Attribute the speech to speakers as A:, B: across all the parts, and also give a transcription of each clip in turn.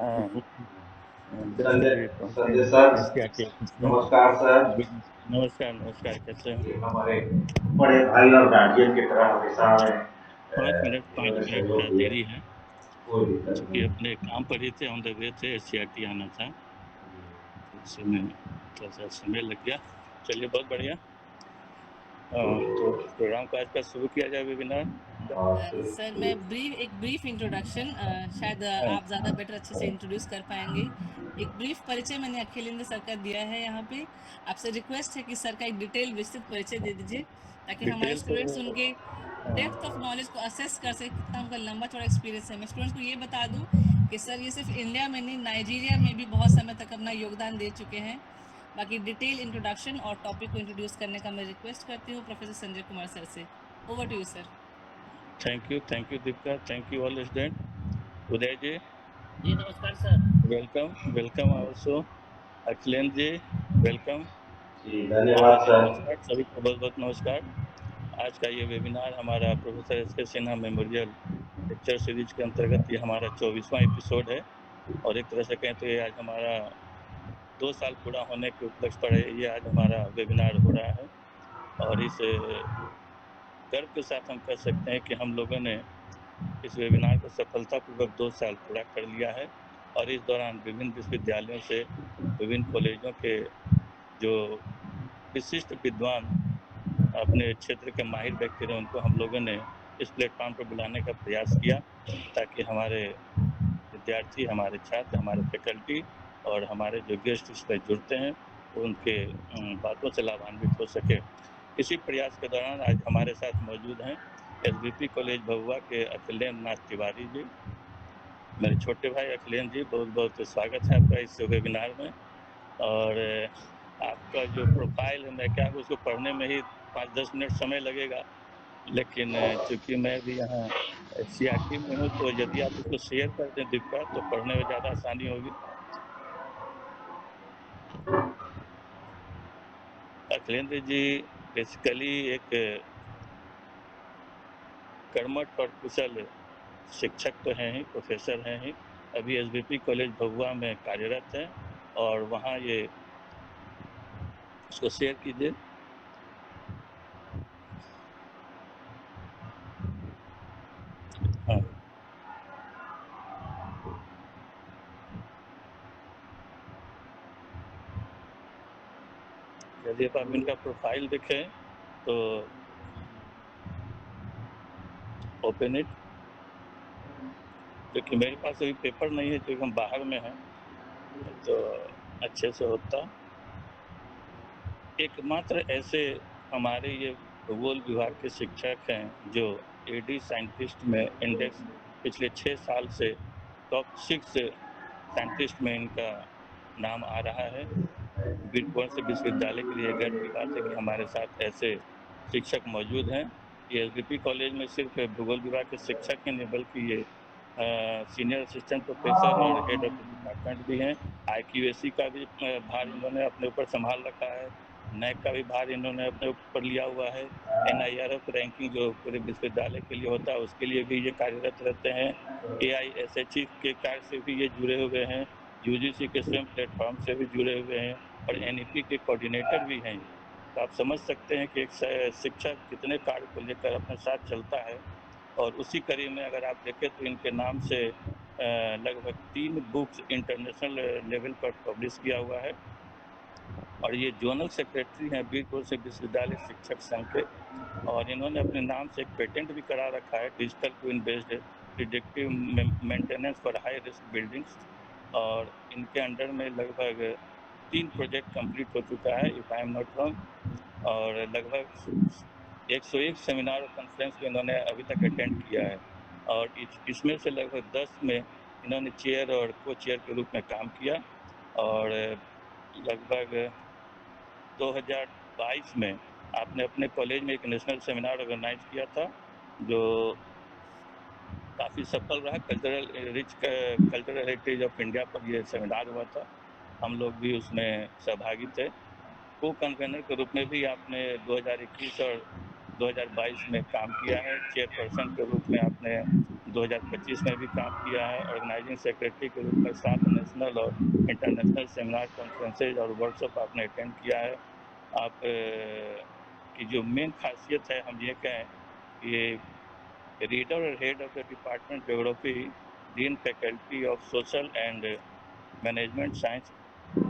A: जैसे
B: संजय
A: भी पहुंचे
B: संजय
A: हैं
B: सर,
A: एशिया के ऑफिस में।
B: नमस्कार सर।
A: नमस्कार नमस्कार, कैसे हैं?
B: ये हमारे बड़े भाई और गार्जियन की तरह हमेशा हमें
A: पाँच
B: इन्होंने
A: मिनट
B: सहयोग दिया।
A: देरी है,
B: कोई दिक्कत
A: क्योंकि
B: नहीं है।
A: अपने काम पर ही थे, ऑन द वे थे, एससीईआरटी आना था, तो उसी में थोड़ा सा समय लग गया। चलिए, बहुत बढ़िया। तो प्रोग्राम को आज का शुरू किया जाए, वेबिनार।
C: सर मैं एक ब्रीफ इंट्रोडक्शन, शायद आप ज़्यादा बेटर अच्छे से इंट्रोड्यूस कर पाएंगे। एक ब्रीफ परिचय मैंने अखिलेंद्र सर का दिया है यहाँ पे। आपसे रिक्वेस्ट है कि सर का एक डिटेल विस्तृत परिचय दे दीजिए, ताकि हमारे
A: डिटेल तो
C: स्टूडेंट्स उनके डेप्थ ऑफ नॉलेज को असेस कर सके, कितना उनका लंबा चौड़ा एक्सपीरियंस है। मैं स्टूडेंट्स को ये बता दूं कि सर ये सिर्फ इंडिया में नहीं, नाइजीरिया में भी बहुत समय तक अपना योगदान दे चुके हैं। बाकी डिटेल इंट्रोडक्शन और टॉपिक को इंट्रोड्यूस करने का मैं रिक्वेस्ट करती हूँ प्रोफेसर संजय कुमार सर से। Over to you sir.
A: Thank you Deepika, thank you all student. Uday ji,
D: जी नमस्कार sir.
A: Welcome also. Akhilendra ji, welcome.
B: जी धन्यवाद सर।
A: नमस्कार सभी को, बहुत बहुत नमस्कार। आज का ये वेबिनार हमारा प्रोफेसर एस के सिन्हा मेमोरियल लेक्चर सीरीज के अंतर्गत ये हमारा 24वां एपिसोड है, और एक तरह से कहें तो ये आज हमारा 2 साल पूरा होने के उपलक्ष्य पर ये आज हमारा वेबिनार हो रहा है। और इस गर्व के साथ हम कह सकते हैं कि हम लोगों ने इस वेबिनार को सफलतापूर्वक 2 साल पूरा कर लिया है, और इस दौरान विभिन्न विश्वविद्यालयों से, विभिन्न कॉलेजों के जो विशिष्ट विद्वान, अपने क्षेत्र के माहिर व्यक्ति रहे, उनको हम लोगों ने इस प्लेटफॉर्म पर बुलाने का प्रयास किया, ताकि हमारे विद्यार्थी, हमारे छात्र, हमारे फैकल्टी और हमारे जो गेस्ट इस पर जुड़ते हैं, उनके बातों से लाभान्वित हो सके। इसी प्रयास के दौरान आज हमारे साथ मौजूद हैं एसबीपी कॉलेज भभुआ के अखिलेंद्र नाथ तिवारी जी, मेरे छोटे भाई अखिलेंद्र जी, बहुत बहुत स्वागत है आपका इस वेबिनार में। और आपका जो प्रोफाइल है, मैं क्या उसको पढ़ने में ही 5-10 मिनट समय लगेगा, लेकिन चूंकि मैं भी यहाँ सीआरटी में हूँ, तो यदि आप इसको शेयर कर दें दीपिका, तो पढ़ने में ज़्यादा आसानी होगी। अखिलेंद्र जी बेसिकली एक कर्मठ और कुशल शिक्षक तो हैं ही, प्रोफेसर हैं ही। अभी एसबीपी कॉलेज भभुआ में कार्यरत हैं, और वहाँ ये इसको शेयर कीजिए। हाँ, यदि आप इनका प्रोफाइल देखें तो ओपन इट, क्योंकि मेरे पास अभी पेपर नहीं है, क्योंकि हम बाहर में हैं, तो अच्छे से होता। एकमात्र ऐसे हमारे ये भूगोल विभाग के शिक्षक हैं जो एडी साइंटिस्ट में इंडेक्स पिछले 6 साल से टॉप 6 साइंटिस्ट में इनका नाम आ रहा है। वीरपुर से विश्वविद्यालय के लिए गर्व की बात है कि हमारे साथ ऐसे शिक्षक मौजूद हैं। ये एसबीपी कॉलेज में सिर्फ भूगोल विभाग के शिक्षक ही नहीं, बल्कि ये सीनियर असिस्टेंट प्रोफेसर और हेड ऑफ द डिपार्टमेंट भी हैं। आईक्यूएसी का भी भार इन्होंने अपने ऊपर संभाल रखा है। नैक का भी भार इन्होंने अपने ऊपर लिया हुआ है। एनआईआरएफ रैंकिंग जो पूरे विश्वविद्यालय के लिए होता है, उसके लिए भी ये कार्यरत रहते हैं। एआईएसएचई के कार्य से भी ये जुड़े हुए हैं। यूजीसी के स्वयं प्लेटफॉर्म से भी जुड़े हुए हैं, और एनईपी के कोऑर्डिनेटर भी हैं। तो आप समझ सकते हैं कि एक शिक्षक कितने कार्य को लेकर अपने साथ चलता है। और उसी कड़ी में अगर आप देखें तो इनके नाम से लगभग 3 बुक्स इंटरनेशनल लेवल पर पब्लिश किया हुआ है, और ये जोनल सेक्रेटरी हैं वीरपुर से विश्वविद्यालय शिक्षक संघ के। और इन्होंने अपने नाम से एक पेटेंट भी करा रखा है, digital twin based predictive maintenance for high risk buildings. और इनके अंडर में लगभग 3 प्रोजेक्ट कंप्लीट हो चुका है, if I am not wrong. और लगभग 101 सेमिनार और कॉन्फ्रेंस को इन्होंने अभी तक अटेंड किया है, और इसमें से लगभग 10 में इन्होंने चेयर और को चेयर के रूप में काम किया। और लगभग 2022 में आपने अपने कॉलेज में एक नेशनल सेमिनार ऑर्गेनाइज किया था, जो काफ़ी सफल रहा। कल्चरल हेरिटेज ऑफ इंडिया पर ये सेमिनार हुआ था, हम लोग भी उसमें सहभागी थे। को कन्वेनर के रूप में भी आपने 2021 और 2022 में काम किया है। चेयरपर्सन के रूप में आपने 2025 में भी काम किया है। ऑर्गेनाइजिंग सेक्रेटरी के रूप में 7 नेशनल और इंटरनेशनल सेमिनार, कॉन्फ्रेंसेज और वर्कशॉप आपने अटेंड किया है। आप की जो मेन खासियत है, हम ये कहें कि रीडर और head of the department geography, dean faculty of social and management science,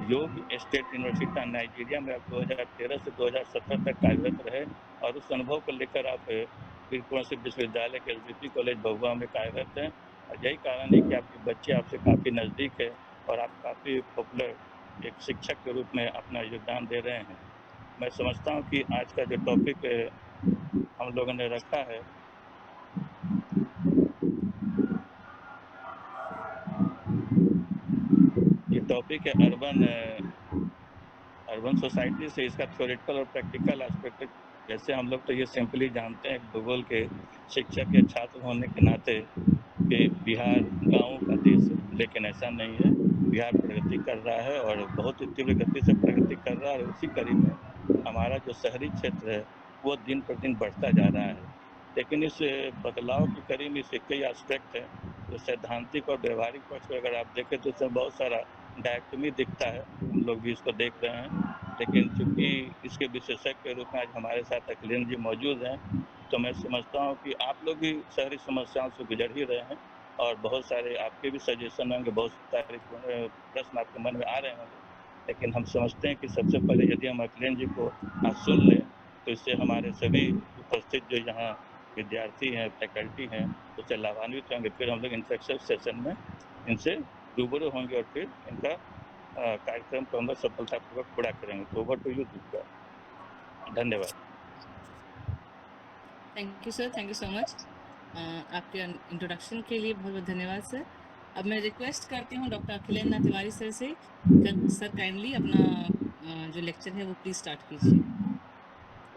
A: योग स्टेट यूनिवर्सिटी नाइजीरिया में आप 2013 से 2017 तक कार्यरत रहे और उस अनुभव को लेकर आप वीर विश्वविद्यालय के एलबीपी कॉलेज भभुआ में कार्यरत हैं। और यही कारण है कि आपके बच्चे आपसे काफ़ी नज़दीक है और आप काफ़ी पॉपुलर एक शिक्षक के रूप में अपना योगदान दे रहे हैं। मैं समझता हूँ कि आज का जो टॉपिक हम लोगों ने रखा है, ये टॉपिक है अर्बन सोसाइटी से इसका थ्योरेटिकल और प्रैक्टिकल एस्पेक्ट। जैसे हम लोग तो ये सिंपली जानते हैं भूगोल के शिक्षक या छात्र होने के नाते कि बिहार गाँवों का देश है, लेकिन ऐसा नहीं है। बिहार प्रगति कर रहा है और बहुत ही तीव्र गति से प्रगति कर रहा है और उसी कड़ी में हमारा जो शहरी क्षेत्र है वो दिन पर दिन बढ़ता जा रहा है। लेकिन इस बदलाव की कड़ी में इसके कई एस्पेक्ट हैं। तो सैद्धांतिक और व्यवहारिक पक्ष पर अगर आप देखें तो इसमें बहुत सारा डायक्टमी दिखता है, हम लोग भी इसको देख रहे हैं। लेकिन चूंकि इसके विशेषज्ञ के रूप में आज हमारे साथ अखिलेश जी मौजूद हैं, तो मैं समझता हूँ कि आप लोग भी शहरी समस्याओं से गुजर ही रहे हैं और बहुत सारे आपके भी सजेशन होंगे, बहुत सारे प्रश्न आपके मन में आ रहे होंगे। लेकिन हम समझते हैं कि सबसे पहले यदि हम अखिलेश जी को आज सुन लें तो इससे हमारे सभी उपस्थित जो यहाँ विद्यार्थी हैं, फैकल्टी हैं, उससे लाभान्वित होंगे। फिर हम लोग इंटरेक्टिव सेशन में इनसे रूबरू होंगे और फिर इनका कार्यक्रम को हम लोग सफलतापूर्वक पूरा करेंगे। तो ओवर टू यू दीपिका। धन्यवाद।
C: Thank you sir, thank you so much. आपके इंट्रोडक्शन के लिए बहुत बहुत धन्यवाद सर। अब मैं रिक्वेस्ट करती हूँ डॉक्टर अखिलेश नाथ तिवारी सर से, सर काइंडली अपना जो लेक्चर है वो प्लीज स्टार्ट कीजिए।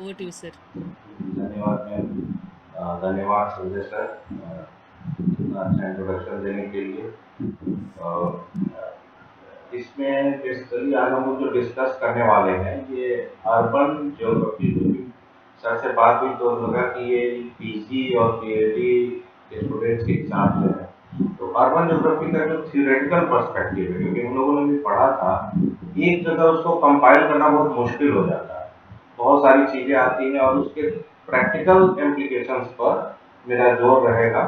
C: Over to you sir.
B: धन्यवाद मैम। धन्यवाद संजय सर इतना अच्छा इंट्रोडक्शन देने के लिए। इसमें बेसिकली आज हम लोग जो डिस्कस करने वाले हैं ये अर्बन ज्योग्राफी। सर से बात हुई तो लगा कि ये पीजी और पीएचडी के स्टूडेंट्स के हिसाब से है। तो अर्बन ज्योग्राफी का जो थियोरेटिकल पर्सपेक्टिव है, क्योंकि हम लोगों ने भी पढ़ा था, एक जगह उसको कंपाइल करना बहुत मुश्किल हो जाता है, बहुत सारी चीजें आती हैं और उसके प्रैक्टिकल इम्प्लीकेशंस पर मेरा जोर रहेगा।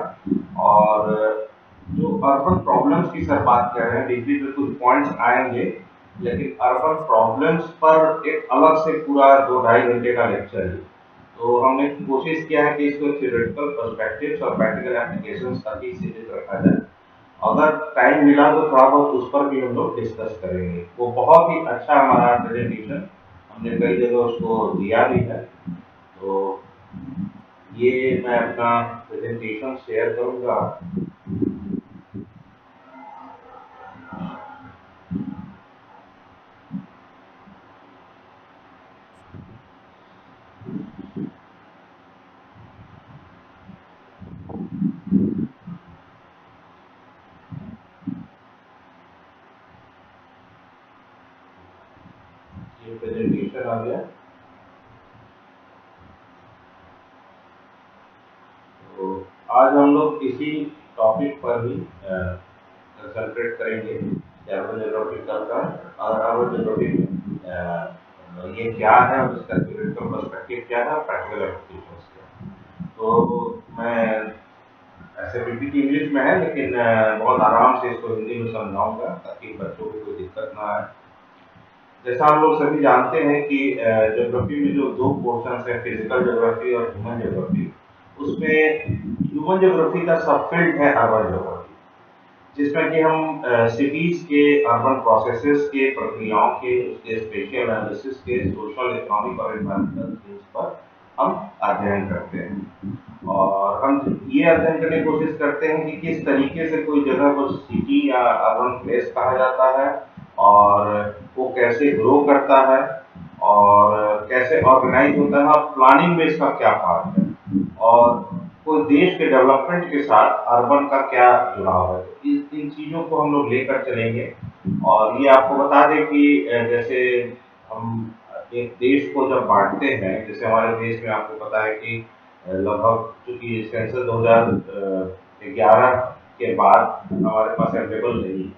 B: और जो अर्बन प्रॉब्लम्स की सर बात कर रहे हैं, डिग्री पे कुछ पॉइंट्स आएंगे, लेकिन अर्बन प्रॉब्लम्स पर एक अलग से पूरा 2-2.5 घंटे का लेक्चर है। तो हमने कोशिश किया है कि इसको थियोरेटिकल पर्सपेक्टिव्स और प्रैक्टिकल एप्लीकेशंस तक ही सीमित रखा जाए। अगर टाइम मिला तो थोड़ा बहुत उस पर भी हम लोग डिस्कस करेंगे। वो बहुत ही अच्छा हमारा प्रेजेंटेशन, हमने कई जगह उसको दिया भी है। तो ये मैं अपना प्रेजेंटेशन शेयर करूंगा। ये प्रेजेंटेशन आ गया। तो आज हम लोग इसी टॉपिक पर ही कंसंट्रेट करेंगे, अर्बन ज्योग्राफिकल का। और अर्बन ज्योग्राफी ये क्या है और इसका थ्योरेटिकल पर्सपेक्टिव क्या है, प्रैक्टिकल एप्लीकेशंस क्या। तो मैं ऐसे पीपीटी इंग्लिश में है, लेकिन बहुत आराम से इसको हिंदी में समझाऊंगा ताकि बच्चों को कोई दिक्कत ना आए। जैसा हम लोग सभी जानते हैं कि ज्योग्राफी में जो 2 पोर्शंस है, फिजिकल ज्योग्राफी और ह्यूमन ज्योग्राफी, उसमें ह्यूमन ज्योग्राफी का सब फील्ड है अर्बन ज्योग्राफी, जिसमें कि हम सिटीज के अर्बन प्रोसेसेस के, प्रक्रियाओं के, उसके स्पेशियल एनालिसिस के, सोशल, इकोनॉमिक और एनवायरमेंटल थिंग्स पर हम अध्ययन करते हैं। और हम ये अध्ययन करने की कोशिश करते हैं कि किस तरीके से कोई जगह को सिटी या अर्बन प्लेस कहा जाता है और वो कैसे ग्रो करता है और कैसे ऑर्गेनाइज होता है और प्लानिंग में इसका क्या पार्ट है और कोई देश के डेवलपमेंट के साथ अर्बन का क्या जुड़ाव है। इन चीजों को हम लोग लेकर चलेंगे। और ये आपको बता दें कि जैसे हम एक देश को जब बांटते हैं, जैसे हमारे देश में आपको पता है कि लगभग, चूंकि सेंसस 11 के बाद हमारे पास अवेलेबल नहीं है।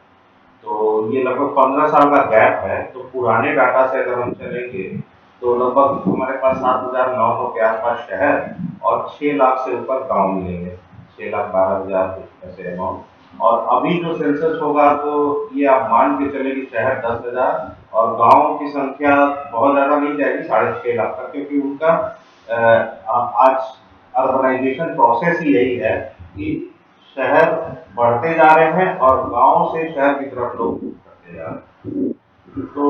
B: तो ये लगभग 15 साल का गैप है। तो पुराने डाटा से अगर हम चलेंगे तो लगभग हमारे पास 7,900 के आसपास शहर और 6 लाख से ऊपर गांव मिलेंगे, 6,12,000 कुछ ऐसे अमाउंट। और अभी जो सेंसस होगा तो ये आप मान के चले कि शहर 10,000 और गांव की संख्या बहुत ज्यादा नहीं जाएगी, 6.5 लाख तक, क्योंकि उनका आज अर्बनाइजेशन प्रोसेस ही यही है कि शहर बढ़ते जा रहे हैं और गांव से शहर की तरफ लोग बढ़ते जा रहे हैं। तो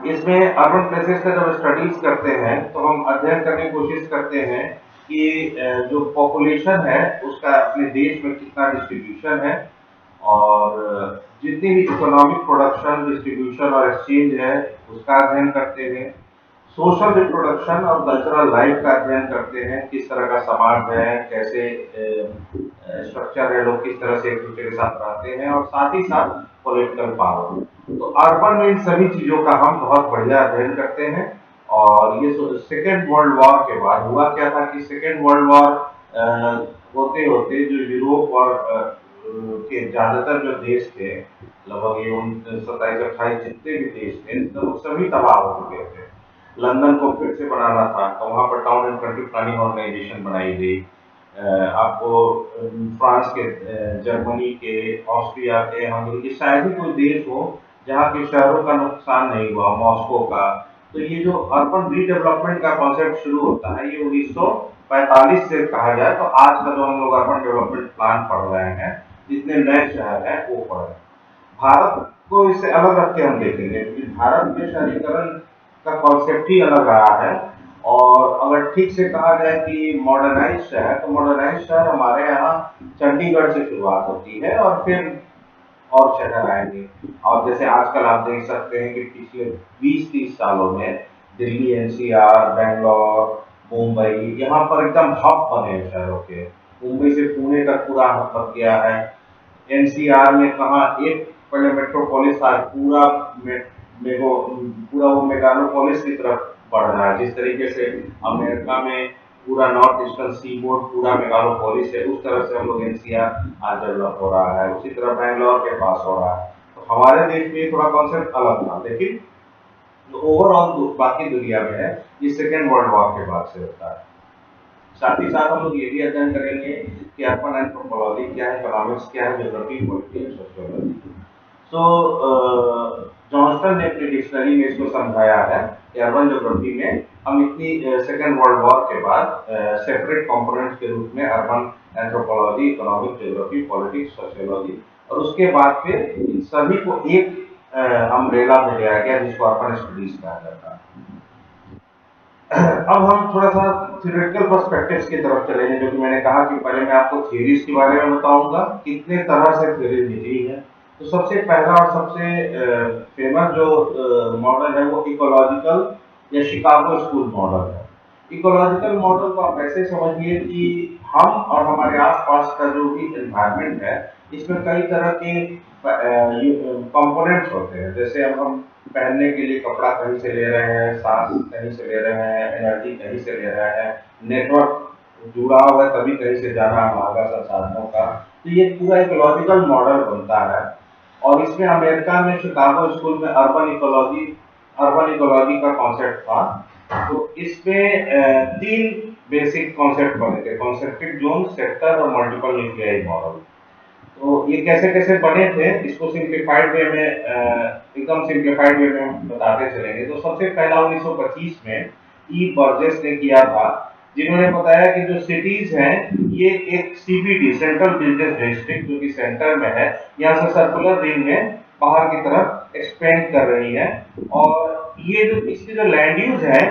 B: इसमें अर्बन प्लेसेस का जब स्टडीज करते हैं तो हम अध्ययन करने की कोशिश करते हैं कि जो पॉपुलेशन है उसका अपने देश में कितना डिस्ट्रीब्यूशन है, और जितनी भी इकोनॉमिक प्रोडक्शन, डिस्ट्रीब्यूशन और एक्सचेंज है उसका अध्ययन करते हैं। सोशल रिप्रोडक्शन और कल्चरल लाइफ का अध्ययन करते हैं, किस तरह का समाज है, कैसे स्ट्रक्चर है, लोग किस तरह से एक दूसरे के साथ रहते हैं, और साथ ही साथ पॉलिटिकल पावर। तो अर्बन में इन सभी चीजों का हम बहुत बढ़िया अध्ययन करते हैं। और ये सेकेंड वर्ल्ड वॉर के बाद हुआ क्या था कि सेकेंड वर्ल्ड वॉर होते होते जो यूरोप और के ज्यादातर जो देश थे, लगभग ये 27-28 जितने भी देश थे तो सभी तबाह हो चुके थे। लंदन को फिर से बनाना था तो वहां पर town and country planning organisation बनाई गई। आपको फ्रांस के, जर्मनी के, ऑस्ट्रिया के, हंगरी के, शायद ही कोई देश हो जहाँ के शहरों का नुकसान नहीं हुआ, मॉस्को का। तो ये जो अर्बन रीडेवलपमेंट का कॉन्सेप्ट शुरू होता है ये 1945 से कहा जाए तो आज का जो हम लोग अर्बन डेवलपमेंट प्लान पढ़ रहे हैं, जितने नए शहर हैं वो पढ़ रहे हैं। भारत को इससे अलग रख के हम देखेंगे क्योंकि भारत में शहरीकरण का कॉन्सेप्ट ही अलग रहा है। और अगर ठीक से कहा जाए कि मॉडर्नाइज शहर, तो मॉडर्नाइज शहर हमारे यहाँ चंडीगढ़ से शुरुआत होती है और फिर और शहर आएंगे। और जैसे आजकल आप देख सकते हैं कि पिछले 20-30 सालों में दिल्ली, एनसीआर, बेंगलोर, मुंबई, यहाँ पर एकदम हब बने हैं शहरों के। मुंबई से पुणे तक पूरा हब बन गया है। एनसीआर में कहा एक पहले मेट्रोपोलिस था, पूरा वो मेगालोपोलिस की तरफ बढ़ रहा है। जिस तरीके से अमेरिका में पूरा नॉर्थ ईस्टर्न सी बोर्ड पूरा मेगालोपोलिस है, उस तरह से हम लोग एनसीआर आज डेवलप हो रहा है, उसी तरह बैंगलोर के पास हो रहा है। तो हमारे देश में थोड़ा कॉन्सेप्ट अलग था, लेकिन जो ओवरऑल बाकी दुनिया में है ये सेकेंड वर्ल्ड वॉर के बाद से होता है। साथ ही साथ हम लोग ये भी अध्ययन करेंगे कि अर्बन एंथ्रोपोलॉजी क्या है, इकोनॉमिक्स क्या है, ज्योग्राफी, पॉलिटिक्स, सोशियोलॉजी। जॉनस्टन ने अपनी डिक्शनरी में इसको समझाया है कि अर्बन ज्योग्राफी में हम इतनी सेकेंड वर्ल्ड वॉर के बाद सेपरेट कंपोनेंट्स के रूप में urban anthropology, economic, geography, politics, sociology, और उसके बाद फिर इन सभी को एक अम्ब्रेला में लिया गया जिसको अर्बन स्टडीज कहा जाता है। अब हम थोड़ा सा थ्योरेटिकल पर्सपेक्टिव्स की तरफ चलेंगे, जो कि मैंने कहा कि पहले मैं आपको थ्योरीज के बारे में बताऊंगा, कितने तरह से थ्योरीज निकली है। तो सबसे पहला और सबसे फेमस जो मॉडल है वो इकोलॉजिकल या शिकागो स्कूल मॉडल है। इकोलॉजिकल मॉडल को आप ऐसे समझिए कि हम और हमारे आसपास का जो भी एनवायरनमेंट है इसमें कई तरह के कंपोनेंट्स होते हैं। जैसे अब हम पहनने के लिए कपड़ा कहीं से ले रहे हैं, सांस कहीं से ले रहे हैं, एनर्जी कहीं से ले रहे हैं, नेटवर्क जुड़ा हुआ है तभी कहीं से जाना हमारा संसाधनों का। तो ये पूरा इकोलॉजिकल मॉडल बनता है। और इसमें अमेरिका में शिकागो स्कूल में अर्बन इकोलॉजी का कॉन्सेप्ट था। तो इसमें 3 बेसिक कॉन्सेप्ट बने थे, कॉन्सेंट्रिक जोन, सेक्टर और मल्टीपल न्यूक्लियाई मॉडल। तो ये कैसे कैसे बने थे इसको सिंप्लीफाइड वे में, एकदम सिंप्लीफाइड वे में हम बताते चलेंगे। तो सबसे पहला 1925 में ई बर्जेस ने किया था, जिन्होंने बताया कि जो सिटीज हैं ये एक सीबीडी, सेंट्रल बिजनेस डिस्ट्रिक्ट, जो कि सेंटर में है, यहाँ से सर्कुलर रिंग में बाहर की तरफ एक्सपेंड कर रही है। और ये जो इसकी जो लैंड यूज है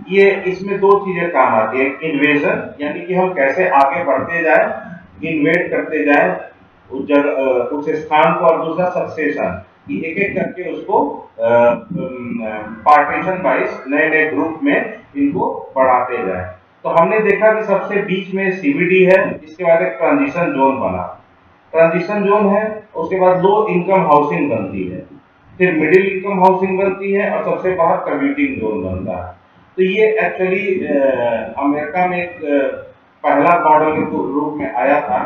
B: ये इसमें 2 चीजें काम आती है, इन्वेजन यानी कि हम कैसे आगे बढ़ते जाए, इन्वेड करते जाए उस जगह, उस स्थान को, और दूसरा सक्सेशन कि एक एक करके उसको पार्टीशन वाइज नए नए ग्रुप में इनको बढ़ाते जाए। तो हमने देखा कि सबसे बीच में सीबीडी है, इसके बाद एक ट्रांजिशन जोन बना, ट्रांजिशन जोन है, उसके बाद लो इनकम हाउसिंग बनती है, फिर मिडिल इनकम हाउसिंग बनती है और सबसे बाहर कम्यूटिंग जोन बनता है। तो ये एक्चुअली अमेरिका में एक पहला मॉडल के रूप में आया था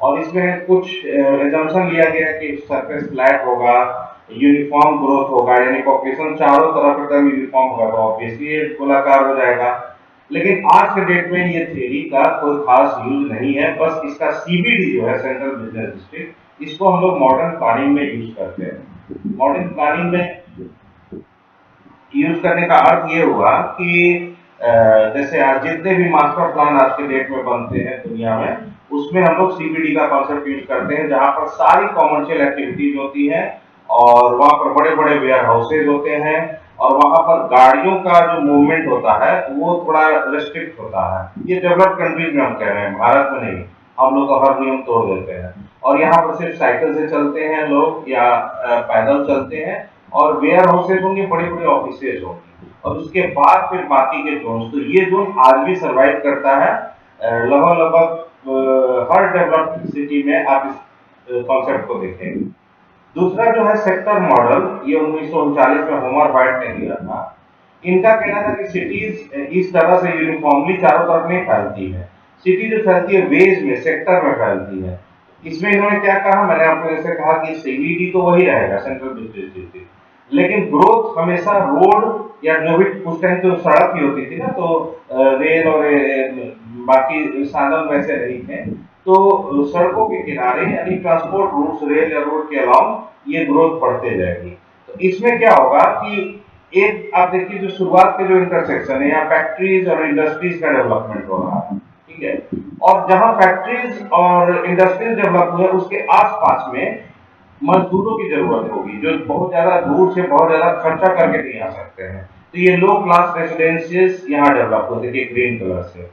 B: और इसमें कुछ एजम्पशन लिया गया कि सरफेस फ्लैट होगा, यूनिफॉर्म ग्रोथ होगा, यानी पॉपुलेशन चारों तरफ एकदम यूनिफॉर्म होगा तो ऑब्वियसली गोलाकार हो जाएगा। लेकिन आज के डेट में ये थ्योरी का कोई खास यूज नहीं है, बस इसका सीबीडी जो है सेंट्रल बिजनेस डिस्ट्रिक्ट, इसको हम लोग मॉडर्न प्लानिंग में यूज करते हैं। मॉडर्न प्लानिंग में यूज करने का अर्थ ये हुआ कि जैसे आज जितने भी मास्टर प्लान आज के डेट में बनते हैं दुनिया में, उसमें हम लोग सीबीडी का कॉन्सेप्ट यूज करते हैं, जहां पर सारी कॉमर्शियल एक्टिविटीज होती हैं और वहां पर बड़े बड़े वेयर हाउसेज होते हैं और वहां पर गाड़ियों का जो मूवमेंट होता है वो थोड़ा रेस्ट्रिक्ट होता है। ये डेवलप्ड कंट्रीज में हम कह रहे हैं, भारत में नहीं। हम लोग तो हर नियम तोड़ देते हैं और यहाँ पर सिर्फ साइकिल से चलते हैं लोग या पैदल चलते हैं और वेयर हाउसेज होंगे, बड़े बड़े ऑफिसेज होंगे और उसके बाद फिर बाकी के जोन। तो ये जोन आज भी सरवाइव करता है लगभग लगभग हर डेवलप्ड सिटी में आप इस कॉन्सेप्ट को देखेंगे। दूसरा जो है सेक्टर मॉडल, ये 1939 में होमर व्हाइट ने दिया था। इनका कहना था कि सिटीज इस तरह से यूनिफॉर्मली चारों तरफ नहीं फैलती है, सिटी जो फैलती है वेज में, सेक्टर में फैलती है। इसमें इन्होंने क्या कहा, मैंने आपको जैसे कहा कि सीबीडी तो वही रहेगा सेंट्रल बिजनेस डिस्ट्रिक्ट, लेकिन ग्रोथ हमेशा रोड या जो भी उस टाइम तो सड़क ही होती थी ना, तो रेल और बाकी साधन वैसे नहीं थे, तो सड़कों के किनारे यानी ट्रांसपोर्ट रूट्स रेल या रोड के अलाउंग ये ग्रोथ बढ़ते जाएगी। तो इसमें क्या होगा कि एक आप देखिए जो शुरुआत के जो इंटरसेक्शन है, यहाँ फैक्ट्रीज और इंडस्ट्रीज का डेवलपमेंट हो रहा है, ठीक है, और जहां फैक्ट्रीज और इंडस्ट्रीज डेवलप हुए उसके आसपास में मजदूरों की जरूरत होगी जो बहुत ज्यादा दूर से बहुत ज्यादा खर्चा करके नहीं आ सकते हैं। तो ये लो क्लास रेसिडेंशियल्स यहाँ डेवलप होते थे ग्रीन कलर से,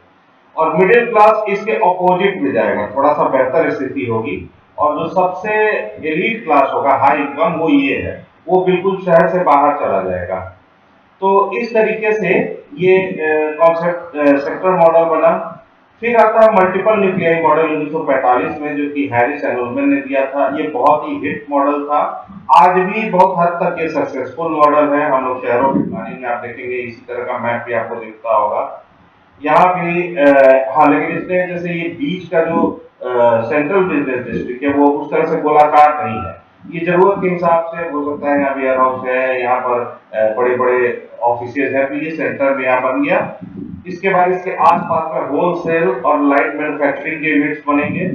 B: और मिडिल क्लास इसके ऑपोजिट में जाएगा, थोड़ा सा बेहतर स्थिति होगी, और जो सबसे एलीट क्लास होगा हाई इनकम वो ये है, वो बिल्कुल शहर से बाहर चला जाएगा। तो इस तरीके से ये कॉन्सेप्ट सेक्टर मॉडल बना। फिर आता है मल्टीपल न्यूक्लियाई मॉडल 1945 में, जो कि हैरिस एनोल्मन ने दिया था। ये बहुत ही हिट मॉडल था, आज भी बहुत हद तक ये सक्सेसफुल मॉडल है। हम लोग शहरों की प्लानिंग में आप देखेंगे इसी तरह का मैप भी आपको दिखता होगा यहाँ भी। हाँ, लेकिन इसमें जैसे ये बीच का जो सेंट्रल बिजनेस डिस्ट्रिक्ट है वो उस तरह से गोलाकार नहीं है, ये जरूरत के हिसाब से हो सकता है। यहाँ वेयर हाउस है, यहाँ पर बड़े बड़े ऑफिसेज है, तो ये सेंटर में यहाँ बन गया। इसके बाद इसके आसपास में होलसेल और लाइट मैन्युफैक्चरिंग के यूनिट्स बनेंगे,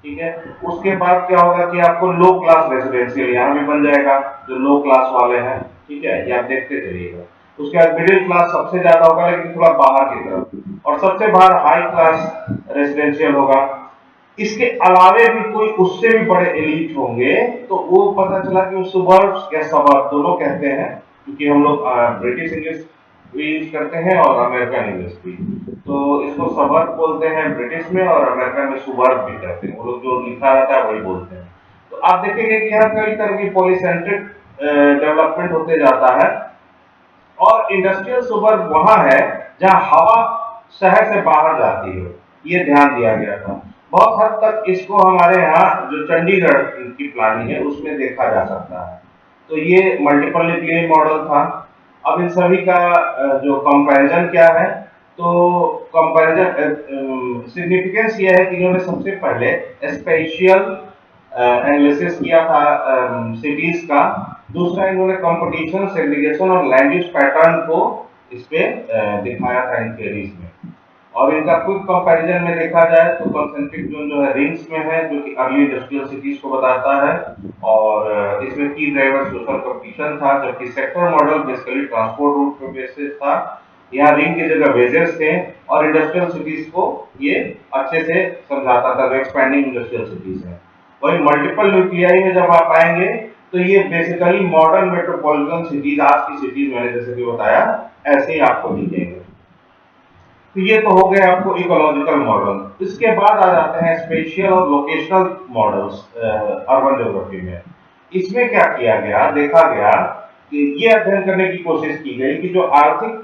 B: ठीक है। उसके बाद क्या होगा कि आपको लो क्लास रेसिडेंशियल यहाँ भी बन जाएगा, जो लो क्लास वाले हैं, ठीक है, ये आप देखते चलिएगा। उसके बाद मिडिल क्लास सबसे ज्यादा होगा लेकिन थोड़ा बाहर की तरफ, और सबसे बाहर हाई क्लास रेसिडेंशियल होगा। इसके अलावे भी कोई उससे भी बड़े एलिट होंगे, तो वो पता चला कि वो सुबर्ब्स या सबर्ब दोनों कहते हैं, क्योंकि हम लोग ब्रिटिश इंग्लिश भी यूज करते हैं और अमेरिकन इंग्लिश भी, तो इसको सबर्ब बोलते हैं ब्रिटिश में, और अमेरिकन में सुबर्ब भी कहते हैं। वो लोग जो लिखा रहता है वही बोलते हैं। तो आप देखेंगे कि यहाँ कई तरह की पॉलीसेंट्रिक डेवलपमेंट होते जाता है, और इंडस्ट्रियल सुबर्ब वहां है जहां हवा शहर से बाहर जाती है, ये ध्यान दिया गया था। बहुत हद तक इसको हमारे यहाँ जो चंडीगढ़ की प्लानिंग है उसमें देखा जा सकता है। तो ये मल्टीपल न्यूक्लियाई मॉडल था। अब इन सभी का जो कंपैरिजन क्या है, तो कंपैरिजन सिग्निफिकेंस ये है कि इन्होंने सबसे पहले स्पेशियल एनालिसिस किया था सिटीज का। दूसरा, इन्होंने कंपटीशन, सेग्रीगेशन और लैंड यूज पैटर्न को इस पे दिखाया था इन थियरीज में। और इनका क्विक कंपैरिजन में देखा जाए तो कंसेंट्रिक जोन जो है रिंग्स में है, जो कि अर्ली इंडस्ट्रियल सिटीज को बताता है, और इसमें की ड्राइवर सोशल कंपटीशन था, जबकि sector model basically transport route पे बेसिस था। यहाँ रिंग की जगह वेजेस थे, और इंडस्ट्रियल सिटीज को ये अच्छे से समझाता था, एक्सपैंडिंग इंडस्ट्रियल सिटीज है। वही मल्टीपल न्यूक्लियाई में जब आप आएंगे तो ये बेसिकली मॉडर्न मेट्रोपॉलिटन सिटीज, आज की सिटीज मैंने जैसे कि बताया ऐसे ही आपको दिखेंगे। तो ये तो हो गए आपको इकोलॉजिकल मॉडल। इसके बाद आ जाते हैं स्पेशियल और लोकेशनल मॉडल्स अर्बन डेवलपमेंट में। इसमें क्या किया गया, देखा गया कि ये अध्ययन करने की कोशिश की गई कि जो आर्थिक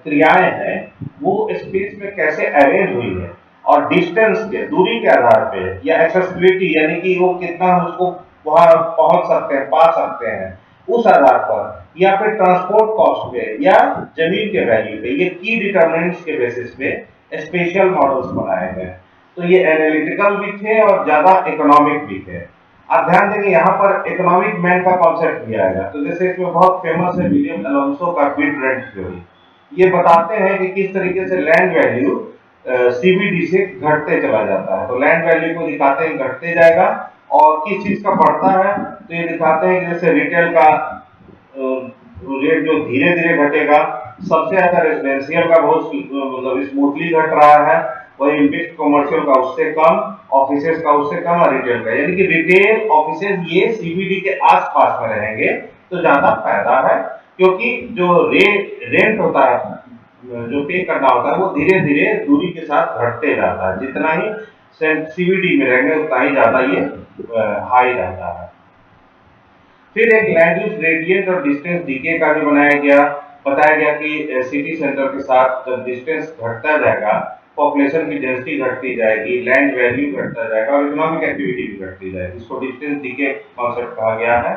B: क्रियाएं हैं वो स्पेस में कैसे अरेंज हुई है, और डिस्टेंस के, दूरी के आधार पे, या एक्सेसिबिलिटी यानी कि वो कितना उसको वहां पहुंच सकते हैं, पा सकते हैं, उस आधार पर, या फिर ट्रांसपोर्ट कॉस्ट पे, या जमीन के वैल्यू पे, ये की डिटरमिनेंट्स के बेसिस पे स्पेशल मॉडल्स बनाए गए। तो ये एनालिटिकल भी थे और ज्यादा इकोनॉमिक भी थे। आप ध्यान देंगे यहाँ पर इकोनॉमिक मैन का कॉन्सेप्ट भी आएगा। तो जैसे इसमें बहुत फेमस है विलियम अलोन्सो का बिड रेंट थ्योरी। ये बताते हैं कि किस तरीके से लैंड वैल्यू सीबीडी से घटते चला जाता है। तो लैंड वैल्यू को दिखाते हैं घटते जाएगा, और किस चीज का बढ़ता है तो ये दिखाते हैं कि जैसे रिटेल का रेट जो धीरे धीरे घटेगा, सबसे ज्यादा रेजिडेंशियल का बहुत मतलब स्मूथली घट रहा है, वही मिक्स्ड कमर्शियल का उससे कम, ऑफिसेज का उससे कम, और रिटेल का, यानी कि रिटेल ऑफिसेज ये सीबीडी के आसपास में रहेंगे तो ज्यादा फायदा है, क्योंकि जो रेंट होता है जो पे करना होता है वो धीरे धीरे दूरी के साथ घटते जाता है। जितना ही सीबीडी में रहेंगे उतना ही ज्यादा ये हाई रहता है। फिर एक लैंड यूज ग्रेडियंट और डिस्टेंस डीके का भी बनाया गया। बताया गया कि सिटी सेंटर के साथ जब डिस्टेंस घटता जाएगा, पॉपुलेशन की डेंसिटी घटती जाएगी, लैंड वैल्यू घटता जाएगा और इकोनॉमिक एक्टिविटी भी घटती जाएगी। इसको डिस्टेंस डीके कॉन्सेप्ट कहा गया है।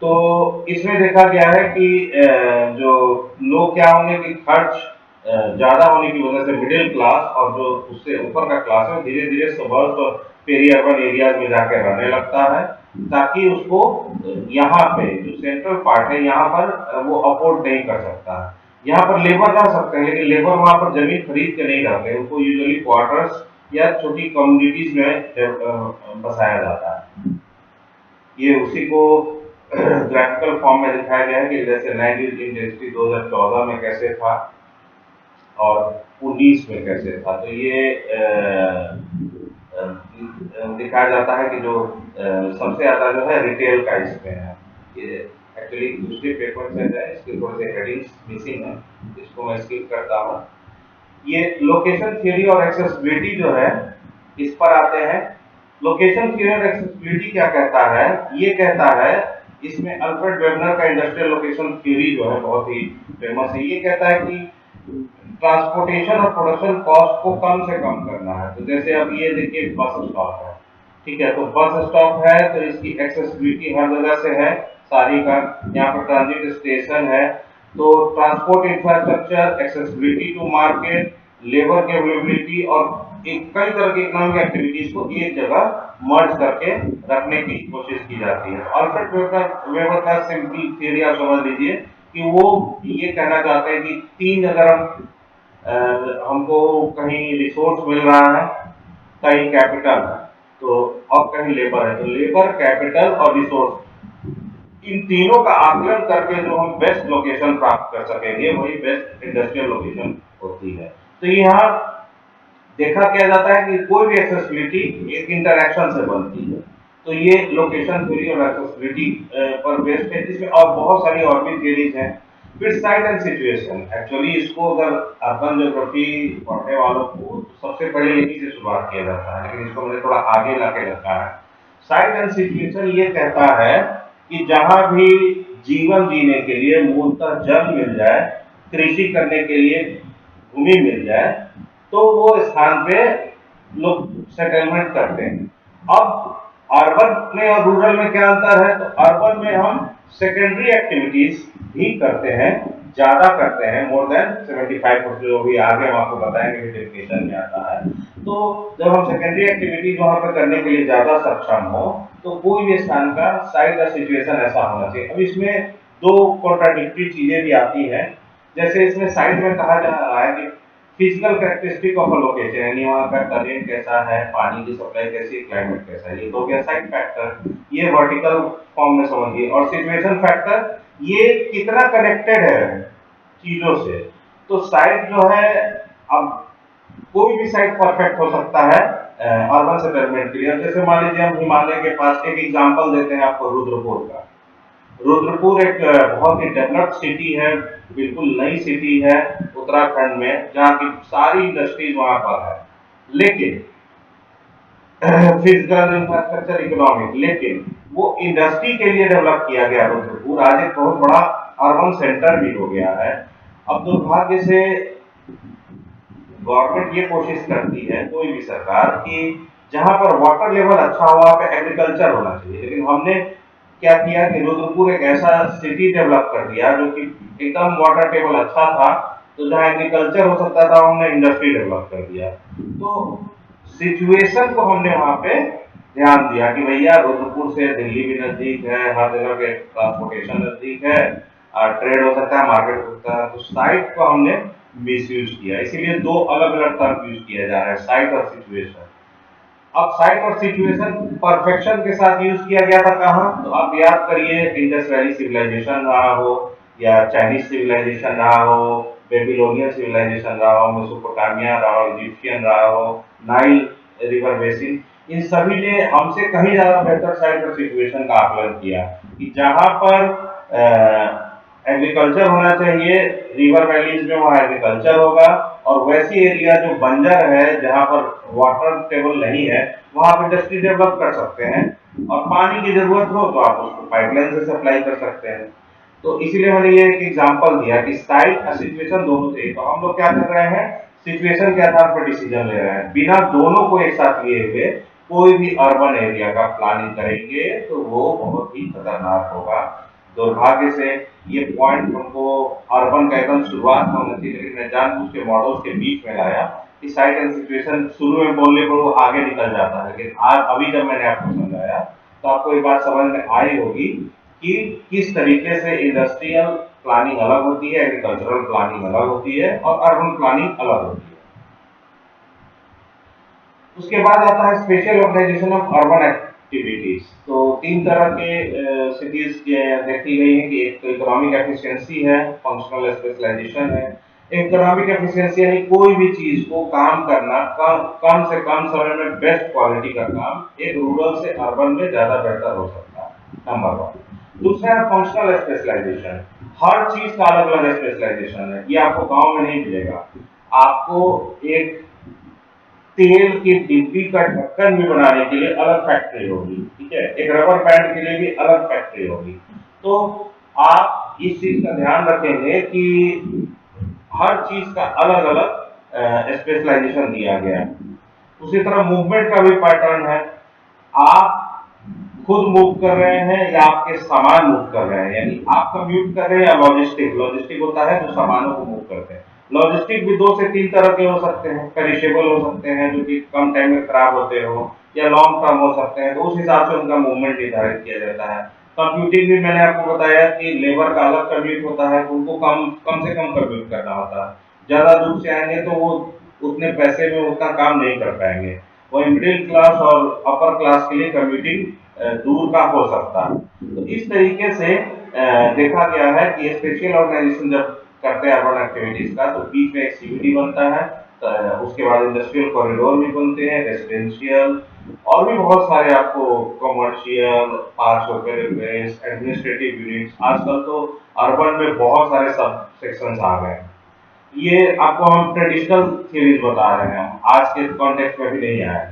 B: तो इसमें देखा गया है कि जो लोग क्या होंगे कि खर्च ज्यादा होने की वजह से मिडिल क्लास और जो उससे ऊपर का क्लास है धीरे धीरे सबर्ब्स और पेरी अर्बन एरियाज में जाकर रहने लगता है, ताकि उसको यहाँ पे जो सेंट्रल पार्ट है यहाँ पर वो अफोर्ड नहीं कर सकता। यहाँ पर लेबर रह सकते हैं, लेकिन लेबर वहां पर जमीन खरीद के नहीं रहते, उनको यूजुअली क्वार्टर्स या छोटी कम्युनिटीज में बसाया जाता है। ये उसी को ग्राफिकल फॉर्म में दिखाया गया है कि जैसे लैंड यूज इंडस्ट्री 2014 में कैसे था और 19 में कैसे था। तो ये दिखाया जाता है कि जो सबसे ज्यादा जो है रिटेल का इसमें है। ये एक्चुअली दूसरे पेपर से है, इसके थोड़े से हेडिंग्स मिसिंग है, इसको मैं स्किप करता हूँ। ये लोकेशन थ्योरी और एक्सेसिबिलिटी जो है इस पर आते हैं। लोकेशन थ्योरी और एक्सेसिबिलिटी क्या कहता है? ये कहता है, इसमें अल्फ्रेड वेबनर का इंडस्ट्रियल लोकेशन थ्योरी जो है बहुत ही फेमस है। ये कहता है कि ट्रांसपोर्टेशन और प्रोडक्शन कॉस्ट को कम से कम करना है। तो जैसे अब ये देखिए बस स्टॉप है, ठीक है, तो बस स्टॉप है तो इसकी एक्सेसिबिलिटी हर जगह से है सारी का, यहाँ पर ट्रांजिट स्टेशन है, तो transport infrastructure, accessibility to market, labour की अवेलेबिलिटी और कई तरह की इकोनॉमिक एक्टिविटीज को एक जगह मर्ज करके रखने की कोशिश की जाती है। अल्फ्रेड वेबर का सिंपल थ्योरी आप समझ लीजिए कि वो ये कहना चाहते हैं कि तीन, अगर हमको कहीं रिसोर्स मिल रहा है, कहीं कैपिटल है तो और कहीं लेबर है, तो लेबर, कैपिटल और रिसोर्स, इन तीनों का आकलन करके जो हम बेस्ट लोकेशन प्राप्त कर सकेंगे वही बेस्ट इंडस्ट्रियल लोकेशन होती है। तो यहाँ देखा क्या जाता है कि कोई भी एक्सेसिबिलिटी एक इंटरैक्शन से बनती है। तो ये लोकेशन थ्योरी और एक्सेसिबिलिटी पर बेस्ड है। इसमें और बहुत सारी और भी थ्योरीज हैं। फिर साइट एंड सिचुएशन, एक्चुअली इसको अगर अर्बन ज्योग्राफी पढ़ने वालों को सबसे पहले यही से शुरुआत किया जाता है, लेकिन इसको मैंने थोड़ा आगे लाके रखा है। साइट एंड सिचुएशन ये कहता है कि जहां भी जीवन जीने के लिए मूलतः जल मिल जाए, कृषि करने के लिए भूमि मिल जाए, तो वो स्थान पे लोग सेटलमेंट करते हैं। अब अर्बन में और रूरल में क्या अंतर है? तो अर्बन में हम सेकेंडरी एक्टिविटीज भी करते हैं, ज्यादा करते हैं, मोर देन 75%, जो भी आगे हम आपको बताएंगे डेफिनेशन में आता है। तो जब हम सेकेंडरी एक्टिविटीज वहां पर करने के लिए ज्यादा सक्षम हो, तो कोई भी स्थान का साइट या सिचुएशन ऐसा होना चाहिए। अब इसमें दो कॉन्ट्राडिक्टरी चीजें भी आती हैं। जैसे इसमें साइट में कहा जा रहा है कि physical characteristic of a location, यानी वहाँ का टेरेन कैसा है, पानी की सप्लाई कैसी है, क्लाइमेट कैसा है, ये तो हो गया साइट फैक्टर, ये वर्टिकल फॉर्म में समझिए। और सिचुएशन फैक्टर, ये कितना कनेक्टेड है चीजों से। तो साइट जो है, अब कोई भी साइट परफेक्ट हो सकता है अर्बन सेटलमेंट के लिए। जैसे मान लीजिए हम हिमालय के पास, एक एग्जांपल देते हैं आपको रुद्रपुर का। रुद्रपुर एक बहुत ही डेवलप्ड सिटी है, बिल्कुल नई सिटी है उत्तराखंड में, जहाँ की सारी इंडस्ट्रीज वहां पर है, लेकिन फिजिकल इंफ्रास्ट्रक्चर, इकोनॉमिक, लेकिन वो इंडस्ट्री के लिए डेवलप किया गया रुद्रपुर आज एक बहुत बड़ा अर्बन सेंटर भी हो गया है। अब दुर्भाग्य से गवर्नमेंट ये कोशिश करती है, कोई भी सरकार, कि जहां पर वाटर लेवल अच्छा हो वहां पे एग्रीकल्चर होना चाहिए, लेकिन हमने क्या किया कि रुद्रपुर एक ऐसा सिटी डेवलप कर दिया जो कि एकदम वाटर टेबल अच्छा था, तो जहाँ एग्रीकल्चर हो सकता था हमने इंडस्ट्री डेवलप कर दिया। तो सिचुएशन को हमने वहाँ पे ध्यान दिया कि भैया रुद्रपुर से दिल्ली भी नजदीक है, हर जगह के ट्रांसपोर्टेशन नजदीक है, ट्रेड हो सकता है, मार्केट हो सकता है। तो साइट को हमने मिस यूज किया, इसीलिए दो अलग अलग टर्म यूज किया जा रहा है, साइट और सिचुएशन। अब साइट और सिचुएशन परफेक्शन के साथ यूज किया गया था कहाँ, तो आप याद करिए, इंडस वैली सिविलाइजेशन रहा हो, या चाइनीज सिविलाइजेशन रहा हो, बेबीलोनियन सिविलाइजेशन रहा हो, मेसोपोटामिया रहा हो, इजिप्शियन रहा हो, नाइल रिवर बेसिन, इन सभी ने हमसे कहीं ज्यादा बेहतर साइट और सिचुएशन का आकलन किया कि जहां पर एग्रीकल्चर होना चाहिए, रिवर वैलीज में वहाँ एग्रीकल्चर होगा, और वैसी एरिया जो बंजर है जहाँ पर वाटर टेबल नहीं है, वहाँ आप इंडस्ट्री डेवलप कर सकते हैं, और पानी की जरूरत हो तो आप उसको पाइपलाइन से सप्लाई कर सकते हैं। तो इसीलिए मैंने ये एक एग्जांपल दिया कि साइट और सिचुएशन दोनों चाहिए। तो हम लोग क्या कर रहे हैं, सिचुएशन के आधार पर डिसीजन ले रहे हैं, बिना दोनों को एक साथ लिए हुए कोई भी अर्बन एरिया का प्लानिंग करेंगे तो वो बहुत ही खतरनाक होगा। दुर्भाग्य से ये पॉइंट हमको अर्बन का एकदम शुरुआत में होना चाहिए, लेकिन मैं जानबूझ के मॉडल्स के बीच में लाया कि साइट एंड सिचुएशन शुरू में बोलने पर वो आगे निकल जाता है। लेकिन आज अभी जब मैंने आपको समझाया तो आपको ये बात समझ में आई होगी कि किस तरीके से इंडस्ट्रियल प्लानिंग अलग होती है, एग्रीकल्चरल प्लानिंग अलग होती है, और अर्बन प्लानिंग अलग होती है। उसके बाद आता है special organisation of urban activities. तो तीन तरह के सिटीज देखी गई है कि एक तो इकोनॉमिक एफिशिएंसी है, फंक्शनल स्पेशलाइजेशन है। इकोनॉमिक एफिशिएंसी यानी कोई भी चीज को काम करना, कम से कम समय में बेस्ट क्वालिटी का काम एक रूरल से अर्बन में ज्यादा बेहतर हो सकता है, नंबर वन। दूसरा है फंक्शनल स्पेशलाइजेशन, हर चीज का अलग अलग स्पेशलाइजेशन है, ये आपको गांव में नहीं मिलेगा। आपको एक तेल की डिब्बी का ढक्कन भी बनाने के लिए अलग फैक्ट्री होगी, ठीक है, एक रबर बैंड के लिए भी अलग फैक्ट्री होगी। तो आप इस चीज का ध्यान रखेंगे कि हर चीज का अलग अलग स्पेशलाइजेशन दिया गया है। उसी तरह मूवमेंट का भी पैटर्न है, आप खुद मूव कर रहे हैं या आपके सामान मूव कर रहे हैं, यानी आप कम्यूट कर रहे हैं या लॉजिस्टिक, लॉजिस्टिक होता है जो सामानों को मूव करते हैं। लॉजिस्टिक भी 2 से 3 तरह के हो सकते हैं, पेरिशेबल हो सकते हैं जो कि कम टाइम में खराब होते हो, या लॉन्ग टर्म हो सकते हैं, तो उस हिसाब से उनका मूवमेंट निर्धारित किया जाता है। कंप्यूटिंग भी मैंने आपको बताया कि लेबर का अलग कम्यूट होता है, उनको कम से कम कम्यूट करना होता है, ज्यादा दूर से आएंगे तो वो उतने पैसे में उतना काम नहीं कर पाएंगे। वही मिडिल क्लास और अपर क्लास के लिए कम्यूटिंग दूर का हो सकता है। तो इस तरीके से देखा गया है कि स्पेशल ऑर्गेनाइजेशन जब करते हैं अर्बन एक्टिविटीज का, तो बीच में एक सीबीडी बनता है, तो उसके बाद इंडस्ट्रियल कॉरिडोर भी बनते हैं, रेसिडेंशियल, और भी बहुत सारे आपको commercial, parks open space, administrative units. आजकल तो अर्बन में बहुत सारे सब सेक्शंस आ गए हैं। ये आपको हम ट्रेडिशनल थ्योरीज बता रहे हैं, आज के कॉन्टेक्स्ट में भी नहीं आया।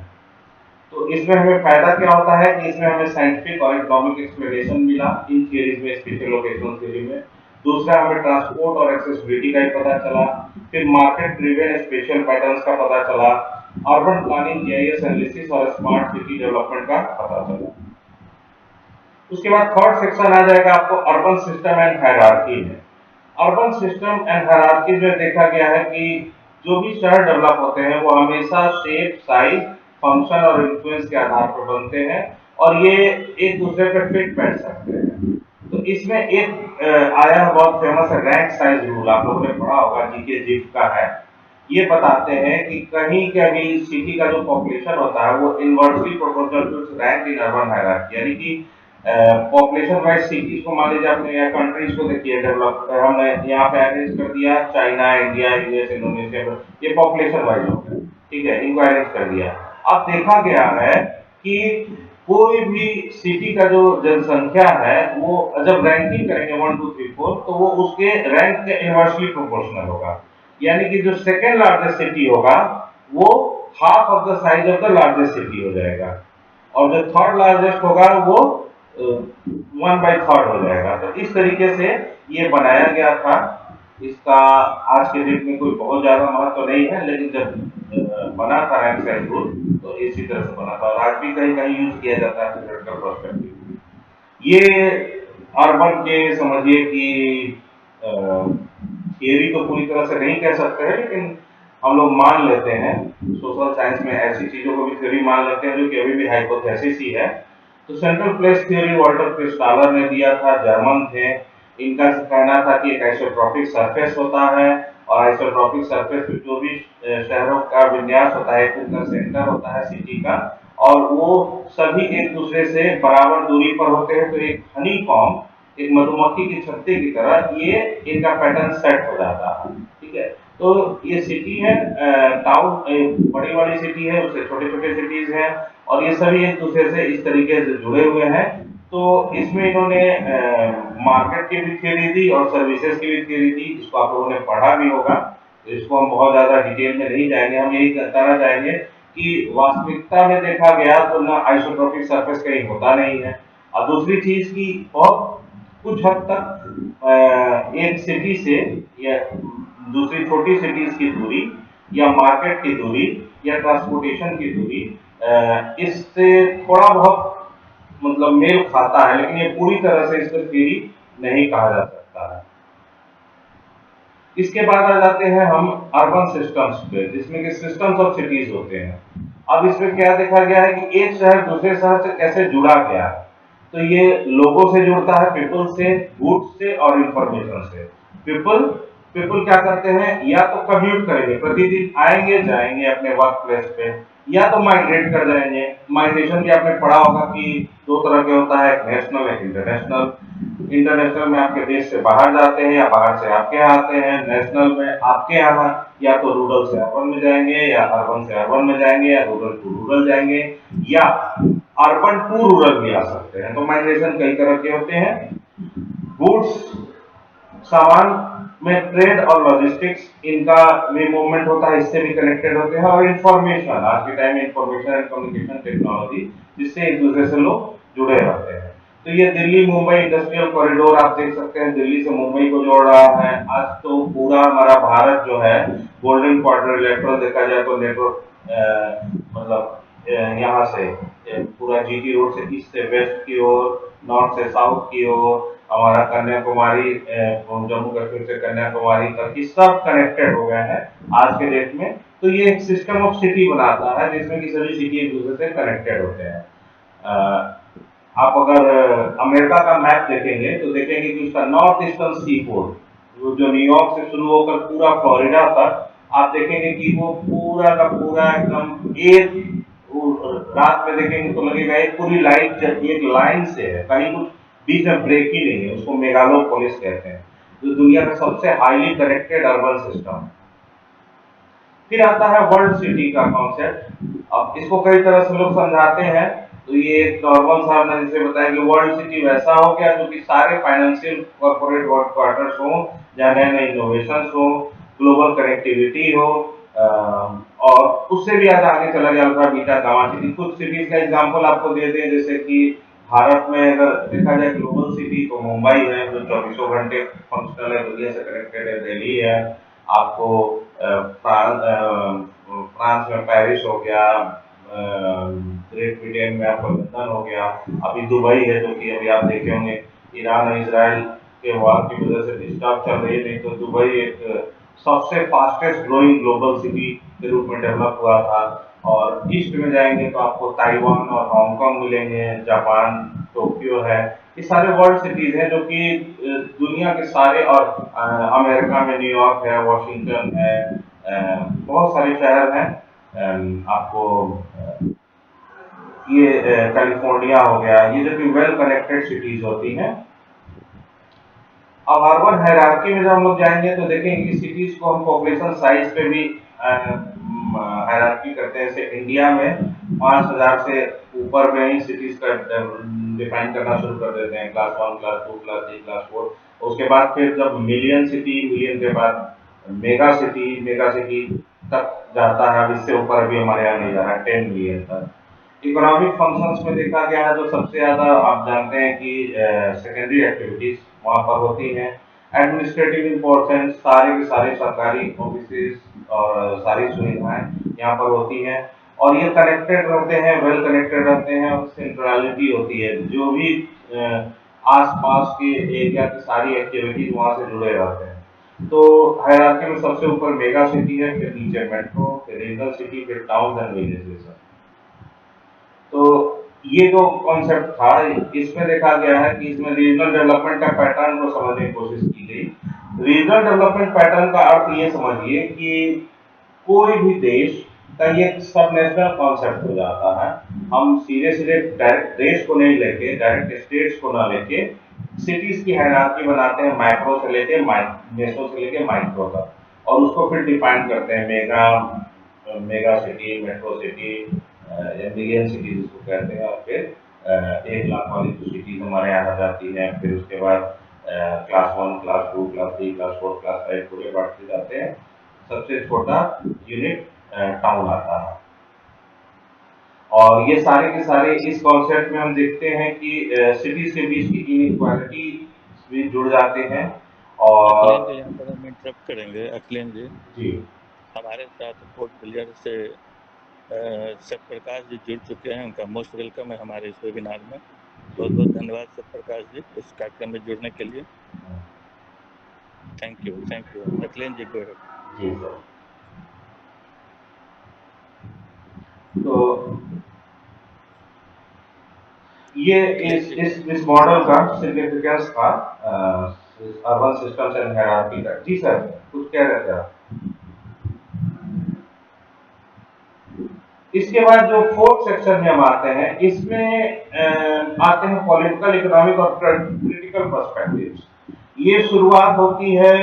B: तो इसमें हमें फायदा क्या होता है कि इसमें हमें साइंटिफिक और इकोनॉमिक एक्सप्लेनेशन मिला इन थियरीज में, स्पेशल लोकेशन थ्योरी में। दूसरा, हमें ट्रांसपोर्ट और एक्सेसिबिलिटी का ही पता चला। फिर मार्केट ड्रिवन स्पेशल पैटर्न्स का पता चला, अर्बन प्लानिंग, जीआईएस एनालिसिस और स्मार्ट सिटी डेवलपमेंट का पता चला। उसके बाद थर्ड सेक्शन आ जाएगा आपको अर्बन सिस्टम एंड हायरार्की में। अर्बन सिस्टम एंड हायरार्की में देखा गया है कि जो भी शहर डेवलप होते हैं वो हमेशा शेप, साइज, फंक्शन और इन्फ्लुएंस के आधार पर बनते हैं, और ये एक दूसरे पे फिट बैठ सकते हैं। तो इसमें एक आया है बहुत फेमस है, रैंक साइज रूल, आप लोगों ने पढ़ा होगा, जीके जिफ का है। ये बताते हैं कि कहीं का भी सिटी का जो पॉपुलेशन होता है वो inversely proportional to its rank in urban hierarchy, यानी कि पॉपुलेशन वाइज सिटीज को मान लीजिए आपने, या कंट्रीज को देखिए डेवलप, हमने यहाँ पे अरेंज कर दिया चाइना, इंडिया, यूएस, इंडोनेशिया, ये पॉपुलेशन वाइज हो गया, ठीक है, इनको अरेंज कर दिया। अब देखा गया है कि कोई भी सिटी का जो जनसंख्या है वो जब रैंकिंग करेंगे 1 2 3 4, तो वो उसके रैंक के इनवर्सली प्रोपोर्शनल होगा, यानी कि जो सेकेंड लार्जेस्ट सिटी होगा वो half of the size of the largest city हो जाएगा, और जो थर्ड लार्जेस्ट होगा वो 1/3 हो जाएगा। तो इस तरीके से ये बनाया गया था। इसका आज के डेट में कोई बहुत ज्यादा महत्व नहीं है, लेकिन जब बना था रैंक साइज रूल तो इसी तरह से बना था, और आज भी कहीं कहीं यूज किया जाता है थियोरेटिकल पर्सपेक्टिव। ये अर्बन के समझिए कि थियरी तो पूरी तरह से नहीं कह सकते हैं, लेकिन हम लोग मान लेते हैं, सोशल साइंस में ऐसी चीजों को भी थ्योरी मान लेते हैं जो कि अभी भी हाइपोथेसिस ही है। तो सेंट्रल प्लेस थ्योरी वाल्टर क्रिस्टालर ने दिया था, जर्मन थे। इनका कहना था कि एक आइसोट्रॉपिक सरफेस होता है और आइसोट्रॉपिक सरफेस पे जो भी शहरों का विन्यास होता है, उनका सेंटर होता है सिटी का, और वो सभी एक दूसरे से बराबर दूरी पर होते हैं। तो एक हनी कॉम्ब, एक मधुमक्खी की छत्ते की तरह ये इनका पैटर्न सेट हो जाता है। ठीक है, तो ये सिटी है, टाउन बड़ी वाली सिटी है, उससे छोटे छोटे सिटीज हैं, और ये सभी एक दूसरे से इस तरीके से जुड़े हुए हैं। तो इसमें इन्होंने मार्केट की भी थ्योरी दी और सर्विसेज की भी थ्योरी दी। इसको आप लोगों ने पढ़ा भी होगा, तो इसको हम बहुत ज्यादा डिटेल में नहीं जाएंगे। हम यही बताना चाहेंगे कि वास्तविकता में देखा गया तो ना आइसोट्रॉपिक सरफेस कहीं होता नहीं है। और दूसरी चीज की बहुत कुछ हद तक एक सिटी से या दूसरी छोटी सिटीज की दूरी या मार्केट की दूरी या ट्रांसपोर्टेशन की दूरी इससे थोड़ा बहुत मतलब मेल खाता है, लेकिन ये पूरी तरह से इसको थ्योरी नहीं कहा जा सकता है। इसके बाद आ जाते हैं हम अर्बन सिस्टम्स पे, जिसमें कि सिस्टम्स ऑफ सिटीज होते हैं। अब इसमें क्या देखा गया है कि एक शहर दूसरे शहर से कैसे जुड़ा गया है। तो ये लोगों से जुड़ता है, पीपल से, गुड्स से और इंफॉर्मेशन से। पीपल पीपल क्या करते हैं, या तो कम्यूट करेंगे, प्रतिदिन आएंगे जाएंगे अपने वर्क प्लेस पे, या तो माइग्रेट कर जाएंगे। माइग्रेशन भी आपने पढ़ा होगा कि दो तरह के होता है, एक नेशनल एक इंटरनेशनल। इंटरनेशनल में आपके देश से बाहर जाते हैं या बाहर से आपके यहाँ आते हैं। नेशनल में आपके यहाँ या तो रूरल से अर्बन में जाएंगे, या अर्बन से अर्बन में जाएंगे, या रूरल टू रूरल जाएंगे, या अर्बन टू रूरल भी आ सकते हैं। तो माइग्रेशन कई तरह के होते हैं। गुड्स, सामान में ट्रेड और लॉजिस्टिक्स, इनका भी मूवमेंट होता है, इससे भी कनेक्टेड होते हैं। और इंफॉर्मेशन, आज के टाइम में इंफॉर्मेशन एंड कम्युनिकेशन टेक्नोलॉजी, जिससे एक दूसरे से लोग जुड़े रहते हैं। तो ये दिल्ली मुंबई इंडस्ट्रियल कॉरिडोर आप देख सकते हैं, दिल्ली से मुंबई को जोड़ रहा है। आज तो पूरा हमारा भारत जो है गोल्डन क्वाड्रिलेटरल देखा जाए तो नेटवर्क, मतलब यहाँ से पूरा जीटी रोड से ईस्ट से वेस्ट की ओर, नॉर्थ से साउथ की ओर, हमारा कन्याकुमारी, जम्मू कश्मीर से कन्याकुमारी तक की सब कनेक्टेड हो गए हैं आज के डेट में। तो ये एक सिस्टम ऑफ सिटी बनाता है, जिसमें कि सभी सिटी एक दूसरे से कनेक्टेड होते हैं। आप अगर अमेरिका का मैप देखेंगे तो देखेंगे कि उसका नॉर्थ ईस्टर्न सी पोर्ट, जो न्यूयॉर्क से शुरू होकर पूरा फ्लोरिडा तक, आप देखेंगे कि वो पूरा का पूरा एकदम एक रात में देखेंगे तो लगेगा एक पूरी लाइट एक लाइन से है, कहीं कुछ बीच में ब्रेक ही नहीं है। उसको मेगालोपोलिस कहते हैं, जो दुनिया का सबसे हाईली कनेक्टेड अर्बन सिस्टम। फिर आता है वर्ल्ड सिटी का कॉन्सेप्ट। अब इसको कई तरह से लोग समझाते हैं। तो ये एक नॉर्मल सा हमने जैसे बताया कि वर्ल्ड सिटी वैसा हो गया जो कि सारे फाइनेंशियल कॉर्पोरेट हेडक्वार्टर्स हो, जहाँ नए नए इनोवेशन हो, ग्लोबल कनेक्टिविटी हो, और उससे भी आज आगे चला गया अल्फा बीटा गामा सिटी। कुछ सिटीज का एग्जांपल आपको दे दें, जैसे कि भारत में अगर देखा जाए ग्लोबल सिटी तो मुंबई है, जो 24 घंटे फंक्शनल है, दुनिया से कनेक्टेड है। दिल्ली है, आपको फ्रांस में पेरिस हो गया, ग्रेट ब्रिटेन में आपका लंदन हो गया, अभी दुबई है, जो कि अभी आप देखे होंगे ईरान और इसराइल के वार की वजह से डिस्टर्ब चल रही है। नहीं तो दुबई एक सबसे फास्टेस्ट ग्रोइंग ग्लोबल सिटी के रूप में डेवलप हुआ था। और ईस्ट में जाएंगे तो आपको ताइवान और हांगकांग मिलेंगे, जापान, टोक्यो है। ये सारे वर्ल्ड सिटीज हैं जो कि दुनिया के सारे, और अमेरिका में न्यूयॉर्क है, वॉशिंगटन है, बहुत सारे शहर हैं। आपको ये कैलिफोर्निया हो गया, ये जो कि वेल कनेक्टेड सिटीज होती हैं। अब अर्बन हायरार्की में जब हम लोग जाएंगे तो देखेंगे कि सिटीज को हम पॉपुलेशन साइज पे भी हायरार्की करते हैं। जैसे इंडिया में 5000 से ऊपर में ही सिटीज का डिफाइन करना शुरू कर देते हैं, क्लास 1, क्लास 2, क्लास 3, क्लास 4। उसके बाद फिर जब मिलियन सिटी, मिलियन के बाद मेगा सिटी तक जाता है। अब इससे ऊपर अभी हमारे यहाँ नहीं जा रहा है, 10 मिलियन तक। इकोनॉमिक फंक्शंस में देखा गया है तो सबसे ज्यादा आप जानते हैं कि सेकेंडरी एक्टिविटीज वहां पर होती हैं। एडमिनिस्ट्रेटिव इंपॉर्टेंस, सारे के सारे सरकारी ऑफिसेज और सारी सुविधाएं यहाँ पर होती हैं, और ये कनेक्टेड रहते हैं, वेल कनेक्टेड रहते हैं, और सेंट्रलिटी होती है। जो भी आसपास के एरिया की सारी एक्टिविटीज वहां से जुड़े रहते हैं। तो हायरार्की में सबसे ऊपर मेगा सिटी है, फिर नीचे मेट्रो, फिर रीजनल सिटी, फिर टाउन एंड विलेजेस है। तो ये जो कॉन्सेप्ट था, इसमें देखा गया है कि इसमें रीजनल डेवलपमेंट का पैटर्न को समझने की कोशिश की गई। रीजनल डेवलपमेंट पैटर्न का अर्थ ये समझिए कि कोई भी देश का ये सब नेशनल कॉन्सेप्ट हो जाता है। हम सीधे सीधे डायरेक्ट देश को नहीं लेके, डायरेक्ट स्टेट्स को ना लेके सिटीज की हायरार्की बनाते हैं, मैक्रो से लेके मेसो से लेके माइक्रो तक, और उसको फिर डिफाइन करते हैं मेगा सिटी, मेट्रो सिटी या बिलियन सिटी जिसको कहते हैं। और फिर 1 लाख वाली जो सिटीज हमारे यहाँ आ जाती है, फिर उसके बाद class 1, class 2, class 3, class 4, class 5 पूरे बांटते जाते हैं। सबसे छोटा यूनिट टाउन आता है। और ये सारे के सारे इस कॉन्सेप्ट में हम देखते हैं कि सिटीज के बीच की इनइक्वालिटी भी जुड़ जाते हैं।
A: अखिलेश जी,
B: और
A: यहाँ पर हम इंटरप्ट करेंगे। अखिलेश जी,
B: जी
A: हमारे साथ पोर्ट ब्लेयर से सत्यप्रकाश जी जुड़ चुके हैं। उनका मोस्ट वेलकम है हमारे इस वेबिनार में। बहुत बहुत धन्यवाद सत्यप्रकाश जी इस कार्यक्रम में जुड़ने के लिए। Thank you, thank you. Akhilesh ji, go ahead.
B: जी सर। तो ये
A: अखिलेश जी,
B: इस मॉडल का सिग्निफिकेंस था अर्बन सिस्टम्स एंड हायरार्की का। जी सर, कुछ कह रहे थे आप? इसके बाद जो फोर्थ सेक्शन में हम आते हैं, इसमें आते हैं पॉलिटिकल, इकोनॉमिक और क्रिटिकल पर्सपेक्टिव्स। ये शुरुआत होती है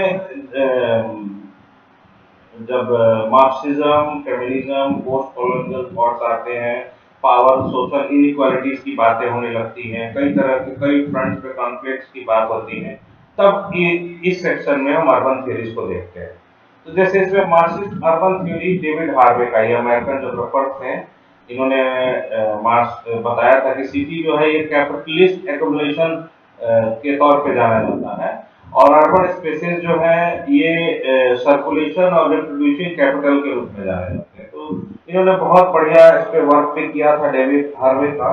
B: जब Marxism, feminism, post colonial thoughts आते हैं, पावर, सोशल इनइक्वालिटीज की बातें होने लगती हैं, कई तरह के कई फ्रंट्स पे कॉन्फ्लिक्ट्स की बात होती है। तब इस सेक्शन में हम अर्बन थ्योरीज को देखते हैं। तो जैसे इसमें Marxist urban theory David Harvey का, ये अमेरिकन जोग्राफर थे, इन्होंने मार्क्स बताया था कि सिटी जो है ये कैपिटलिस्ट एक्युमुलेशन के तौर पे जाना जाता है, और अर्बन स्पेसेस जो है ये सर्कुलेशन और रिप्रोड्यूसिंग कैपिटल के रूप में जाने जाते हैं। तो इन्होंने बहुत बढ़िया इस पे वर्क भी किया था डेविड हार्वे का।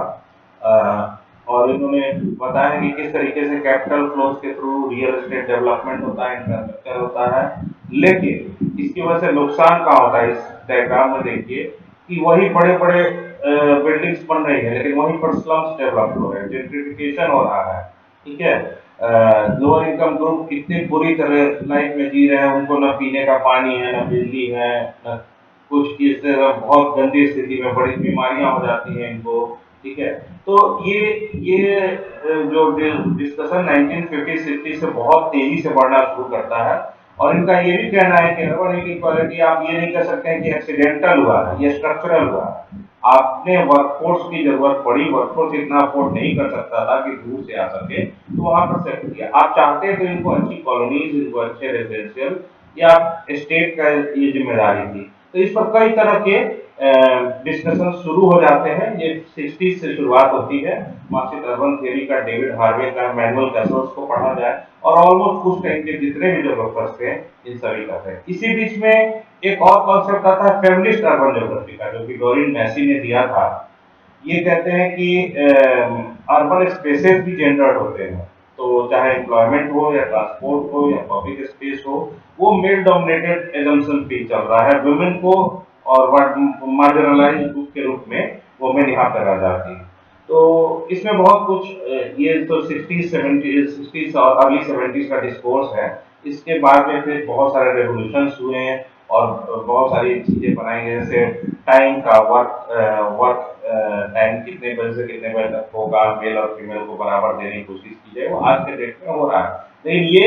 B: और इन्होंने बताया कि किस तरीके से कैपिटल फ्लोज के थ्रू रियल एस्टेट डेवलपमेंट होता है, इंफ्रास्ट्रक्चर होता है। लेकिन इसकी वजह से नुकसान क्या होता है, इस डायग्राम में देखिए कि वही बड़े बड़े बिल्डिंग्स बन रही है, लेकिन वहीं पर स्लम्स डेवलप हो रहे हैं, जेंट्रिफिकेशन हो रहा है। ठीक है, लोअर इनकम ग्रुप कितनी बुरी तरह लाइफ में जी रहे हैं, उनको न पीने का पानी है, न बिजली है, न कुछ, इस तरह बहुत गंदी स्थिति में बड़ी बीमारियां हो जाती हैं इनको। ठीक है, तो ये जो डिस्कशन 1950-60 से बहुत तेजी से बढ़ना शुरू करता है। और इनका ये भी कहना है कि अर्बन इनइक्वालिटी आप ये नहीं कह सकते हैं कि एक्सीडेंटल हुआ है, ये स्ट्रक्चरल हुआ है। आपने वर्कफोर्स की जरूरत पड़ी, वर्कफोर्स इतना अफोर्ड नहीं कर सकता था कि दूर से आ सके, तो वहां पर सेट किया। आप चाहते तो इनको अच्छी कॉलोनीज, इनको अच्छे रेजिडेंशियल, या स्टेट का ये जिम्मेदारी थी। तो इस पर कई तरह के डिस्कशन शुरू हो जाते हैं। ये 60 से शुरुआत होती है। मार्क्सिस्ट अर्बन थ्योरी का डेविड हार्वे का मैनुअल कैसल्स को पढ़ा जाए, और ऑलमोस्ट उस टाइम के जितने भी डेवलपर्स थे इन सभी का थे। इसी बीच में एक और कॉन्सेप्ट आता है फेमिनिस्ट अर्बन ज्योग्राफी का, जो कि डोरिन मैसी ने दिया था। ये कहते हैं कि अर्बन स्पेसेस भी जेंडर्ड होते हैं, तो चाहे एम्प्लॉयमेंट हो या ट्रांसपोर्ट हो या पब्लिक स्पेस हो, वो मेल डोमिनेटेड एजम्पशन पे चल रहा है। वुमेन को और मार्जिनलाइज्ड ग्रुप के रूप में वुमेन यहाँ पर आ जाती है। तो इसमें बहुत कुछ, ये तो 60s और अर्ली 70s का डिस्कोर्स है। इसके बाद में फिर बहुत सारे रेवोल्यूशंस हुए हैं और बहुत सारी चीजें बनाई गई, जैसे टाइम का वर्क टाइम कितने बजे से कितने बजे तक होगा, मेल और फीमेल को बराबर देने की कोशिश की जाए, वो आज के डेट में हो रहा है। लेकिन ये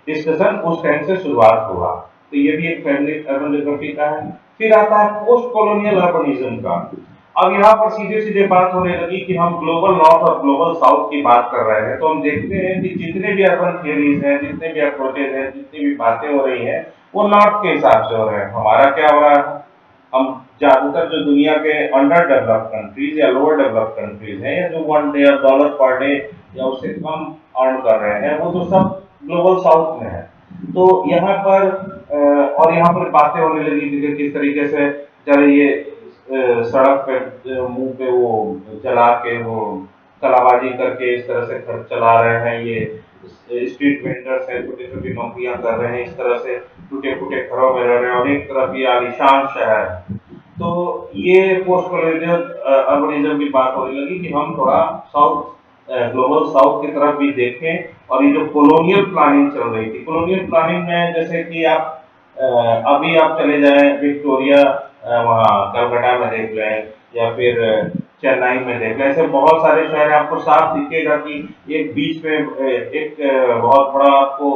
B: डिस्कशन उस टाइम से शुरुआत हुआ। तो ये भी एक फेमिनिस्ट अर्बन ज्योग्राफी का है। फिर आता है पोस्ट कॉलोनियल अर्बनिज्म का। अब यहाँ पर सीधे सीधे बात होने लगी कि हम ग्लोबल नॉर्थ और ग्लोबल साउथ की बात कर रहे हैं। तो हम देखते हैं कि जितने भी अर्बन थियरीज हैं, जितने भी अप्रोचेज हैं, जितनी भी बातें हो रही हैं, वो नॉर्थ के हिसाब से हो रहे हैं। हमारा क्या हो रहा है, हम ज्यादातर जो दुनिया के अंडर डेवलप्ड कंट्रीज या लोअर डेवलप्ड कंट्रीज हैं, या जो $1 पर डे या उससे कम अर्न कर रहे हैं, वो तो सब ग्लोबल साउथ में है। तो यहाँ पर और यहाँ पर बातें होने लगी कि किस तरीके से चले ये सड़क पे मुंह पे वो जला के वो कलाबाजी करके इस तरह से खर्च चला रहे हैं, ये स्ट्रीट वेंडर्स हैं, छोटी छोटी नौकरियां कर रहे हैं, इस तरह से टूटे फूटे घरों में रह रहे हैं, और एक तरफ ये आलीशान शहर। तो ये पोस्ट कॉलोनियल अर्बनिज्म की बात होने लगी कि हम थोड़ा साउथ, ग्लोबल साउथ की तरफ भी देखें। और ये जो कॉलोनियल प्लानिंग चल रही थी, कॉलोनियल प्लानिंग में जैसे कि आप अभी आप चले जाएं विक्टोरिया, वहाँ कलकत्ता में देख लें, या फिर चेन्नई में देख लें, ऐसे बहुत सारे शहर आपको साफ दिखेगा कि एक बीच में एक बहुत बड़ा आपको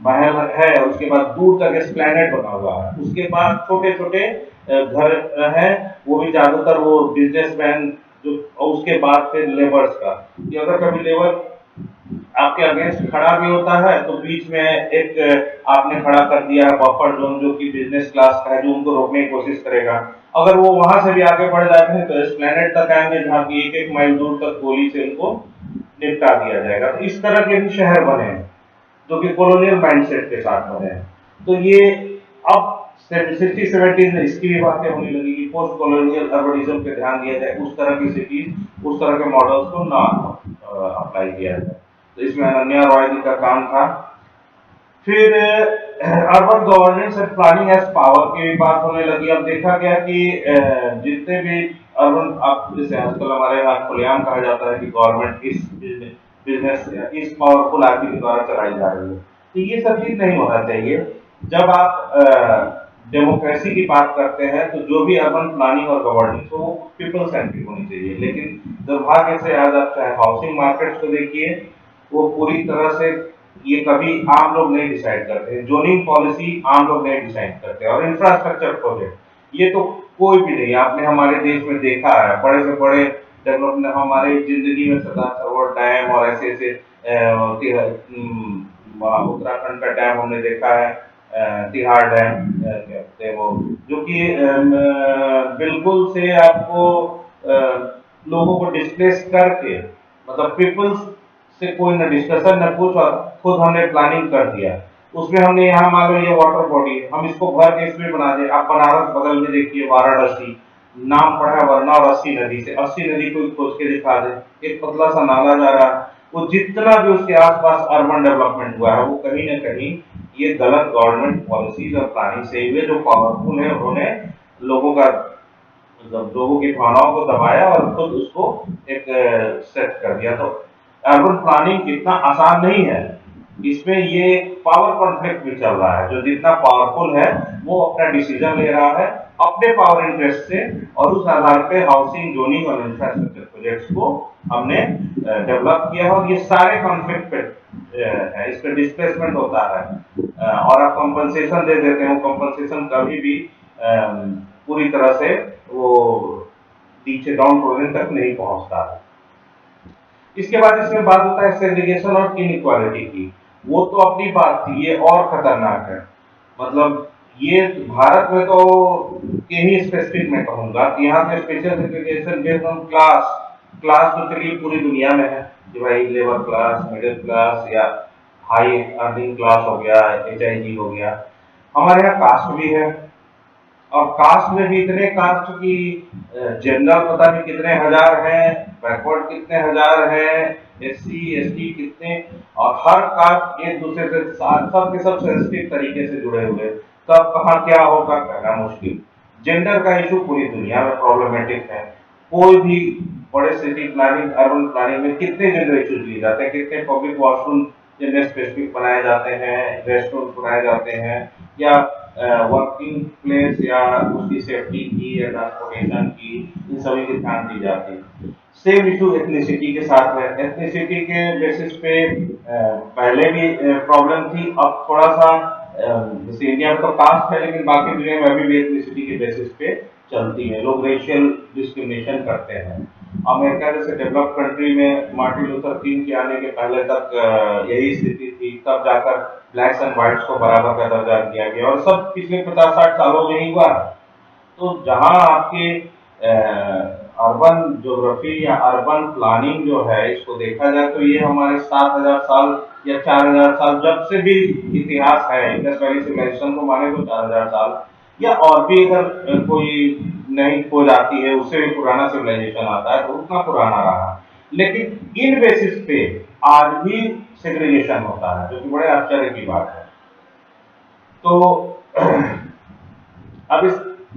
B: महल है, उसके बाद दूर तक एस्प्लैनेड बना हुआ है, उसके बाद छोटे छोटे घर हैं, वो भी ज्यादातर वो बिजनेसमैन जो, और उसके बाद फिर लेबर्स का, कि अगर कभी लेबर आपके अगेंस्ट खड़ा भी होता है तो बीच में एक आपने खड़ा कर दिया है बफर जोन, जो कि बिजनेस क्लास का है, जो उनको रोकने की कोशिश करेगा। अगर वो वहां से भी आगे बढ़ जाते हैं तो एस्प्लैनेड तक आएंगे, जहाँ की एक एक माइल दूर तक गोली से उनको निपटा दिया जाएगा। तो इस तरह के भी शहर बने हैं जो कि कॉलोनियल माइंडसेट के साथ बने हैं। तो ये अब 60-70 में इसकी भी बातें होने लगी कि पोस्ट कॉलोनियल अर्बनिज्म पे ध्यान दिया जाए, उस तरह की सिटीज, उस तरह के मॉडल्स को ना अप्लाई किया जाए। तो इसमें अनन्या रॉय जी का काम था। फिर urban governance and planning as power की भी बात होने लगी। अब देखा गया कि जितने भी अर्बन, आप जैसे आजकल हमारे यहाँ खुलेआम कहा जाता है कि गवर्नमेंट इस बिजनेस इस पावरफुल आदमी के द्वारा चलाई जा रही है, तो ये सब चीज नहीं होना चाहिए। जब आप डेमोक्रेसी की बात करते हैं तो जो भी अर्बन प्लानिंग और गवर्नेंस हो वो पीपल सेंट्रिक होनी चाहिए। लेकिन दुर्भाग्य से आज आप चाहे हाउसिंग मार्केट्स को देखिए, वो पूरी तरह से, ये कभी आम लोग नहीं डिसाइड करते, जोनिंग पॉलिसी आम लोग नहीं डिसाइड करते, और इंफ्रास्ट्रक्चर प्रोजेक्ट ये तो कोई भी नहीं। आपने हमारे देश में देखा है बड़े से बड़े डेवलपमेंट हमारी जिंदगी में, सरदार सरोवर डैम और ऐसे ऐसे उत्तराखंड का डैम हमने देखा है, तिहाड़ डैम कहते हैं वो, जो कि बिल्कुल से आपको लोगों को डिस्प्लेस करके, मतलब पीपल्स से कोई न डिस्कशन न कुछ, और खुद हमने प्लानिंग कर दिया। उसमें हमने यहाँ मान लो ये वाटर बॉडी, हम इसको भर के इसमें बना दे। आप बनारस बगल में देखिए वाराणसी, नाम पड़ा है वरना और 80 नदी से, 80 नदी को खोज के दिखा दे, एक पतला सा नाला जा रहा है। वो जितना भी उसके आसपास अर्बन डेवलपमेंट हुआ है वो कहीं ना कहीं ये गलत गवर्नमेंट पॉलिसीज और प्लानिंग से हुए। जो पावरफुल है उन्होंने लोगों का, मतलब लोगों की भावनाओं को दबाया और खुद उसको एक सेट कर दिया। तो अर्बन प्लानिंग इतना आसान नहीं है, इसमें ये पावर कॉन्फ्लिक्ट भी चल रहा है। जो जितना पावरफुल है वो अपना डिसीजन ले रहा है अपने पावर इंटरेस्ट से, और उस आधार पे हाउसिंग, जोनिंग और इंफ्रास्ट्रक्चर प्रोजेक्ट्स को हमने डेवलप किया है। और ये सारे कॉन्फ्लिक्ट पे है, इस पे डिस्प्लेसमेंट होता है और आप कंपनसेशन दे देते हैं। वो कंपनसेशन कभी भी पूरी तरह से वो नीचे डाउन प्रोजेक्ट तक नहीं पहुंचता है। इसके बाद इसमें बात होता है सेग्रीगेशन और इनइक्वालिटी की। वो तो अपनी बात थी, ये और खतरनाक है। मतलब ये भारत में तो के ही स्पेसिफिक में कहूंगा कि यहाँ पे special segregation based on class. Class तो चलिए पूरी दुनिया में है कि भाई लेबर क्लास, मिडिल क्लास या हाई अर्निंग क्लास हो गया, HIG हो गया। हमारे यहाँ कास्ट भी है, और कास्ट में भी इतने कास्ट की जनरल पता नहीं कितने हजार हैं, बैकवर्ड कितने हजार हैं, SC ST कितने, और हर कास्ट एक दूसरे से सब के सब सेंसिटिव तरीके से जुड़े हुए। तब कहाँ क्या होगा कहना मुश्किल। जेंडर का इशू पूरी दुनिया में प्रॉब्लमेटिक है। कोई भी बड़े सिटी प्लानिंग, अर्बन प्लानिंग में कितने जेंडर इशूज लिए जाते हैं, कितने पब्लिक वॉशरूम जेंडर स्पेसिफिक बनाए जाते हैं, रेस्टोरेंट बनाए जाते हैं, या वर्किंग प्लेस या उसकी सेफ्टी की या ट्रांसपोर्टेशन की, इन सभी की ध्यान दी जाती है। सेम इशू एथनिसिटी के साथ है। एथनिसिटी के बेसिस पे पहले भी प्रॉब्लम थी, अब थोड़ा सा जैसे इंडिया में तो कास्ट है, लेकिन बाकी दुनिया में अभी भी एथनिसिटी के बेसिस पे चलती है। लोग रेशियल डिस्क्रिमिनेशन करते हैं। अमेरिका जैसे डेवलप कंट्री में मार्टिन लूथर किंग के आने के पहले तक यही स्थिति थी, तब जाकर ब्लैक्स एंड व्हाइट्स को बराबर का दर्जा दिया गया, और सब पिछले 50-60 सालों में ही हुआ। तो जहां आपके अर्बन ज्योग्राफी या अर्बन प्लानिंग जो है, इसको देखा जाए तो ये हमारे 7000 साल या 4000 साल जब से भी इतिहास है, इंडस वैली सिविलाइजेशन को माने तो 4000 साल, या और भी अगर कोई नई खोज आती है उससे भी पुराना सिविलाइजेशन आता है तो उतना पुराना रहा। लेकिन इन बेसिस पे आज भी सेग्रीगेशन होता है, जो कि बड़े आश्चर्य की बात है। तो अब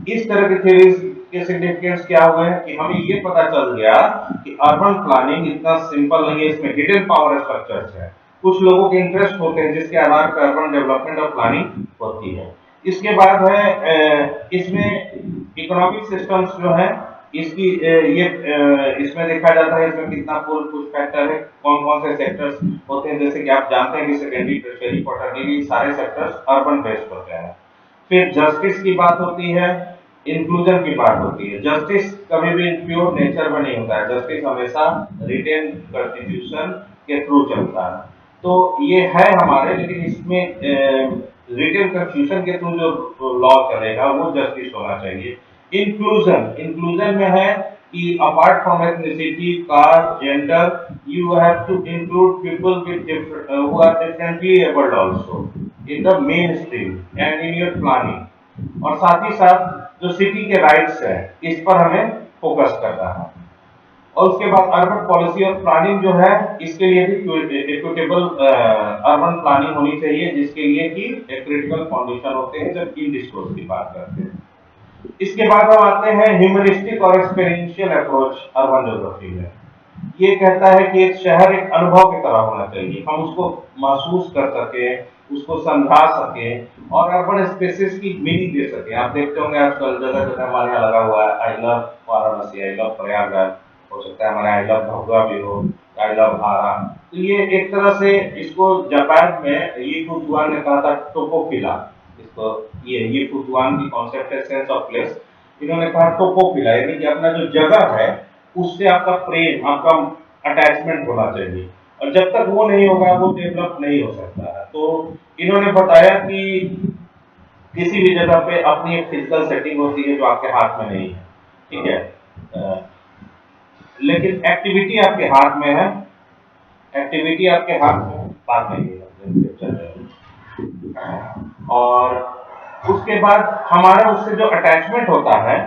B: इस तरह की थ्योरीज के सिग्निफिकेंस क्या हुए हैं कि हमें ये पता चल गया कि अर्बन प्लानिंग इतना सिंपल नहीं है, इसमें हिडन पावर स्ट्रक्चर्स है, कुछ लोगों के इंटरेस्ट होते हैं जिसके आधार पर अर्बन डेवलपमेंट और प्लानिंग होती है। इसके बाद है इसमें इकोनॉमिक सिस्टम्स जो है इसकी इसमें देखा जाता है इसमें कितना पुल पुश फैक्टर है, कौन कौन से सेक्टर्स होते हैं, जैसे कि आप जानते हैं कि सेकेंडरी टर्शियरी क्वाटरनरी सारे सेक्टर्स अर्बन बेस्ड होते हैं। फिर जस्टिस की बात होती है, इंक्लूजन की बात होती है। जस्टिस कभी भी प्योर नेचर में नहीं होता है, जस्टिस हमेशा रिटेन कॉन्स्टिट्यूशन के थ्रू चलता है। तो ये है हमारे, लेकिन इसमें रिटेन कॉन्स्टिट्यूशन के थ्रू जो लॉ चलेगा वो जस्टिस होना चाहिए। इंक्लूजन में है कि apart from ethnicity, caste, gender, you have to include people with who are differently abled also in the mainstream and in your planning. और साथ ही साथ जो सिटी के राइट्स है इस पर हमें फोकस करना है। और उसके बाद अर्बन पॉलिसी और प्लानिंग जो है इसके लिए भी इक्विटेबल अर्बन प्लानिंग होनी चाहिए, जिसके लिए कि एक क्रिटिकल फाउंडेशन होते हैं जब इन डिस्कोर्स की बात करते हैं। इसके बाद हम आते हैं ह्यूमनिस्टिक और एक्सपीरियंशियल अप्रोच अर्बन ज्योग्राफी में। ये कहता है कि एक शहर एक अनुभव की तरह होना चाहिए, हम उसको महसूस कर सके, उसको समझा सके और अर्बन स्पेसेस की मीनिंग दे सके। आप देखते होंगे आजकल जगह जगह हमारे यहाँ लगा हुआ है I love Varanasi, I love Prayagraj, हो सकता है हमारे आई लव भगवा भी हो, आई लव हारा। तो ये एक तरह से इसको जापान में ये कुतुआन ने कहा था टोपोफिला, इसको ये कुतुआन की कॉन्सेप्ट है सेंस ऑफ प्लेस। इन्होंने कहा टोपोफिला यानी कि अपना जो जगह है उससे आपका प्रेम, आपका अटैचमेंट होना चाहिए, और जब तक वो नहीं होगा वो डेवलप नहीं हो सकता है। तो इन्होंने बताया कि किसी भी जगह पे अपनी एक फिजिकल सेटिंग होती है जो आपके हाथ में नहीं है, ठीक है, लेकिन एक्टिविटी आपके हाथ में है, एक्टिविटी आपके हाथ में बात नहीं है। और उसके बाद हमारा उससे जो अटैचमेंट होता है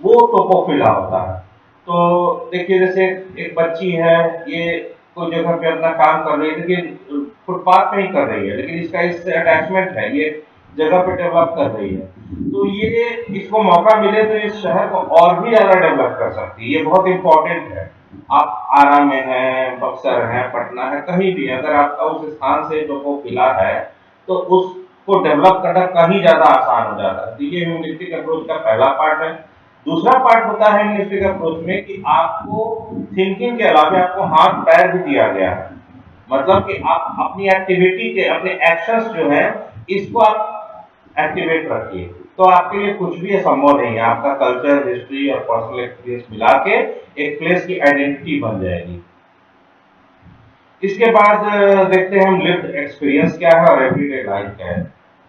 B: वो टोपोफिला होता है। तो देखिए जैसे एक बच्ची है, ये कोई जगह पे अपना काम कर रही है, लेकिन फुटपाथ पे ही कर रही है, लेकिन इसका इससे अटैचमेंट है, ये जगह पे डेवलप कर रही है। तो ये इसको मौका मिले तो इस शहर को और भी ज्यादा डेवलप कर सकती है, ये बहुत इंपॉर्टेंट है। आप आरा में हैं, बक्सर है, पटना है, कहीं भी अगर आपका उस स्थान से टोपोफिला है तो उसको डेवलप करना कहीं ज्यादा आसान हो जाता है। तो ये ह्यूमनिस्टिक अप्रोच का पहला पार्ट है। दूसरा पार्ट होता है ह्यूमनिस्टिक अप्रोच में कि आपको थिंकिंग के अलावा आपको हाथ पैर भी दिया गया है, मतलब कि आप अपनी एक्टिविटी के, अपने एक्शंस जो है इसको आप एक्टिवेट रखिए, तो आपके लिए कुछ भी असंभव नहीं है। आपका कल्चर, हिस्ट्री और पर्सनल एक्सपीरियंस मिला के एक प्लेस की आइडेंटिटी बन जाएगी। इसके बाद देखते हैं हम लिव्ड एक्सपीरियंस क्या है और एवरीडे लाइफ क्या है।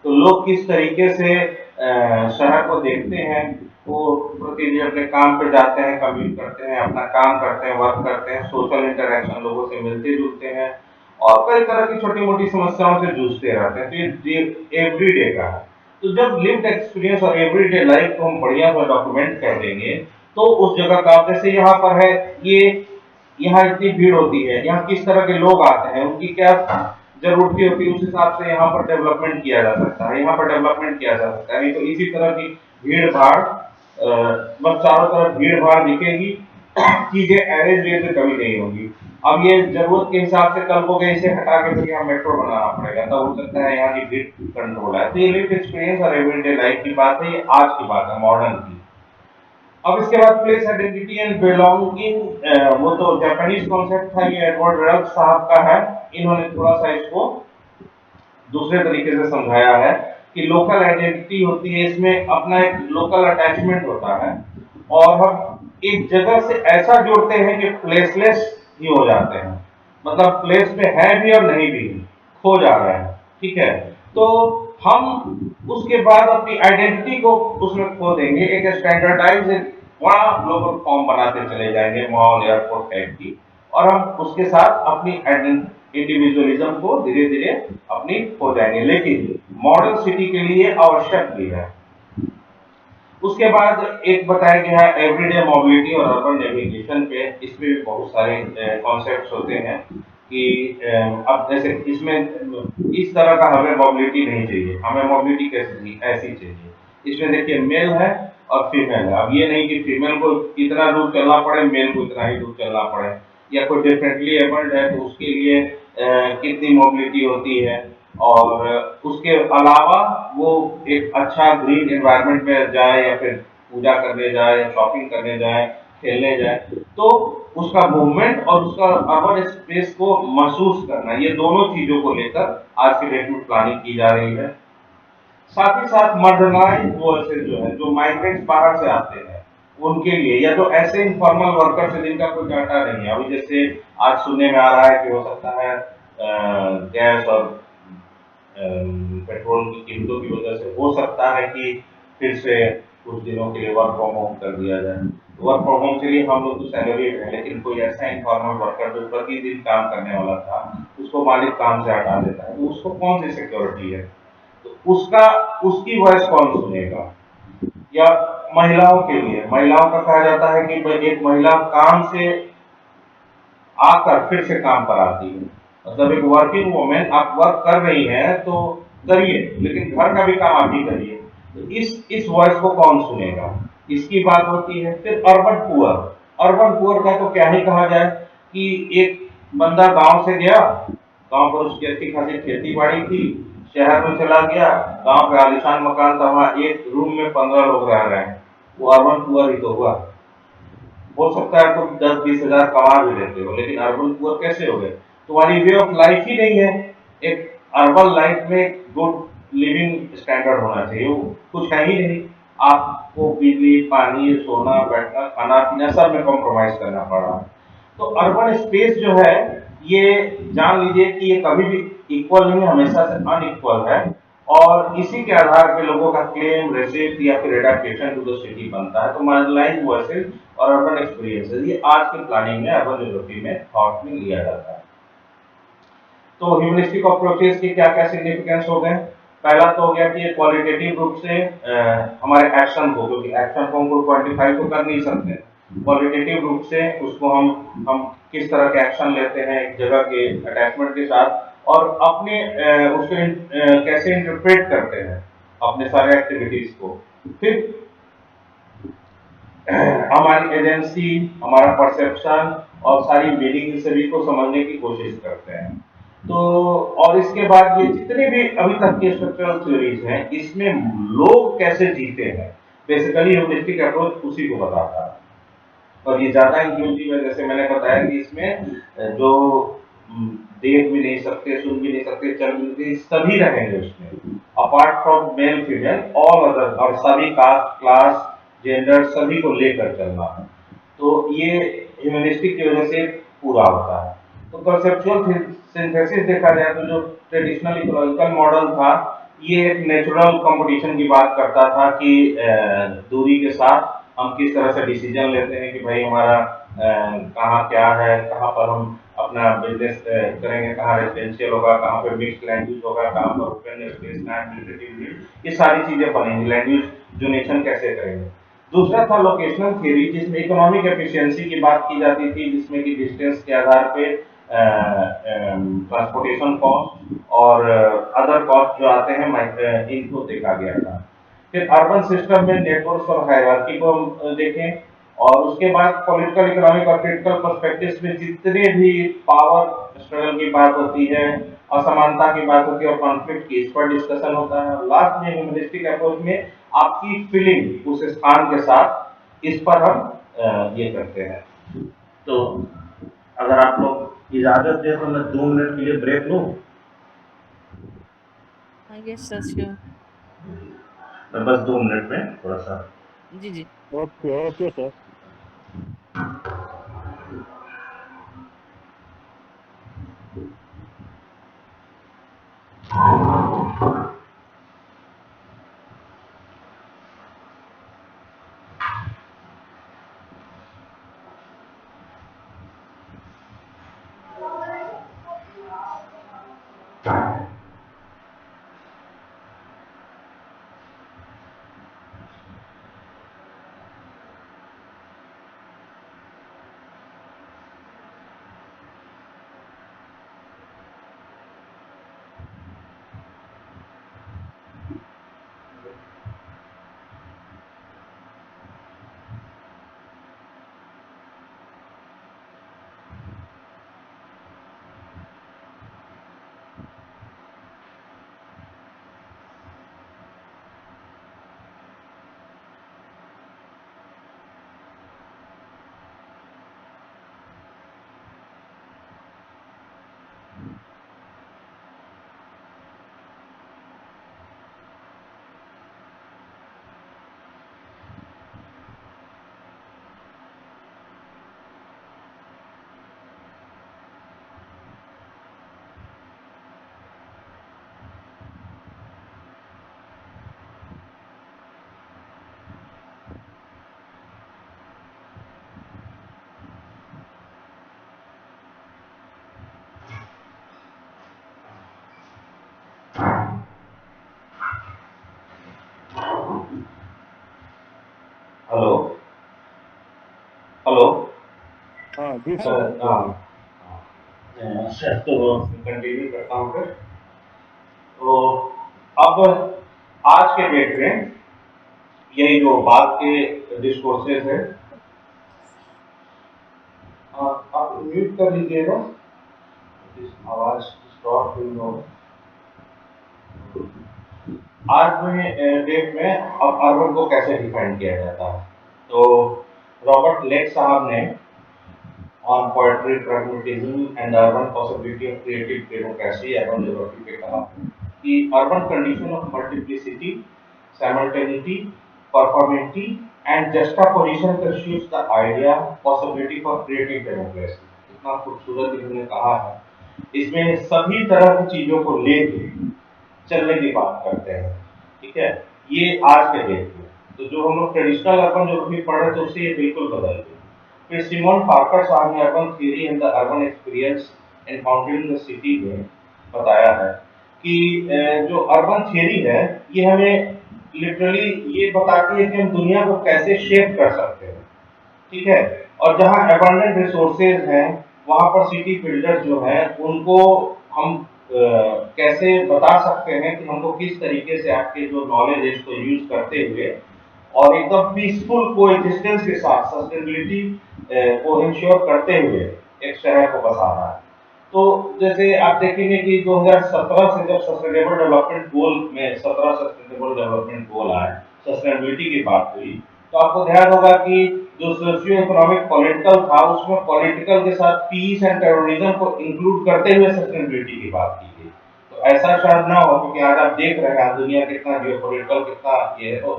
B: तो लोग किस तरीके से शहर को देखते हैं, वो प्रतिदिन अपने काम पे जाते हैं, कम्यूट करते हैं, अपना काम करते हैं, वर्क करते हैं, सोशल इंटरेक्शन, लोगों से मिलते जुलते हैं और कई तरह की छोटी मोटी समस्याओं से जूझते रहते हैं। तो ये एवरीडे का है। तो जब लिव्ड एक्सपीरियंस और एवरीडे लाइफ को हम बढ़िया सा डॉक्यूमेंट कर देंगे तो उस जगह का, जैसे यहाँ पर है, ये यहाँ इतनी भीड़ होती है, यहाँ किस तरह के लोग आते हैं, उनकी क्या जरूरत होती है, उस हिसाब से यहाँ पर डेवलपमेंट किया जा सकता है, यहाँ पर डेवलपमेंट किया जा सकता है। नहीं तो इसी तरह की भीड़ भाड़, बस चारों तरफ भीड़ भाड़ दिखेगी, चीजें एवरेज रेट में कभी नहीं होगी। अब ये जरूरत के हिसाब से कल को गए इसे हटा के फिर यहाँ मेट्रो बनाना पड़ेगा, तो हो सकता है यहाँ की भीड़ कंट्रोल है। तो ये लिव्ड एक्सपीरियंस और एवरीडे लाइफ की बात है, ये आज की बात है, मॉडर्न की। अब इसके बाद प्लेस आइडेंटिटी एंड बिलोंगिंग, वो तो जापानीज कॉन्सेप्ट था, ये एडवर्ड रल्फ साहब का है। इन्होंने थोड़ा सा इसको दूसरे तरीके से समझाया है कि लोकल आइडेंटिटी होती है, इसमें अपना एक लोकल अटैचमेंट होता है और हम एक जगह से ऐसा जोड़ते हैं कि प्लेसलेस ही हो जाते हैं, मतलब प्लेस पे है भी और नहीं भी, खो जा रहे हैं, ठीक है। तो हम उसके बाद अपनी आइडेंटिटी को उसमें खो देंगे, एक स्टैंडर्डाइज बड़ा ग्लोबल फॉर्म बनाते चले जाएंगे मॉल, एयरपोर्ट टाइप की, और हम उसके साथ अपनी इंडिविजुअलिज्म को धीरे धीरे अपनी खो जाएंगे। लेकिन मॉडर्न सिटी के लिए आवश्यक भी है। उसके बाद एक बताया गया है एवरीडे मोबिलिटी और अर्बन नेविगेशन पे, इसमें भी बहुत सारे कॉन्सेप्ट्स होते हैं कि अब जैसे इसमें इस तरह का हमें मोबिलिटी नहीं चाहिए, हमें मोबिलिटी कैसी ऐसी चाहिए। इसमें देखिए मेल है और फीमेल है। अब ये नहीं कि फीमेल को इतना दूर चलना पड़े, मेल को इतना ही दूर चलना पड़े, या कोई डिफरेंटली एबल्ड है तो उसके लिए कितनी मोबिलिटी होती है, और उसके अलावा वो एक अच्छा ग्रीन एनवायरनमेंट में जाए या फिर पूजा करने जाए या शॉपिंग करने जाए, खेलने जाए, तो उसका मूवमेंट और उसका अर्बन स्पेस को महसूस करना, ये दोनों चीजों को लेकर आज के डेट में प्लानिंग की जा रही है। साथ ही साथ मार्जिनलाइज्ड वर्सेस जो है, जो माइग्रेंट्स बाहर से आते हैं उनके लिए, या जो ऐसे इनफॉर्मल वर्कर्स हैं जिनका कोई डाटा नहीं है, अभी जैसे आज सुनने में आ रहा है कि हो सकता है गैस और पेट्रोल की कीमतों की वजह से हो सकता है कि फिर से कुछ दिनों के लिए वर्क फ्रॉम होम कर दिया जाए। वर्क फ्रॉम होम के लिए हम लोग तो सैलरीड है, लेकिन कोई ऐसा इनफॉर्मल वर्कर जो प्रतिदिन काम करने वाला था, उसको मालिक काम से हटा देता है, तो उसको कौन सी सिक्योरिटी है? तो उसका उसकी वॉइस कौन सुनेगा? या महिलाओं के लिए, महिलाओं का कहा जाता है कि एक महिला काम से आकर फिर से काम पर आती है, मतलब एक वर्किंग वुमेन आप वर्क कर रही हैं तो करिए, लेकिन घर का भी काम आप ही करिए। तो इस वॉइस को कौन सुनेगा, इसकी बात होती है। फिर अर्बन पुअर, अर्बन पुअर का तो क्या ही कहा जाए कि एक बंदा गांव से गया, गांव पर उसकी अच्छी खासी खेती बाड़ी थी, शहर में चला गया, गांव पे आलीशान मकान था, वहां एक रूम में 15 लोग रह रहे हैं, वो अर्बन पुअर ही तो हुआ। हो सकता है तुम 10-20 हजार कमा भी लेते हो, लेकिन अर्बन पुअर कैसे हो गए? तुम्हारी वे ऑफ लाइफ ही नहीं है। एक अर्बन लाइफ में गुड लिविंग स्टैंडर्ड होना चाहिए, वो कुछ है ही नहीं। आपको बिजली, पानी, सोना, बैठना, खाना पीना सब में कॉम्प्रोमाइज करना पड़ रहा है। तो अर्बन स्पेस जो है, ये जान लीजिए कि ये कभी भी इक्वल नहीं, हमेशा से अनइक्वल है, और इसी के आधार पे लोगों का क्लेम, रेसिप्ट या फिर एडेप्टेशन टू द सिटी बनता है। तो मार्जिनलाइज्ड वर्सेस और अर्बन एक्सपीरियंसेस, ये आज की प्लानिंग में, अर्बन ज्योग्राफी में थॉट में लिया जाता है। तो ह्यूमनिस्टिक अप्रोचेस के क्या क्या सिग्निफिकेंस हो गए? पहला तो हो गया कि क्वालिटेटिव रूप से हमारे एक्शन को, क्योंकि एक्शन को हम क्वांटिफाई तो कर नहीं सकते, क्वालिटेटिव रूप से उसको हम किस तरह के एक्शन लेते हैं एक जगह के अटैचमेंट के साथ, और अपने उसको कैसे इंटरप्रेट करते हैं अपने सारे एक्टिविटीज को। फिर हमारी एजेंसी, हमारा परसेप्शन और सारी मीनिंग सभी को समझने की कोशिश करते हैं। तो और इसके बाद ये जितने भी अभी तक के स्ट्रक्चरल थ्योरीज हैं, इसमें लोग कैसे जीते हैं, बेसिकली ह्यूमनिस्टिक अप्रोच उसी को बताता है। और ये ज्यादा इंक्लूसिव है, जैसे मैंने बताया कि इसमें जो देख भी नहीं सकते, सुन भी नहीं सकते, चल भी नहीं सकते, सभी रहेंगे उसमें, apart from male female all other, और सभी कास्ट, क्लास, जेंडर सभी को लेकर चलना है। तो ये ह्यूमनिस्टिक की वजह से पूरा होता है। तो कंसेप्चुअल सिंथेसिस देखा जाए तो जो ट्रेडिशनल इकोलॉजिकल मॉडल था, ये एक नेचुरल कंपटीशन की बात करता था कि दूरी के साथ हम किस तरह से डिसीजन लेते हैं कि भाई हमारा कहाँ क्या है, कहाँ पर हम अपना बिजनेस करेंगे, कहाँ रेजिडेंशियल होगा, कहाँ पे मिक्स्ड लैंड यूज होगा, कहाँ पर ओपन स्पेस, ये सारी चीजें बनेंगी, लैंड यूज डोनेशन कैसे करेंगे। दूसरा था लोकेशनल थ्योरी, जिसमें इकोनॉमिक एफिशिएंसी की बात की जाती थी, जिसमें कि डिस्टेंस के आधार पे ट्रांसपोर्टेशन कॉस्ट और अदर कॉस्ट जो आते हैं इनको देखा गया था। फिर अर्बन सिस्टम में नेटवर्क्स और हायरार्की को हम देखें, और उसके बाद पॉलिटिकल, इकोनॉमिक और क्रिटिकल पर्सपेक्टिव्स में जितने भी पावर स्ट्रगल की बात होती है, असमानता की बात होती है और कॉन्फ्लिक्ट की, इस पर डिस्कशन होता है। लास्ट में ह्यूमनिस्टिक अप्रोच में आपकी फीलिंग उस स्थान के साथ, इस पर हम ये करते हैं। तो अगर आप लोग इजाजत दे तो मैं 2 मिनट के लिए ब्रेक लूं।
C: Yes sir, sure.
B: मैं बस 2 मिनट में थोड़ा सा।
C: जी जी।
A: Okay okay sir. हाँ जी
C: हाँ
A: सर,
B: हाँ
A: बोलिए।
B: अच्छा, तो कंटिन्यू करता हूँ फिर। तो अब आज के डेट में यही जो बात के डिस्कोर्सेज है, आप म्यूट कर लीजिएगा, इस आवाज स्टॉप हुई हो। आज में डेट में अब अर्बन को कैसे डिफाइन किया जाता है, तो रॉबर्ट लेक साहब ने on poetry, pragmatism and urban possibility of creative democracy urban geography पे कहा कि urban condition of multiplicity, simultaneity, performity and juxtaposition pursues the idea possibility for creative democracy। इतना खूबसूरत इन्होंने कहा है, इसमें सभी तरह की चीजों को लेके चलने की बात करते हैं। ठीक है, ये आज के डेट में तो जो हम लोग ट्रेडिशनल अर्बन ज्योग्राफी पढ़ रहे थे उससे ये बिल्कुल बदल गई। फिर सिमोन पार्कर साहब ने urban theory and the urban experience encountering the city में बताया है कि जो अर्बन थ्योरी है ये हमें लिटरली ये बताती है कि हम दुनिया को कैसे शेप कर सकते हैं। ठीक है, और जहाँ एबंडेंट रिसोर्सेज हैं वहां पर सिटी बिल्डर्स जो हैं उनको हम कैसे बता सकते हैं कि हमको किस तरीके से आपके जो नॉलेज है इसको यूज करते हुए और एकदम पीसफुल कोएग्जिस्टेंस के साथ सस्टेनेबिलिटी को इंश्योर करते हुए एक शहर को बसाना है। तो जैसे आप देखेंगे कि 2017 से जब सस्टेनेबल डेवलपमेंट गोल में 17 सस्टेनेबल डेवलपमेंट गोल आए, सस्टेनेबिलिटी की बात हुई, तो आपको ध्यान होगा कि जो सोशियो इकोनॉमिक पॉलिटिकल था उसमें पॉलिटिकल के साथ पीस एंड टेररिज्म को इंक्लूड करते हुए सस्टेनेबिलिटी की बात की गई। तो ऐसा शायद ना हो, क्योंकि आज आप देख रहे हैं दुनिया कितना जियोपॉलिटिकल कितना ये है। तो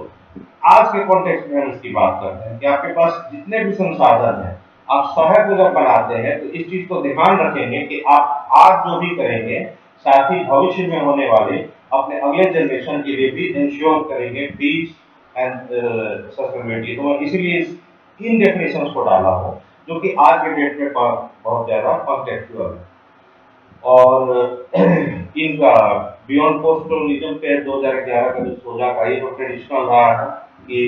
B: आज के कॉन्टेक्स्ट में हम इसकी बात करते हैं कि आपके पास जितने भी संसाधन हैं, आप शहर को जब बनाते हैं तो इस चीज को ध्यान रखेंगे कि आप आज जो भी करेंगे साथ ही भविष्य में होने वाले अपने अगले जनरेशन के लिए भी इंश्योर करेंगे पीस एंड सस्टेनेबिलिटी। तो मैं इसीलिए इन डेफिनेशंस को डाला हूँ जो कि आज के डेट में बहुत ज्यादा कॉन्टेक्चुअल है। और इनका बियॉन्ड पोस्ट कॉलोनिज्म पे 2011 का जो सोजा का ये तो ट्रेडिशनल रहा है कि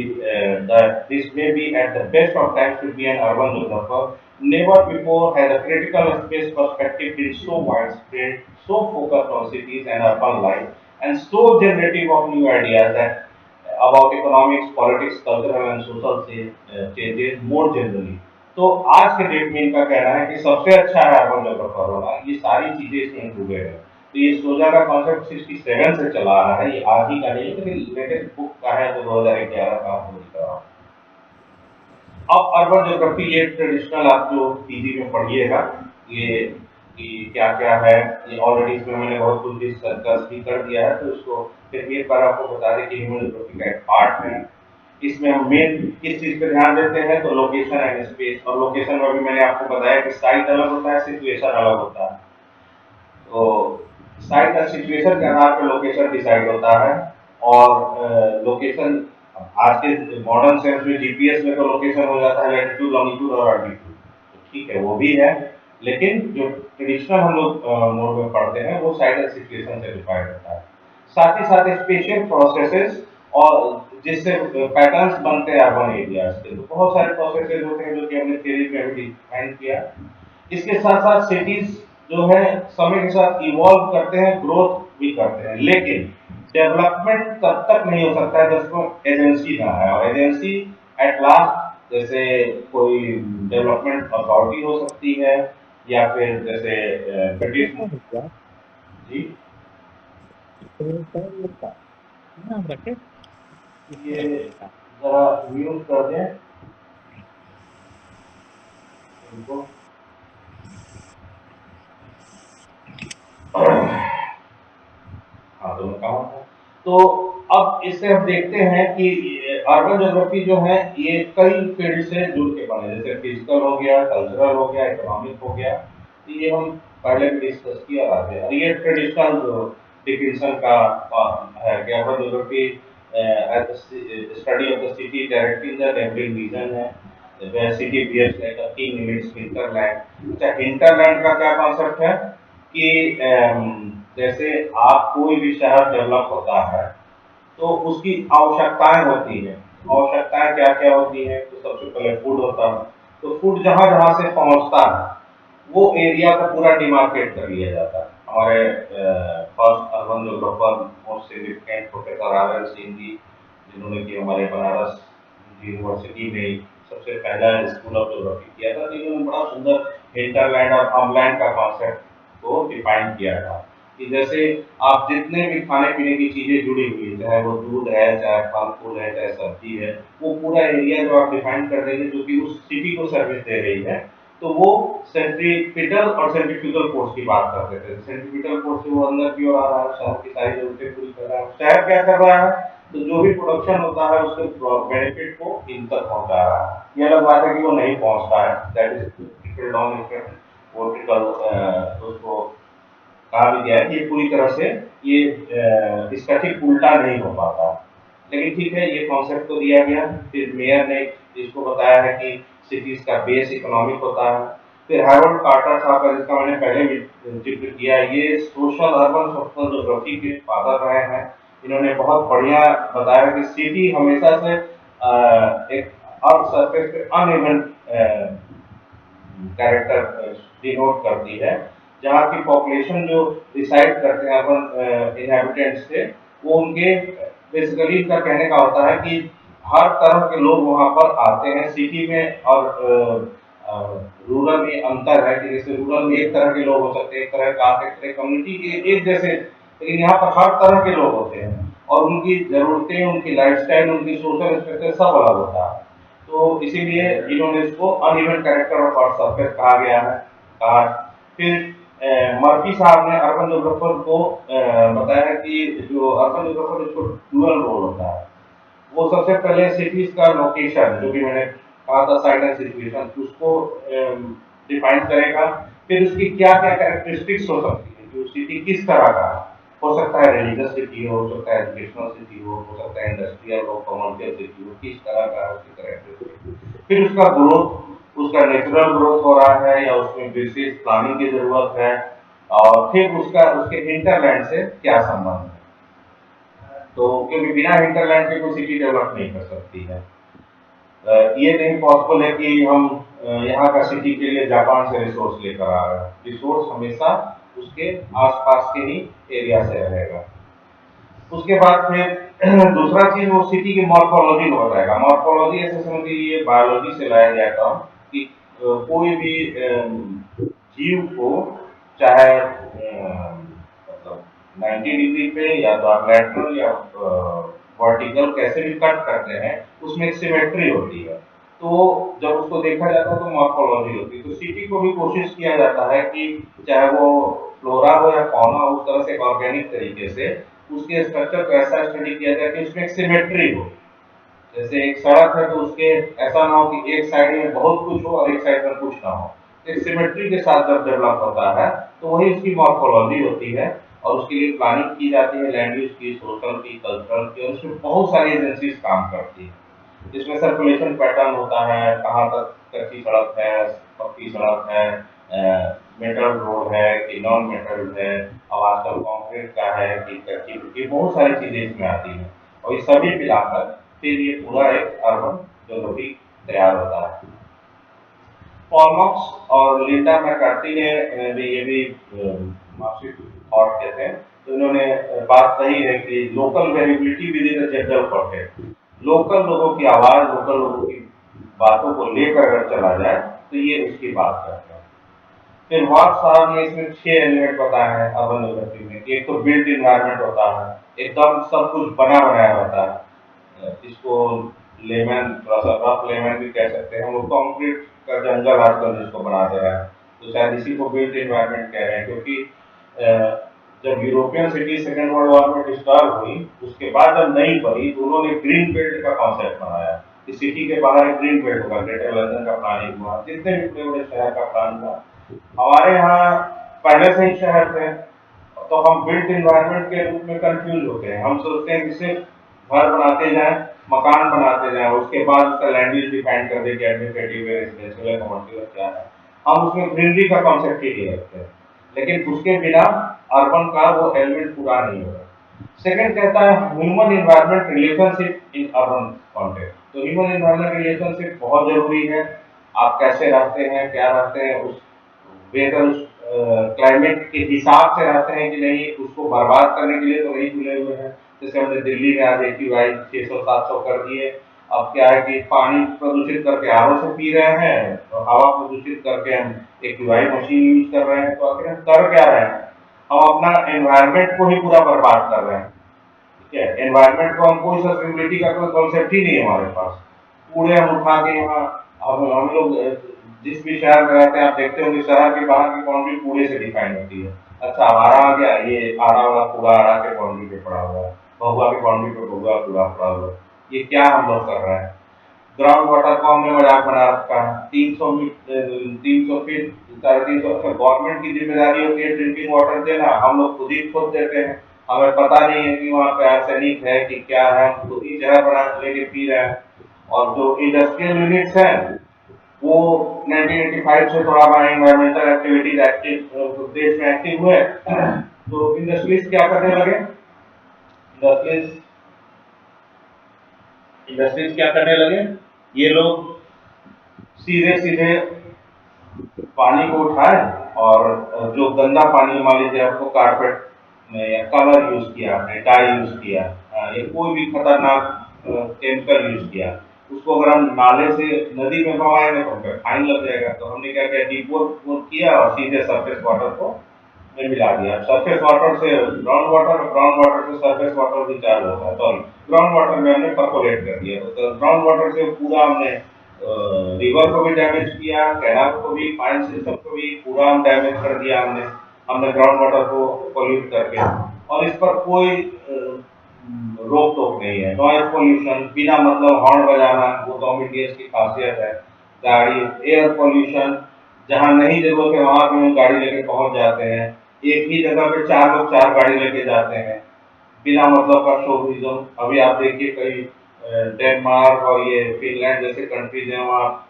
B: this may be at the best of times to be an urban developer. Never before has a critical space perspective been so widespread, so focused on cities and urban life, and so generative of new ideas that about economics, politics, cultural and social changes more generally। तो आज के date में इनका कहना है कि सबसे अच्छा है अर्बन डेवलपर होना, ये सारी चीजें इसमें इंक्लूडेड है। तो ये सोजा का कॉन्सेप्ट 67 से चला आ रहा है, ये आज ही का नहीं है, लेकिन लेटेस्ट बुक का है जो 2011 का आपको लिख रहा हूँ। अब अर्बन ज्योग्राफी ये ट्रेडिशनल आप जो पीजी में पढ़िएगा ये कि क्या क्या है, ये ऑलरेडी इसमें मैंने बहुत कुछ डिस्कस भी कर दिया है, तो इसको फिर एक बार आपको बता दें कि ह्यूमन ज्योग्राफी का एक पार्ट है। इसमें हम मेन किस चीज पे ध्यान देते हैं, तो लोकेशन एंड स्पेस। और लोकेशन में भी मैंने आपको बताया कि साइट अलग होता है, सिचुएशन अलग होता है। तो साइट और सिचुएशन के आधार पर लोकेशन डिसाइड होता है। और लोकेशन आज के मॉडर्न सेंस में जीपीएस में तो लोकेशन हो जाता है लैटिट्यूड, लॉन्गिट्यूड और अल्टीट्यूड, तो ठीक है वो भी है, लेकिन जो ट्रेडिशनल हम लोग मोड में पढ़ते हैं वो साइट और सिचुएशन से डिफाइंड होता है। साथ ही साथ स्पेशियल प्रोसेसेस और जिससे पैटर्न्स बनते हैं अर्बन एरियाज के, तो बहुत सारे प्रोसेसेस होते हैं जो कि हमने थ्योरी में भी डिफाइन किया। इसके साथ साथ सिटीज जो है समय के साथ इवॉल्व करते हैं, ग्रोथ भी करते हैं, लेकिन डेवलपमेंट तब तक नहीं हो सकता है जब तक एजेंसी ना है। और एजेंसी एट लास्ट जैसे कोई डेवलपमेंट अथॉरिटी हो सकती है या फिर जैसे ब्रिटिश जी ये जरा म्यूट कर दें इनको। हाँ तो मैं कहा था, तो अब इससे हम देखते हैं कि अर्बन ज्योग्राफी जो है ये कई फील्ड से जुड़ के बने, जैसे फिजिकल हो गया, कल्चरल हो गया, इकोनॉमिक हो गया, तो ये हम पहले भी डिस्कस किया रहा है। और ये ट्रेडिशनल जो डिफिनेशन का है कि urban geography study of the city directing the neighbouring region है, where city bears like a king in its hinterland। अच्छा, hinterland का क्या कॉन्सेप्ट है कि जैसे आप कोई भी शहर डेवलप होता है तो उसकी आवश्यकताएं होती हैं। आवश्यकताएं क्या क्या होती हैं, तो सबसे पहले फूड होता है, तो फूड जहाँ जहाँ से पहुँचता है वो एरिया को पूरा डिमार्केट कर लिया जाता है। हमारे first urban developer most significant professor R L Singh ji, जिन्होंने कि हमारे बनारस यूनिवर्सिटी में सबसे पहला स्कूल ऑफ ज्योग्राफी किया था, तो इन्होंने बड़ा सुंदर हिंटरलैंड और अपलैंड का कॉन्सेप्ट को डिफाइन किया था कि जैसे आप जितने भी खाने पीने की चीजें जुड़ी हुई है, चाहे वो दूध है, चाहे फल फूल है, चाहे सब्जी है, वो पूरा एरिया जो आप डिफाइन कर देंगे जो कि उस सिटी को सर्विस दे रही है, तो वो सेंट्रीपिटल और सेंट्रीफ्यूगल फोर्स की बात करते थे। सेंट्रीपिटल फोर्स से वो अंदर की ओर आ रहा है, शहर की सारी जरूरतें पूरी कर रहा है। शहर क्या कर रहा है, तो जो भी प्रोडक्शन होता है उसके बेनिफिट को इन तक पहुंचा रहा है। ये अलग बात है कि वो नहीं पहुंचता है, दैट इज वर्टिकल, उसको कहा भी गया है कि पूरी तरह से ये इसका ठीक उल्टा नहीं हो पाता। लेकिन ठीक है, ये कॉन्सेप्ट तो दिया गया। फिर मेयर ने इसको बताया है कि सिटीज का बेस इकोनॉमिक होता है। फिर हैरोल्ड कार्टर साहब का, जिसका मैंने पहले भी जिक्र किया, ये सोशल अर्बन सोशल ज्योग्राफी के फादर रहे हैं। इन्होंने बहुत बढ़िया बताया कि सिटी हमेशा से एक अर्थ सरफेस पे अनइवन कैरेक्टर डिनोट करती है, जहाँ की पॉपुलेशन जो डिसाइड करते हैं अर्बन इनहैबिटेंट्स से, वो उनके बेसिकली इनका कहने का होता है कि हर तरह के लोग वहाँ पर आते हैं। सिटी में और रूरल में अंतर है कि जैसे रूरल में एक तरह के लोग हो सकते हैं, एक तरह का कम्युनिटी के एक जैसे, लेकिन यहाँ पर हर तरह के लोग होते हैं और उनकी जरूरतें, उनकी लाइफस्टाइल, उनकी सोशल स्ट्रक्चर सब अलग होता है। तो इसीलिए इन्होंने इसको uneven character of earth surface कहा गया है। कहा फिर मर्फी साहब ने अर्बन ज्योग्राफर को बताया कि जो अर्बन ज्योग्राफर, इसको डुअल रोल होता है। वो सबसे पहले सिटीज का लोकेशन, जो भी मैंने कहा था साइट एंड सिचुएशन, उसको डिफाइन करेगा। फिर उसकी क्या क्या कैरेक्टरिस्टिक्स हो सकती है, जो सिटी किस तरह का है। हो सकता है रिलीजियस सिटी हो सकता है एजुकेशनल सिटी हो सकता है इंडस्ट्रियल हो, कमर्शियल सिटी हो, किस तरह का है उसकी कैरेक्टरिस्टिक। फिर उसका ग्रोथ, उसका नेचुरल ग्रोथ हो रहा है या उसमें विशेष प्लानिंग की जरूरत है, और फिर उसका उसके हिंटरलैंड से क्या संबंध है। तो क्योंकि बिना हिंटरलैंड के कोई सिटी डेवलप नहीं कर सकती है। ये नहीं पॉसिबल है कि हम यहाँ का सिटी के लिए जापान से रिसोर्स लेकर आ रहे हैं। रिसोर्स हमेशा उसके आसपास के ही एरिया से रहेगा। उसके बाद फिर दूसरा चीज, वो सिटी की मॉर्फोलॉजी को बताएगा। मॉर्फोलॉजी ऐसे समझिए, ये बायोलॉजी से लाया गया था कि कोई भी जीव को, चाहे मतलब 90 डिग्री पे या तो आप लैटरल या वर्टिकल कैसे भी कट करते हैं, उसमें एक सिमेट्री होती है। तो जब उसको देखा जाता है तो मॉर्फोलॉजी होती है। तो सिटी को भी कोशिश किया जाता है कि चाहे वो फ्लोरा हो या फौना हो, उस तरह से ऑर्गेनिक तरीके से उसके स्ट्रक्चर को ऐसा स्टडी किया जाए कि उसमें एक सिमेट्री हो। जैसे एक सड़क है तो उसके ऐसा ना हो कि एक साइड में बहुत कुछ हो और एक साइड में कुछ ना हो। एक सिमेट्री के साथ जब डेवलप होता है तो वही उसकी मॉर्फोलॉजी होती है, और उसके लिए प्लानिंग की जाती है, लैंड यूज की, सोशल की, कल्चरल की, और उसमें बहुत सारी एजेंसीज काम करती है। जिसमें सर्कुलेशन पैटर्न होता है, कहाँ तक कच्ची सड़क है, पक्की सड़क है, मेटल रोड है कि नॉन मेटल है, अब आजकल कॉन्क्रीट का है कि कच्ची मिट्टी, बहुत सारी चीजें इसमें आती हैं। और ये सभी मिलाकर फिर ये पूरा एक अर्बन ज्योग्राफी तैयार होता है। पॉलमॉक्स और लिंडा मैककार्टी ने ये भी मार्क्सिस्ट थॉट कहते हैं, तो इन्होंने बात कही है कि local variability with in the general context. Local लोगों की आवाज, लोकल लोगों की बातों को लेकर अगर चला जाए तो ये उसकी बात करता है। फिर वाट साहब ने इसमें 6 एलिमेंट बताए हैं अर्बन ज्योग्राफी में। एक तो बिल्ट इन्वायरमेंट होता है, एकदम सब कुछ बना बनाया होता है। इसको लेमन, थोड़ा सा रफ लेमन भी कह सकते हैं। हम लोग कंक्रीट का जंगल आजकल जिसको बना दे रहा है, तो शायद इसी को बिल्ट इन्वायरमेंट कह रहे हैं। क्योंकि जब European city second world war में डिस्टर्ब हुई, उसके बाद जब नई बनी तो उन्होंने ग्रीन बेल्ट का कॉन्सेप्ट बनाया। इस सिटी के बाहर एक ग्रीन बेल्ट होगा, ग्रेटर लंदन का प्लानिंग हुआ, जितने भी बड़े बड़े शहर का प्लान हुआ। हमारे यहाँ पहले से ही शहर थे, तो हम बिल्ट इन्वायरमेंट के रूप में कंफ्यूज होते हैं। हम सोचते हैं कि सिर्फ घर बनाते जाएं, मकान बनाते जाएं, उसके बाद उसका लैंड यूज डिफाइन कर दें कि एडमिनिस्ट्रेटिव है, रेजिडेंशियल है, कमर्शियल क्या है। हम उसमें ग्रीनरी का कॉन्सेप्ट ही नहीं रखते हैं, लेकिन उसके बिना अर्बन का वो एलिमेंट पूरा नहीं होगा। सेकंड कहता है human environment relationship in urban context. तो ह्यूमन इन्वायरमेंट रिलेशनशिप बहुत जरूरी है। आप कैसे रहते हैं, क्या रहते हैं, उस वेदर उस क्लाइमेट के हिसाब से रहते हैं कि नहीं, उसको बर्बाद करने के लिए तो नहीं खुले हुए हैं। जैसे हमने दिल्ली में आज AQI 600-700 कर दिए। अब क्या है कि पानी प्रदूषित करके RO से पी रहे हैं और हवा प्रदूषित करके हम AQI मशीन यूज कर रहे हैं। तो आखिर हम कर क्या रहे हैं? हम अपना एनवायरमेंट को ही पूरा बर्बाद कर रहे हैं। ठीक है, एनवायरमेंट को हम कोई सस्टेनेबिलिटी का कोई कॉन्सेप्ट ही नहीं है हमारे पास। कूड़े हम उठा के यहाँ, अब हम लोग जिस भी शहर में रहते हैं आप देखते होंगे शहर के बाहर की बाउंड्री कूड़े से डिफाइन होती है। अच्छा, आरा आ गया, ये आरा वाला कूड़ा आरा के बाउंड्री पे पड़ा हुआ है, बहुआ की बाउंड्री पे बहुआ कूड़ा पड़ा हुआ है। ये क्या हम लोग कर रहे हैं? ग्राउंड वाटर को हमने मजाक बना रखा है। 300 फीट 350, गवर्नमेंट की जिम्मेदारी होती है ड्रिंकिंग वाटर देना, हम लोग खुद ही खोद देते हैं। हमें पता नहीं है कि वहाँ पे आर्सेनिक है कि क्या है, हम खुद ही जहर बना लेके पी रहे हैं। और जो इंडस्ट्रियल यूनिट्स हैं वो 1985 से थोड़ा हमारे इन्वायरमेंटल एक्टिविटीज एक्टिव देश में एक्टिव हुए। तो इंडस्ट्रीज क्या करने लगे? इंडस्ट्रीज इंडस्ट्रीज क्या करने लगे? ये लोग सीधे सीधे पानी को उठाए और जो गंदा पानी, मान लीजिए आपको कारपेट में या कलर यूज किया, आपने डाई यूज किया या कोई भी खतरनाक केमिकल यूज किया, उसको अगर हम नाले से नदी में बहाएंगे तो हमें फाइन लग जाएगा। तो हमने क्या किया, डीपोर किया और सीधे सरफेस वाटर को में मिला दिया। सरफेस वाटर से ग्राउंड वाटर और ग्राउंड वाटर से सरफेस वाटर भी चार्ज होता है। सॉरी, ग्राउंड वाटर में हमने परकोलेट कर दिया। तो ग्राउंड वाटर से पूरा हमने रिवर को भी डैमेज किया, कैनाल को भी, पाइन सिस्टम को भी पूरा हम डैमेज कर दिया हमने ग्राउंड वाटर को पोल्यूट करके। और इस पर कोई रोक टोक नहीं है। नॉइज पोल्यूशन, बिना मतलब हॉर्न बजाना, वो तो गैस की खासियत है। गाड़ी, एयर पोल्यूशन, जहाँ नहीं जरूरत है वहां पे हम गाड़ी लेके पहुंच जाते हैं। एक ही जगह पे 4 लोग 4 गाड़ी लेके जाते हैं, बिना मतलब का शोरूम। अभी आप देखिए कई डेनमार्क और ये फिनलैंड जैसे कंट्रीज हैं, वहाँ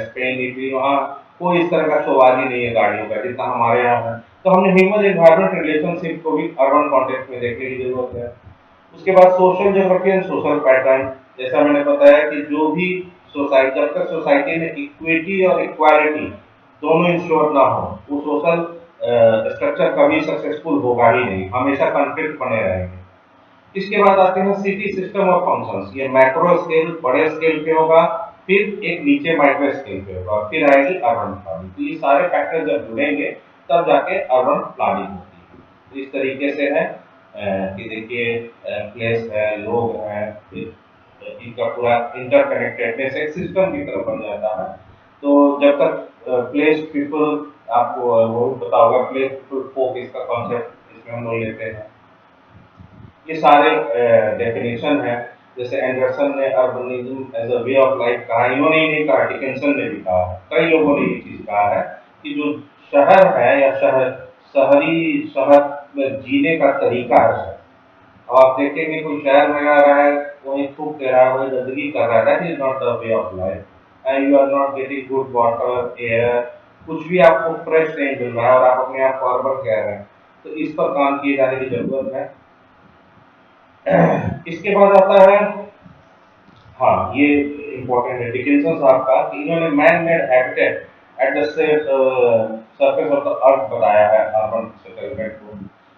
B: स्पेन, इटली, वहाँ कोई इस तरह का शोबाजी नहीं है गाड़ियों का जितना हमारे यहाँ है। तो हमने ह्यूमन एनवायरमेंट रिलेशनशिप को भी अर्बन कॉन्टेक्स्ट में देखने की जरूरत है। उसके बाद social geography and social pattern, जैसा मैंने बताया कि जो भी सोसाइटी, जब तक सोसाइटी में इक्विटी और इक्वालिटी दोनों इंश्योर ना हो, वो सोशल स्ट्रक्चर कभी सक्सेसफुल होगा ही नहीं, हमेशा कॉन्फ्लिक्ट बने रहेंगे। इसके बाद आते हैं सिटी सिस्टम और फंक्शंस। ये मैक्रो स्केल, बड़े स्केल पे होगा, फिर एक नीचे माइक्रो स्केल पे होगा, फिर आएगी अर्बन प्लानिंग। तो ये सारे फैक्टर जब जुड़ेंगे तब जाके अर्बन प्लानिंग होती है। तो इस तरीके से है कि देखिए प्लेस है, लोग हैं, फिर इनका पूरा इंटरकनेक्टेडनेस एक सिस्टम की तरफ बन जाता है। तो जब तक प्लेस पीपल, आपको वो भी पता होगा, प्लेस पीपल फोक इसका कॉन्सेप्ट इसमें हम लोग लेते हैं। ये सारे डेफिनेशन है। जैसे एंडरसन ने urbanism as a way of life कहा, इन्होंने ही नहीं कहा, डिकिंसन ने भी कहा है, कई लोगों ने ये चीज कहा है कि जो शहर है या शहर में जीने का तरीका है। अब आप देखेंगे कोई शहर में रह रहा है, वही थूक दे रहा है, वही गंदगी कर रहा है, that is not the way of life and you are not getting good water, air, कुछ भी आपको फ्रेश नहीं मिल रहा है और आप अपने आप को अर्बन कह रहे हैं। तो इस पर काम किए जाने की जरूरत है। इसके बाद आता है, हाँ ये इम्पोर्टेंट है, डिकिंसन साहब का, कि इन्होंने man made habitat at the surface of the earth बताया है अर्बन सेटलमेंट को।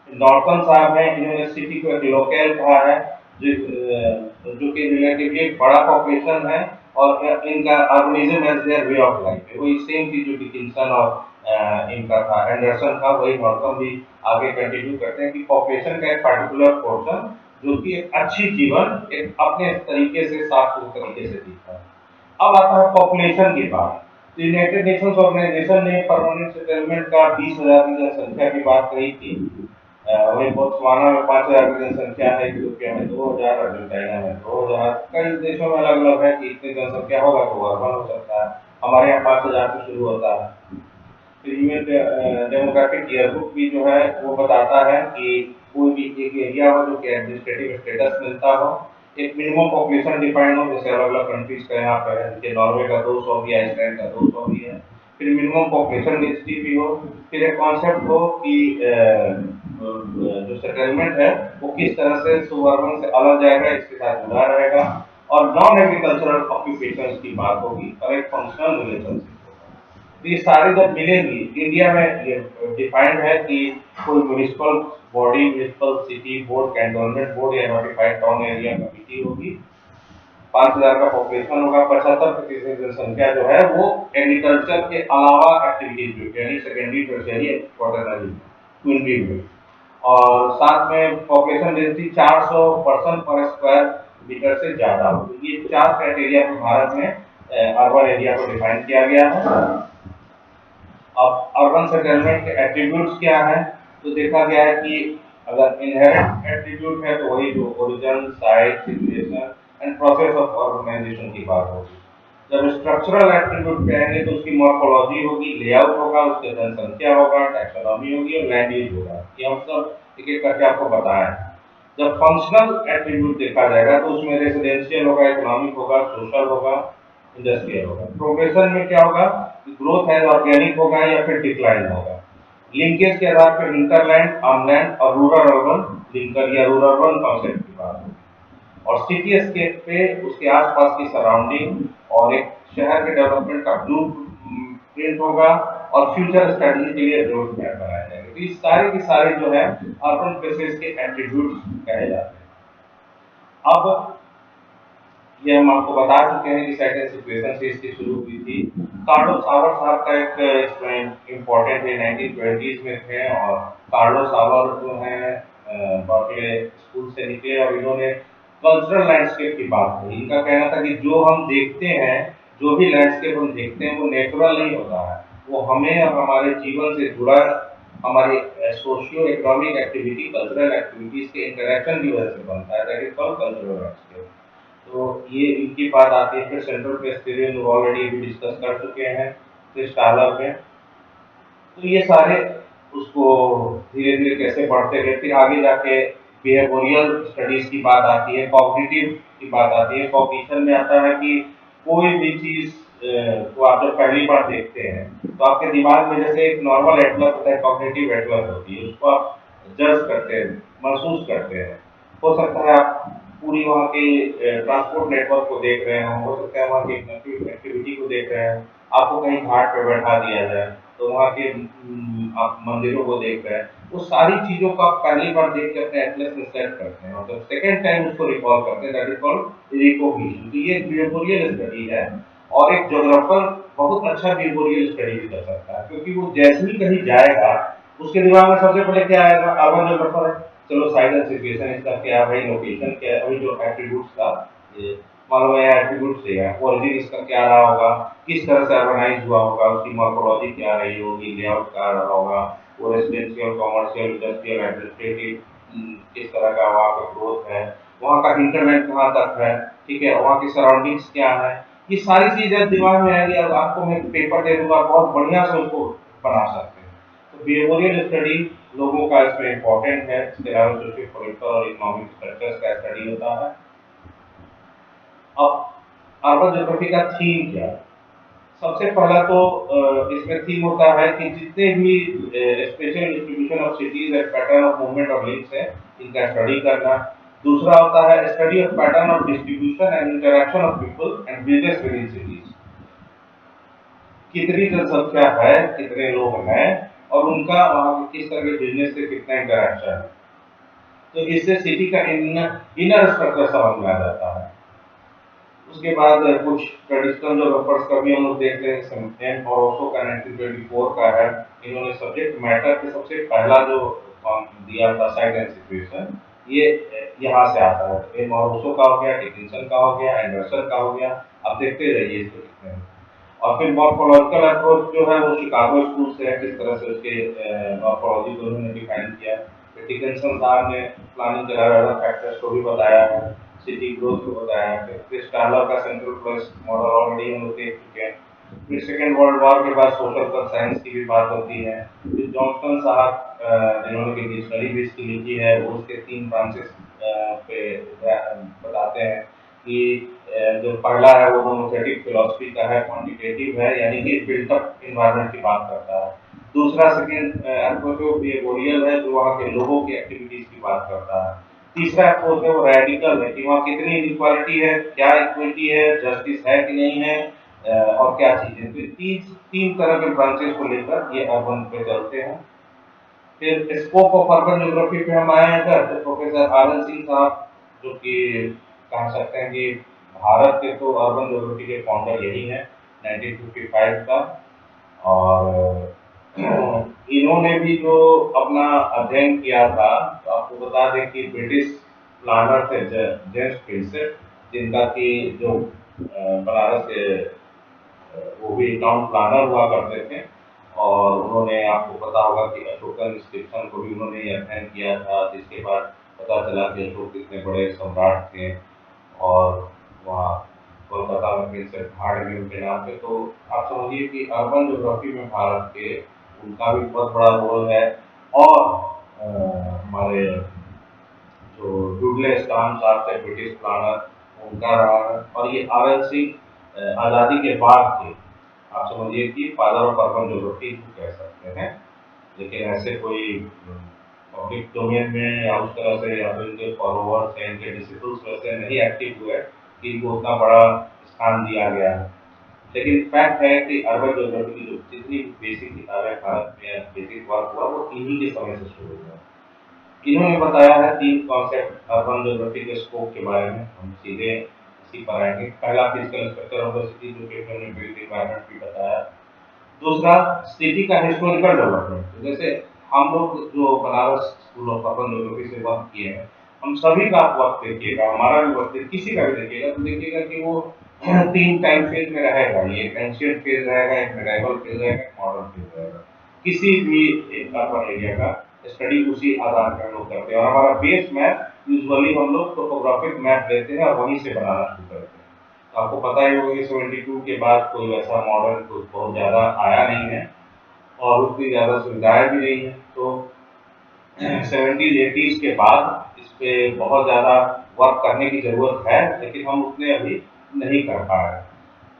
B: नॉर्थन साहब हैं, इन्होंने सिटी को एक लोकल कहा है, जो कि रिलेटिवली एक बड़ा पॉपुलेशन है और इनका urbanism as their way of life है। वही सेम चीज जो डिकिंसन और इनका था, एंडरसन था, वही नॉर्थन भी आगे कंटिन्यू करते हैं कि पॉपुलेशन का एक पर्टिकुलर पोर्शन जो कि एक अच्छी जीवन एक अपने तरीके से साफ तरीके से जीता है। अब आता है पॉपुलेशन की बात। तो यूनाइटेड नेशंस ऑर्गेनाइजेशन ने परमानेंट सेटलमेंट का 20,000 की जनसंख्या की बात कही थी। वही बोत्सवाना में 5,000 की जनसंख्या है, इथियोपिया में 2,000, अर्जेंटीना में 2,000, कई देशों में अलग अलग है कि इतनी जनसंख्या होगा तो अर्बन हो सकता है। हमारे यहाँ 5,000 से शुरू होता है। तो यूएन डेमोग्राफिक ईयरबुक भी जो है वो बताता है कि कोई भी एक एरिया हो जो कि एडमिनिस्ट्रेटिव स्टेटस मिलता हो, एक मिनिमम पॉपुलेशन डिफाइन हो, जैसे अलग अलग कंट्रीज का यहाँ पे है, जैसे नॉर्वे का 200 भी, आइसलैंड का 200 भी है। फिर मिनिमम पॉपुलेशन डेंसिटी भी हो, फिर एक कॉन्सेप्ट हो कि जो सेटलमेंट है वो किस तरह से सुबर्बन से अलग जाएगा, इसके साथ जुड़ा रहेगा, और नॉन एग्रीकल्चरल ऑक्यूपेशंस की बात होगी और एक फंक्शनल रिलेशनशिप तो ये सारे जब मिलेंगी, इंडिया में ये डिफाइंड है कि कोई municipal body, municipal city board, cantonment board या नोटिफाइड टाउन एरिया कमिटी होगी। 5,000 का पॉपुलेशन होगा, 75% जनसंख्या जो है वो एग्रीकल्चर के अलावा एक्टिविटीज यानी secondary, tertiary, quaternary quinary में, और साथ में पॉपुलेशन डेंसिटी 400 पर्सन पर स्क्वायर मीटर से ज्यादा हो। तो ये 4 क्राइटेरिया को भारत में अर्बन एरिया को डिफाइन किया गया है। अब अर्बन सेटलमेंट के एट्रीब्यूट्स क्या हैं? तो देखा गया है कि अगर इनहेरेंट एट्रीब्यूट है तो वही जो origin, size, situation and process of organisation की बात होगी। जब स्ट्रक्चरल एट्रीब्यूट पे आएंगे तो उसकी मॉर्फोलॉजी होगी, लेआउट होगा, उसके जनसंख्या होगा, टैक्सोनॉमी होगी और लैंड यूज होगा। ये हम सब एक एक करके आपको बताएं। जब फंक्शनल एट्रीब्यूट देखा जाएगा तो उसमें रेजिडेंशियल होगा, इकोनॉमिक होगा, सोशल होगा, इंडस्ट्रियल होगा। प्रोग्रेशन में क्या होगा? ग्रोथ है, ऑर्गेनिक होगा या फिर डिक्लाइन होगा। लिंकेज के आधार पर इंटरलैंड, ऑनलैंड और रूरल अर्बन लिंकर या रूरल अर्बन कॉन्सेप्ट की बात होगी। और सिटी स्केप पे उसके आसपास की सराउंडिंग और एक शहर के डेवलपमेंट का ब्लू प्रिंट होगा और फ्यूचर स्ट्रेटजी के लिए रोड मैप बनाया जाएगा। तो ये सारे के सारे जो है अर्बन प्लेसेस के एट्रीब्यूट्स कहे जाते हैं। अब ये हम आपको बता चुके हैं कि सेकंड सिचुएशन से इसकी शुरू हुई थी। कार्लो सावर साहब का एक इम्पोर्टेंट है, 1920s में थे और कार्लो सावर जो है बर्कले स्कूल से निकले और इन्होंने कल्चरल लैंडस्केप की बात कही। इनका कहना था कि जो हम देखते हैं, जो भी लैंडस्केप हम देखते हैं वो नेचुरल नहीं होता है, वो हमें और हमारे जीवन से जुड़ा हमारी socio economic activity, cultural activities के इंटरेक्शन की वजह से बनता है। That is called cultural landscape. तो ये इनकी बात आती है। फिर सेंट्रल प्लेस थ्योरी ऑलरेडी भी डिस्कस कर चुके हैं क्रिस्टालर में। तो ये सारे उसको धीरे धीरे कैसे बढ़ते गए। फिर आगे जाके बिहेवियरल स्टडीज की बात आती है, कॉग्निटिव की बात आती है। कॉग्निशन में आता है कि कोई भी चीज को आप जब पहली बार देखते हैं तो आपके दिमाग में जैसे एक नॉर्मल एटलस होता है, कॉग्निटिव एटलस होती है, उसको आप जज करते हैं, महसूस करते हैं। हो सकता है आप पूरी वहाँ के ट्रांसपोर्ट नेटवर्क को देख रहे हो सकता है वहाँ की एक्टिविटी को देख रहे हैं। आपको कहीं घाट पे बैठा दिया जाए तो वहाँ के आप मंदिरों को देख रहे हैं। वो सारी चीजों को आप पहली बार देख के अपने एटलस में सेट करते हैं और जब सेकेंड टाइम उसको रिकॉल करते हैं, दैट इज कॉल्ड रिकॉग्निशन। तो ये बिहेवियरल स्टडी है और एक ज्योग्राफर बहुत अच्छा बिहेवियरल स्टडी भी कर सकता है, क्योंकि वो जैसे ही कहीं जाएगा उसके दिमाग में सबसे पहले क्या आएगा? अर्बन ज्योग्राफर है, चलो साइज एंड सिचुएशन इसका क्या है भाई, लोकेशन क्या है, अभी जो एट्रीब्यूट्स का ये मालूम है, एट्रीब्यूट्स है, ओरिजिन इसका क्या रहा होगा, किस तरह से अर्बनाइज हुआ होगा, उसकी मॉर्फोलॉजी क्या रही होगी, लेआउट क्या रहा होगा, वो रेजिडेंशियल, कमर्शियल, इंडस्ट्रियल, एडमिनिस्ट्रेटिव किस तरह का वहाँ पे ग्रोथ है, वहाँ का इंटरनेट कहाँ तक है, ठीक है, वहाँ की सराउंडिंग्स क्या है। ये सारी चीजें दिमाग में आएगी। अब आपको मैं पेपर दे दूंगा, बहुत बढ़िया से उसको बना सकते हैं। तो बिहेवियरल स्टडी लोगों का इसमें इम्पोर्टेंट है। इसके अलावा सोशियो पॉलिटिकल और इकोनॉमिक स्ट्रक्चर्स का स्टडी होता है। अब अर्बन ज्योग्राफी का थीम क्या है? सबसे पहला तो इसमें थीम होता है कि जितने भी special distribution of cities and pattern of movement of links है, इनका स्टडी करना। दूसरा होता है study of pattern of distribution and interaction of people and business with in cities. कितनी जनसंख्या है, कितने लोग हैं और उनका वहाँ के किस तरह के बिजनेस से कितना इंटरेक्शन है। तो इससे सिटी का इनर स्ट्रक्चर समझ में आ जाता है। उसके बाद कुछ ट्रेडिशनल डेवलपर्स का भी हम लोग देख रहे हैं, समझते हैं। और ओशो का 1924 का है। इन्होंने सब्जेक्ट मैटर के सबसे पहला जो दिया था, साइड एंड सिचुएशन, ये यहाँ से आता है। ये ओशो का हो गया, डिकिंसन का हो गया, एंडरसन का हो गया। आप देखते रहिए इसको कितने हैं। और फिर मॉर्फोलॉजिकल अप्रोच जो है वो शिकागो स्कूल से है, किस तरह से उसके मॉर्फोलॉजी को उन्होंने डिफाइन किया। डिकिंसन साहब ने प्लानिंग के अलग फैक्टर्स को भी बताया है, सिटी ग्रोथ को बताया है। फिर क्रिस्टालर का सेंट्रल प्लस मॉडल ऑलरेडी हम लोग देख चुके हैं। फिर सेकेंड वर्ल्ड वॉर के बाद सोशल कंसाइंस की भी बात होती है। फिर जॉनसन साहब जिन्होंने कि डिक्शनरी भी इसकी लिखी है, वो उसके 3 ब्रांचेस पे बताते हैं कि जो पहला है वो होमोथेटिक फिलॉसफी का है, क्वांटिटेटिव है, यानी कि बिल्टअप एनवायरनमेंट की बात करता है। दूसरा सेकेंड एंथ्रोपोसेफिक है, जो वहाँ के लोगों की एक्टिविटीज की बात करता है। तीसरा अप्रोच है वो रेडिकल है कि वहाँ कितनी इक्वालिटी है, क्या इक्विटी है, जस्टिस है कि नहीं है, और क्या चीजें, तो तीन तीन तरह के ब्रांचेस को लेकर ये अर्बन पे चलते हैं। फिर स्कोप ऑफ अर्बन ज्योग्राफी पे हम आए हैं सर, तो प्रोफेसर आनंद सिंह साहब, जो कि कह सकते हैं कि भारत के तो अर्बन ज्योग्राफी के फाउंडर यही हैं, 1955 का। और इन्होंने भी जो अपना अध्ययन किया था, तो आपको बता दें कि ब्रिटिश प्लानर थे जेम्स प्रिंसेप, जिनका कि जो बनारस के वो भी टाउन प्लानर हुआ करते थे। और उन्होंने, आपको पता होगा कि अशोकन इंस्क्रिप्शन को भी उन्होंने अध्ययन किया था, जिसके बाद पता चला कि अशोक कितने बड़े सम्राट थे। और वहाँ कोलकाता में प्रिंसेप घाट भी उनके नाम पे। तो आप समझिए कि अर्बन ज्योग्राफी में भारत के उनका भी बहुत बड़ा रोल है। और हमारे जो डुडले स्टाम साहब थे ब्रिटिश प्लानर, उनका रहा है। और ये आनंद सिंह आज़ादी के बाद थे, आप समझिए कि फादर ऑफ अर्बन ज्योग्राफी कह सकते हैं। लेकिन ऐसे कोई पब्लिक डोमेन में या उस तरह से, या तो इनके फॉलोअर्स या इनके डिसिपल्स वैसे नहीं एक्टिव हुए कि इनको उतना बड़ा स्थान दिया गया है। लेकिन फैक्ट है कि अर्बन ज्योग्राफी की जो जितनी बेसिक किताबें भारत में बेसिक वर्क हुआ, वो इन्हीं के समय से शुरू हुआ। इन्होंने बताया है तीन कॉन्सेप्ट अर्बन ज्योग्राफी के स्कोप के बारे में, हम सीधे इसी पर आएंगे। पहला physical structure of the city, जो कि हमने बिल्ट एनवायरनमेंट भी बताया। दूसरा, सिटी का हिस्टोरिकल डेवलपमेंट। तो जैसे हम लोग जो Banaras school of urban geography से वर्क किए हैं, हम सभी का आप वर्क देखिएगा, हमारा भी वर्क किसी का भी देखिएगा, तो देखिएगा कि वो तीन टाइम फेज में रहेगा। ये एक एंशिएंट फेज रहेगा, एक मेडाइवल फेज रहेगा, एक मॉडर्न फेज रहेगा। किसी भी एक अर्बन एरिया का स्टडी उसी आधार पर हम लोग करते हैं। और हमारा बेस मैप यूजुअली हम लोग टोपोग्राफिक मैप लेते हैं और वहीं से बनाना शुरू करते हैं। तो आपको पता ही होगा कि 72 के बाद कोई वैसा मॉडर्न कुछ बहुत ज़्यादा आया नहीं है और उतनी ज़्यादा सुविधाएं भी नहीं है। तो 70s 80s के बाद इस पे बहुत ज़्यादा वर्क करने की ज़रूरत है, लेकिन हम उतने अभी नहीं कर पा रहे।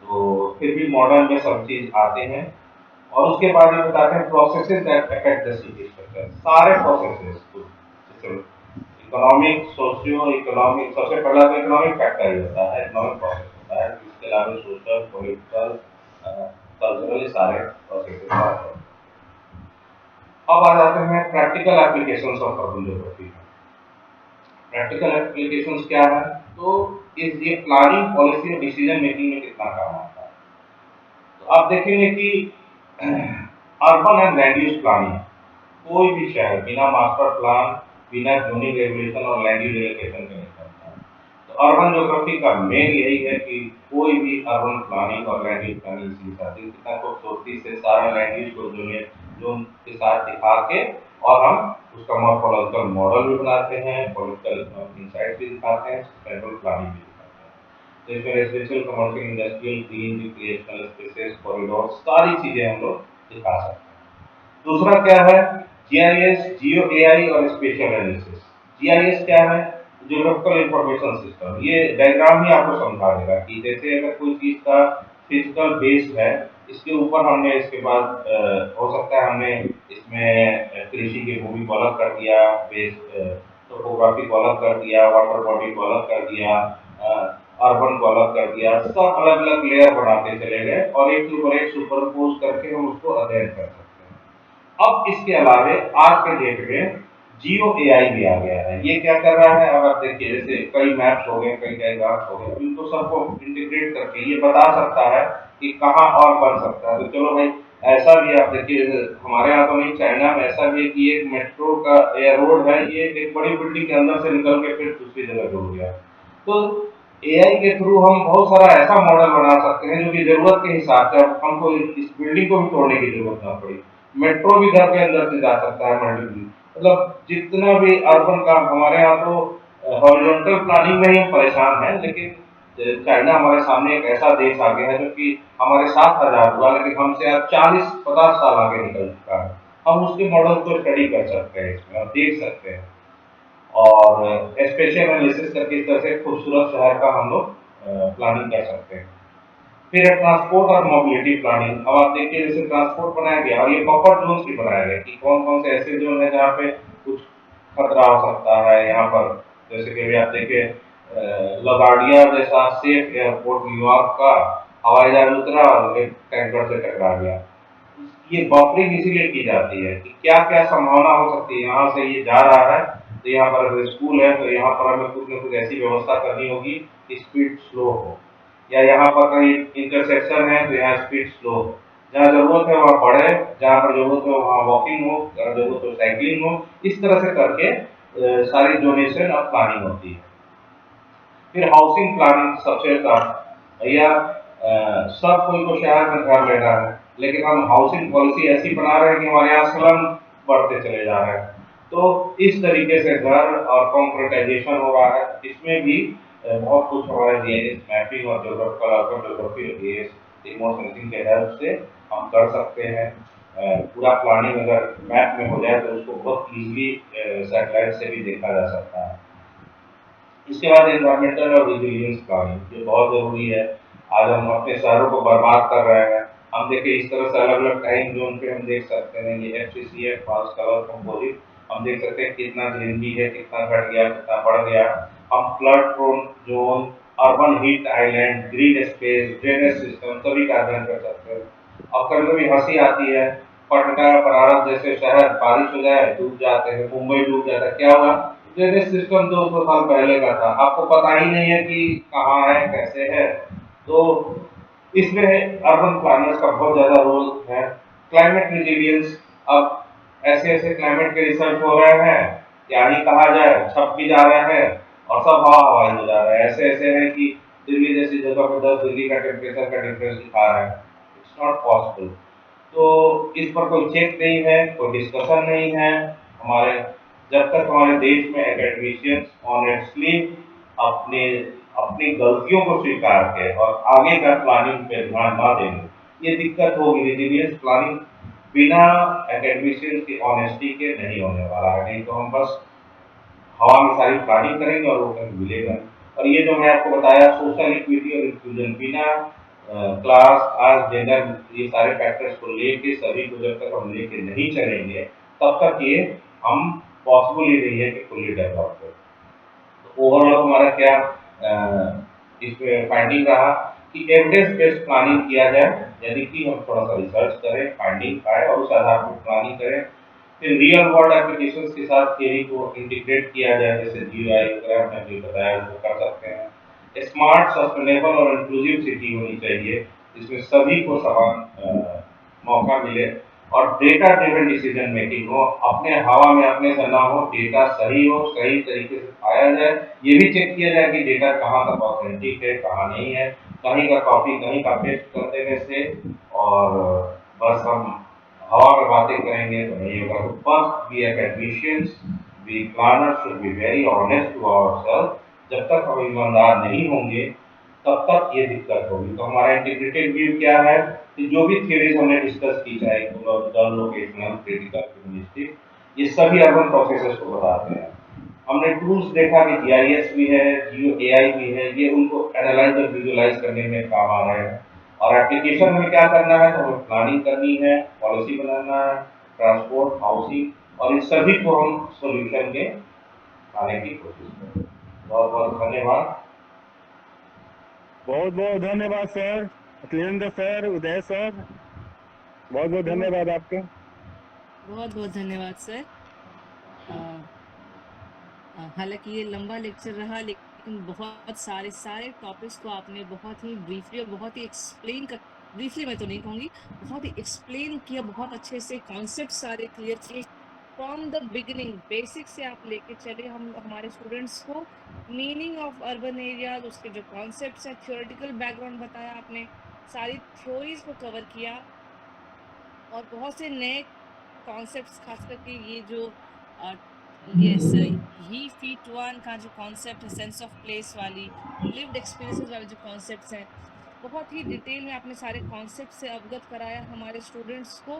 B: तो फिर भी मॉडर्न में सब चीज़ आते हैं। और उसके बाद ये बताते हैं processes that affect the city structure. सारे प्रोसेसेस, इकोनॉमिक, सोशियो इकोनॉमिक, सबसे पहला तो इकोनॉमिक फैक्टर ही होता है, इकोनॉमिक प्रोसेस होता है। इसके अलावा सोशल, पॉलिटिकल, कल्चरल, सारे प्रोसेसेस आते हैं। अब आ जाते हैं practical applications of urban geography. Practical applications क्या है? तो ये प्लानिंग, पॉलिसी और डिसीजन मेकिंग में कितना काम आता है। तो आप देखेंगे कि urban and land use planning, कोई भी शहर बिना मास्टर प्लान, बिना जोनिंग रेगुलेशन और लैंड यूज एलोकेशन के नहीं बनता। तो अर्बन ज्योग्राफी का मेन यही है कि कोई भी अर्बन प्लानिंग और लैंड यूज प्लानिंग इसी के साथ, कितना खूबसूरती से सारा लैंड यूज को जोन के साथ दिखा के, और हम उसका मॉर्फोलॉजिकल मॉडल भी बनाते हैं, पॉलिटिकल इनसाइट भी दिखाते हैं, सेंट्रल प्लानिंग भी दिखाते हैं। तो इसमें residential, commercial, industrial, green, recreational spaces, corridor, सारी चीजें हम लोग दिखा सकते हैं। दूसरा क्या है? जीआईएस, जियो एआई और स्पेशल एनालिसिस। जीआईएस क्या है? Geographical information system. ये डायग्राम ही आपको समझा देगा कि जैसे अगर कोई चीज का फिजिकल बेस है, इसके ऊपर हमने इसके बाद हो सकता है हमने इसमें कृषि की भूमि को अलग कर दिया, बेस टोपोग्राफी को अलग कर दिया, वाटर बॉडी को अलग कर दिया, अर्बन को अलग कर दिया, सब अलग अलग लेयर बनाते चले गए और एक के ऊपर एक सुपरपोज करके हम उसको अध्ययन कर सकते हैं। अब इसके अलावे आज के डेट में जियो एआई भी आ गया है। ये क्या कर रहा है? अब आप देखिए, जैसे कई मैप्स हो गए, कई डायग्राम्स हो गए, इनको सबको इंटीग्रेट करके ये बता सकता है कि कहाँ और बन सकता है। तो चलो भाई, ऐसा भी आप देखिए, हमारे यहाँ तो नहीं, चाइना में ऐसा भी है कि एक मेट्रो का रोड है, ये एक बड़ी बिल्डिंग के अंदर से निकल के फिर दूसरी जगह जुड़ गया। तो एआई के थ्रू हम बहुत सारा ऐसा मॉडल बना सकते हैं जो कि जरूरत के हिसाब से, अब हमको इस बिल्डिंग को भी तोड़ने की जरूरत ना पड़ी, मेट्रो भी घर के अंदर से जा सकता है मल्टीपल। मतलब जितना भी अर्बन का हमारे यहाँ तो हॉरिजॉन्टल प्लानिंग में ही परेशान है, लेकिन चाइना हमारे सामने एक ऐसा देश आ गया है जो कि हमारे 7,000 हुआ, लेकिन हमसे आज 40-50 साल आगे निकल चुका है। हम उसके मॉडल को स्टडी कर सकते हैं इसमें और देख सकते हैं, और स्पेशल एनालिसिस करके इस तरह से खूबसूरत शहर का हम लोग प्लानिंग कर सकते हैं। फिर है ट्रांसपोर्ट और मोबिलिटी प्लानिंग। अब आप देखिए, जैसे ट्रांसपोर्ट बनाया गया और ये बफर जोन भी बनाया गया कि कौन कौन से ऐसे जोन है जहाँ पे कुछ खतरा हो सकता है। यहाँ पर जैसे कि अभी आप देखिए, लगार्डिया जैसा सेफ एयरपोर्ट न्यूयॉर्क का, हवाई जहाज उतरा और एक टैंकर से टकरा गया। ये बफरिंग इसीलिए की जाती है कि क्या क्या संभावना हो सकती है। यहाँ से ये जा रहा है तो यहाँ पर अगर स्कूल है तो यहाँ पर हमें कुछ न कुछ ऐसी व्यवस्था करनी होगी कि स्पीड स्लो हो, या यहाँ पर कहीं इंटरसेक्शन है तो यहाँ स्पीड स्लो हो। जहाँ जरूरत है वहाँ बढ़े, जहाँ पर जरूरत है वहाँ वॉकिंग हो, जहाँ जरूरत हो साइकिलिंग हो। इस तरह से करके सारी डोनेशन और प्लानिंग होती है। फिर हाउसिंग प्लानिंग सबसे भैया सब कोई को शहर में घर लेना है, लेकिन हम हाउसिंग पॉलिसी ऐसी बना रहे हैं कि हमारे यहाँ स्लम बढ़ते चले जा रहे हैं। तो इस तरीके से घर और कॉन्क्रीटाइजेशन हो रहा है। इसमें भी बहुत कुछ हमारे जीआईएस मैपिंग और geographical urban geography remote sensing के हेल्प से हम कर सकते हैं। पूरा प्लानिंग अगर मैप में हो जाए तो उसको बहुत ईजिली सैटेलाइट से भी देखा जा सकता है। इसके बाद एनवायरमेंटल और रिजिलियंस प्लानिंग ये बहुत जरूरी है। आज हम अपने शहरों को बर्बाद कर रहे हैं। हम देखिए इस तरह से अलग अलग टाइम जोन पे हम देख सकते हैं ये FCC फास्ट कलर कंपोजिट हम देख सकते हैं कितना GNB है, कितना घट गया, कितना बढ़ गया। हम flood prone zone, urban heat island, green space, drainage system सभी का अध्ययन कर सकते हैं। अब कभी कभी हंसी आती है, पटना बनारस जैसे शहर बारिश हो जाए डूब जाते हैं, मुंबई डूब जाता है, क्या हुआ? ड्रेनेज सिस्टम 200 साल पहले का था, आपको पता ही नहीं है कि कहाँ है कैसे है। तो इसमें अर्बन प्लानर्स का बहुत ज्यादा रोल है। क्लाइमेट रिजिलियंस, अब ऐसे ऐसे क्लाइमेट के रिसर्च हो रहे हैं, क्या ही कहा जाए, छप भी जा रहे हैं और सब हवा हवाई हो जा रहा है। ऐसे ऐसे है कि दिल्ली जैसी जगह पर 10 डिग्री का टेम्परेचर का डिफरेंस दिखा रहा है। It's not possible. तो इस पर कोई चेक नहीं है, कोई डिस्कशन नहीं है। हमारे जब तक हमारे देश में एकेडमिशियंस ऑनेस्टली अपने अपनी गलतियों को स्वीकार के और आगे का प्लानिंग पे ध्यान ना देंगे, ये दिक्कत होगी। रिजिलियंस प्लानिंग बिना एकेडमिशियंस की ऑनेस्टी के नहीं होने वाला है। नहीं तो हम बस हवा में सारी प्लानिंग करेंगे और वो कहीं मिलेगा। और ये जो मैं आपको बताया सोशल इक्विटी और इंक्लूजन, बिना क्लास कास्ट जेंडर ये सारे फैक्टर्स को लेके सभी को जब तक हम लेके नहीं चलेंगे तब तक ये हम पॉसिबल ही नहीं है कि फुल्ली डेवलप हो। तो ओवरऑल हमारा क्या इसमें फाइंडिंग रहा कि एविडेंस बेस्ड प्लानिंग किया जाए, यानी कि हम थोड़ा सा रिसर्च करें, फाइंडिंग पाए और उस आधार पर प्लानिंग करें। फिर रियल वर्ल्ड एप्लीकेशंस के साथ थियरी को इंटीग्रेट किया जाए, जैसे GUI वगैरह हमने जो बताया वो कर सकते हैं। स्मार्ट, सस्टेनेबल और इंक्लूसिव सिटी होनी चाहिए जिसमें सभी को समान मौका मिले और डेटा ड्रिवन डिसीजन मेकिंग हो। अपने हवा में अपने से ना हो, डेटा सही हो, सही तरीके से पाया जाए। ये भी चेक किया जाए कि डेटा कहाँ तक ऑथेंटिक है, कहाँ नहीं है। कहीं का कॉपी कहीं का पेस्ट कर देने से और बस हम हवा में बातें करेंगे तो नहीं होगा। तो first be academicians, be planners should be very honest to ourself. जब तक हम ईमानदार नहीं होंगे तब तक ये दिक्कत होगी। तो हमारा इंटीग्रेटेड व्यू क्या है कि जो भी थ्योरीज हमने डिस्कस की, चाहे इकोलॉजिकल, लोकेशनल, क्रिटिकल, ह्यूमनिस्टिक, ये सभी अर्बन प्रोसेसेस को बताते हैं। हमने टूल्स देखा कि GIS भी है, जियो AI भी है, ये उनको एनालाइज और विजुअलाइज करने में काम आ रहे हैं। और एप्लीकेशन में क्या करना है तो हमें प्लानिंग करनी है, पॉलिसी बनाना है, ट्रांसपोर्ट, हाउसिंग और इन सभी को हम सोल्यूशन के लाने की कोशिश करें। बहुत बहुत धन्यवाद।
D: बहुत बहुत धन्यवाद सर, अखिलेंद्र सर, उदय सर, बहुत बहुत धन्यवाद आपका।
C: बहुत बहुत धन्यवाद सर। हालांकि ये लंबा लेक्चर रहा लेकिन बहुत सारे टॉपिक्स को आपने बहुत ही ब्रीफली और बहुत ही एक्सप्लेन कर, ब्रीफली मैं तो नहीं कहूँगी, बहुत ही एक्सप्लेन किया, बहुत अच्छे से कॉन्सेप्ट सारे क्लियर किए। फ्रॉम द बिगिनिंग बेसिक से आप लेके चले हम हमारे स्टूडेंट्स को मीनिंग ऑफ अर्बन एरियाज, उसके जो कॉन्सेप्ट्स हैं, थ्योरेटिकल बैकग्राउंड बताया आपने, सारी थ्योरीज को कवर किया और बहुत से नए कॉन्सेप्ट्स, खास करके ये जो यस ही फीट वन का जो कॉन्सेप्ट है, सेंस ऑफ प्लेस वाली, लिव्ड एक्सपीरियंसेस वाले जो कॉन्सेप्ट्स हैं, बहुत ही डिटेल में आपने सारे कॉन्सेप्ट से अवगत कराया हमारे स्टूडेंट्स को।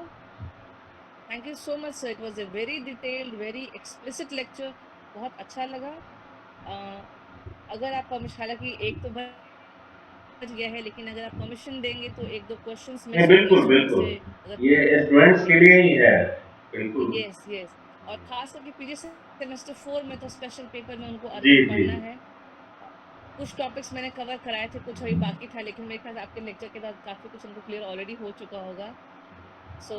C: Thank you so much sir, it was a very detailed, very explicit lecture, बहुत अच्छा लगा। अगर आप परमिशन, हालांकि एक तो बच गया है, लेकिन अगर आप परमिशन देंगे तो एक दो क्वेश्चंस मैं
B: नहीं,
C: अपने
B: बिल्कुल
C: स्टूडेंट
B: बिल्कुल,
C: से अगर
B: ये स्टूडेंट्स के लिए ही है, बिल्कुल।
C: यस यस, और खास करके पीछे सेमेस्टर 4 में तो स्पेशल पेपर में उनको
B: जी
C: अर्बन
B: जी।
C: पढ़ना है। कुछ टॉपिक्स मैंने कवर कराए थे, कुछ अभी बाकी था, लेकिन मेरे ख्याल से आपके लेक्चर के बाद काफ़ी कुछ उनको क्लियर ऑलरेडी हो चुका होगा। So,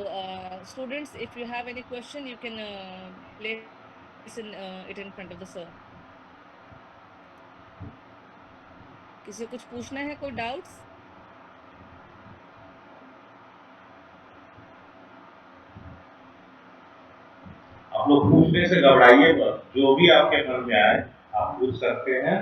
C: students, if you have any question, you can place it in front of the sir. किसी को कुछ पूछना है, कोई डाउट्स?
B: आप लोग पूछने से घबराइए मत, जो भी आपके मन में आए आप पूछ सकते हैं।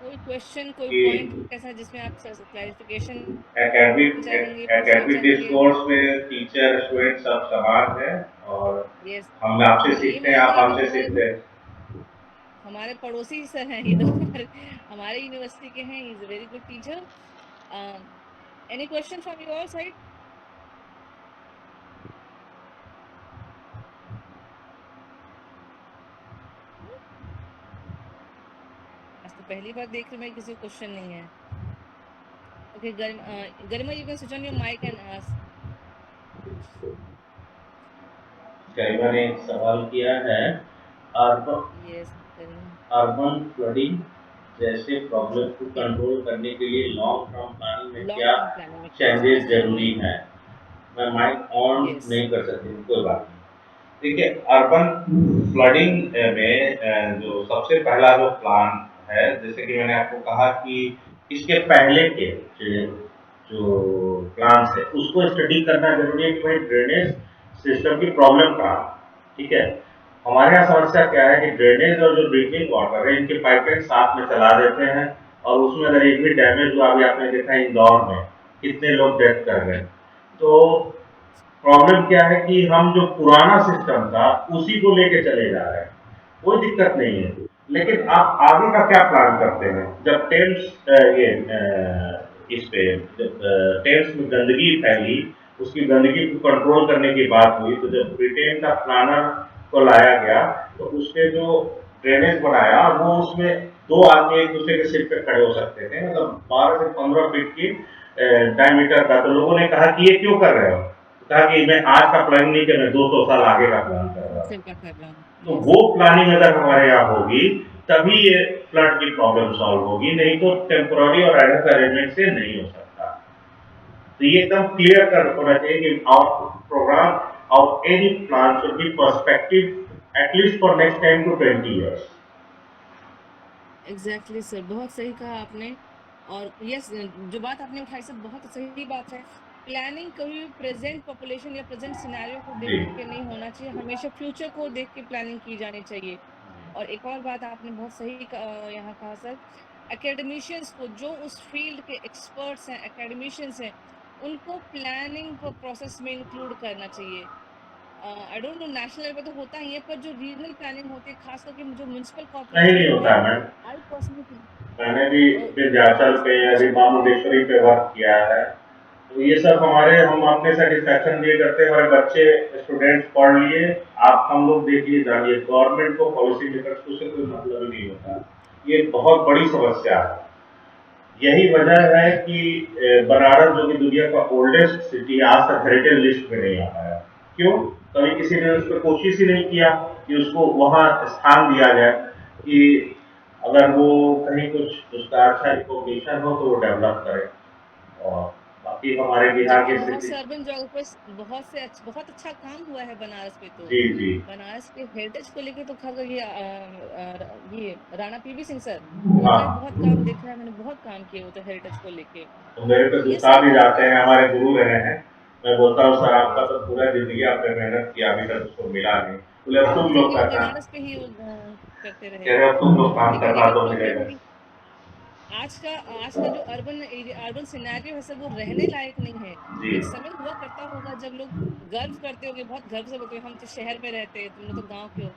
C: कोई क्वेश्चन, कोई
B: कि
C: पॉइंट ऐसा जिसमें आप क्लैरिफिकेशन
B: एकेडमिक
C: चाहेंगे, पूछना
B: एकेडमिक
C: चाहेंगे?
B: डिस्कोर्स में टीचर स्टूडेंट सब समान है और
C: यस,
B: हम आपसे
C: ये
B: सीखते हैं,
C: मान
B: आप
C: चलिए कि
B: हमसे सीखते हैं।
C: हमारे पड़ोसी ही सर हैं ये तो, हमारे यूनिवर्सिटी के हैं। Is a very good teacher. Any question from your side? आज तो पहली बार देख रही मैं किसी क्वेश्चन नहीं है। Okay, Garima, you can switch on your mic and ask.
B: Garima ने एक सवाल किया है,
C: यस,
B: अर्बन फ्लडिंग जैसे प्रॉब्लम को कंट्रोल करने के लिए लॉन्ग टर्म प्लानिंग में
C: लॉन्ग
B: क्या
C: टर्म प्लानिंग में क्या
B: चेंजेस
C: चेंजेस
B: जरूरी
C: जरूरी
B: है? मैं माइक ऑन
C: यस
B: नहीं कर सकती, कोई बात नहीं। देखिए, अर्बन फ्लडिंग में जो सबसे पहला जो प्लान है, जैसे कि मैंने आपको कहा कि इसके पहले के जो प्लान है उसको स्टडी करना जरूरी है कि भाई ड्रेनेज सिस्टम की प्रॉब्लम कहाँ, ठीक है। हमारे यहाँ समस्या क्या है कि ड्रेनेज और जो ड्रिंकिंग वाटर है इनके पाइपलाइन साथ में चला देते हैं और उसमें अगर एक भी डैमेज हुआ, अभी आपने देखा इंदौर में कितने लोग डेथ कर गए। तो प्रॉब्लम क्या है कि हम जो पुराना सिस्टम था उसी को लेके चले जा रहे हैं, कोई दिक्कत नहीं है, लेकिन आप आगे का क्या प्लान करते हैं? जब इस पे जब टेम्स में गंदगी फैली, उसकी गंदगी को कंट्रोल करने की बात हुई, तो जब ब्रिटेन का प्लानर को लाया गया तो उसने जो ड्रेनेज बनाया वो उसमें दो आदमी एक दूसरे के सिर पे खड़े हो सकते थे, मतलब 12 से 15 फीट की डायमीटर का। तो लोगों ने कहा कि ये क्यों कर रहे हो? कहा कि मैं आज का प्लान नहीं कर रहा, 200 साल आगे का प्लान कर रहा हूँ। तो वो प्लानिंग अगर हमारे यहाँ होगी तभी ये फ्लड की प्रॉब्लम सॉल्व होगी, नहीं तो टेम्पोररी और एडहॉक अरेंजमेंट से नहीं हो सकता। तो ये एकदम क्लियर कर होना चाहिए कि आवर प्रोग्राम और any plan should be perspective at least for next 10 to 20 years।
C: Exactly sir, बहुत सही कहा आपने। और यस, जो बात आपने उठाई सर बहुत सही बात है। प्लानिंग कभी भी प्रेजेंट पॉपुलेशन या प्रेजेंट सिनेरियो को देख
B: जी
C: के नहीं होना चाहिए, हमेशा फ्यूचर को देख के प्लानिंग की जानी चाहिए। और एक और बात आपने बहुत सही यहाँ कहा सर, एकेडमिशियंस को, जो उस फील्ड के एक्सपर्ट्स हैं, एकेडमिशियंस हैं, उनको प्लानिंग प्रोसेस में इंक्लूड करना चाहिए। I don't know, national level पे तो होता ही है, पर जो रीजनल प्लानिंग होती है, खास करके जो म्युनिसिपल
B: नहीं
C: कॉर्पोरेशंस होते
B: होता
C: हैं,
B: है।
C: आई पर्सनली
B: मैंने भी विंध्याचल पे या मामुंडेश्वरी पे वर्क किया है, तो ये सब हम अपने सेटिस्फैक्शन लिए करते हैं, हमारे बच्चे स्टूडेंट्स पढ़ लिए, आप हम लोग देखिए जानिए, गवर्नमेंट को पॉलिसी मेकर्स को से कोई मतलब ही नहीं होता। ये बहुत बड़ी समस्या है। यही वजह है कि बनारस जो कि दुनिया का ओल्डेस्ट सिटी आज तक हेरिटेज लिस्ट में नहीं आ पाया। क्यों? कभी किसी ने उस पर कोशिश ही नहीं किया कि उसको वहां स्थान दिया जाए कि अगर वो कहीं कुछ उसका अच्छा रिकॉग्निशन हो तो वो डेवलप करे। और बाकी हमारे बिहार
C: जबकि
B: की
C: बहुत
B: स्थिति।
C: से अर्बन जोग्राफर्स, बहुत अच्छा काम हुआ है बनारस पे तो।
B: जी जी
C: बनारस के हेरिटेज को लेके तो खास ये राणा पीवी सिंह सर,
B: हाँ,
C: उनका बहुत काम देखा है मैंने, बहुत काम किए वो तो हेरिटेज को लेके।
B: तो मेरे पे
C: तो ये
B: गुस्सा
C: सही
B: भी
C: कहा
B: जाते
C: आपने।
B: हैं, हमारे गुरु रहे हैं। मैं बोलता हूँ सर आपका
C: Yes.
B: तो पूरा जिंदगी आपने मेहनत किया, अभी तक उसको मिला नहीं। बोले अब तुम लोग
C: क्योंकि
B: का
C: वो
B: काम,
C: बनारस पे ही करते रहे।
B: कह रहे अब तुम लोग काम
C: लेकिन
B: करना
C: यही
B: तो
C: प्रॉब्लम
B: मिलेगा।
C: है कि आज का जो अर्बन सिनेरियो है सर, वो रहने लायक नहीं है।
B: जी
C: एक समय हुआ करता होगा जब लोग गर्व करते होंगे, बहुत गर्व से बोलते हैं हम तो शहर में रहते हैं, तुम लोग तो गांव के हो।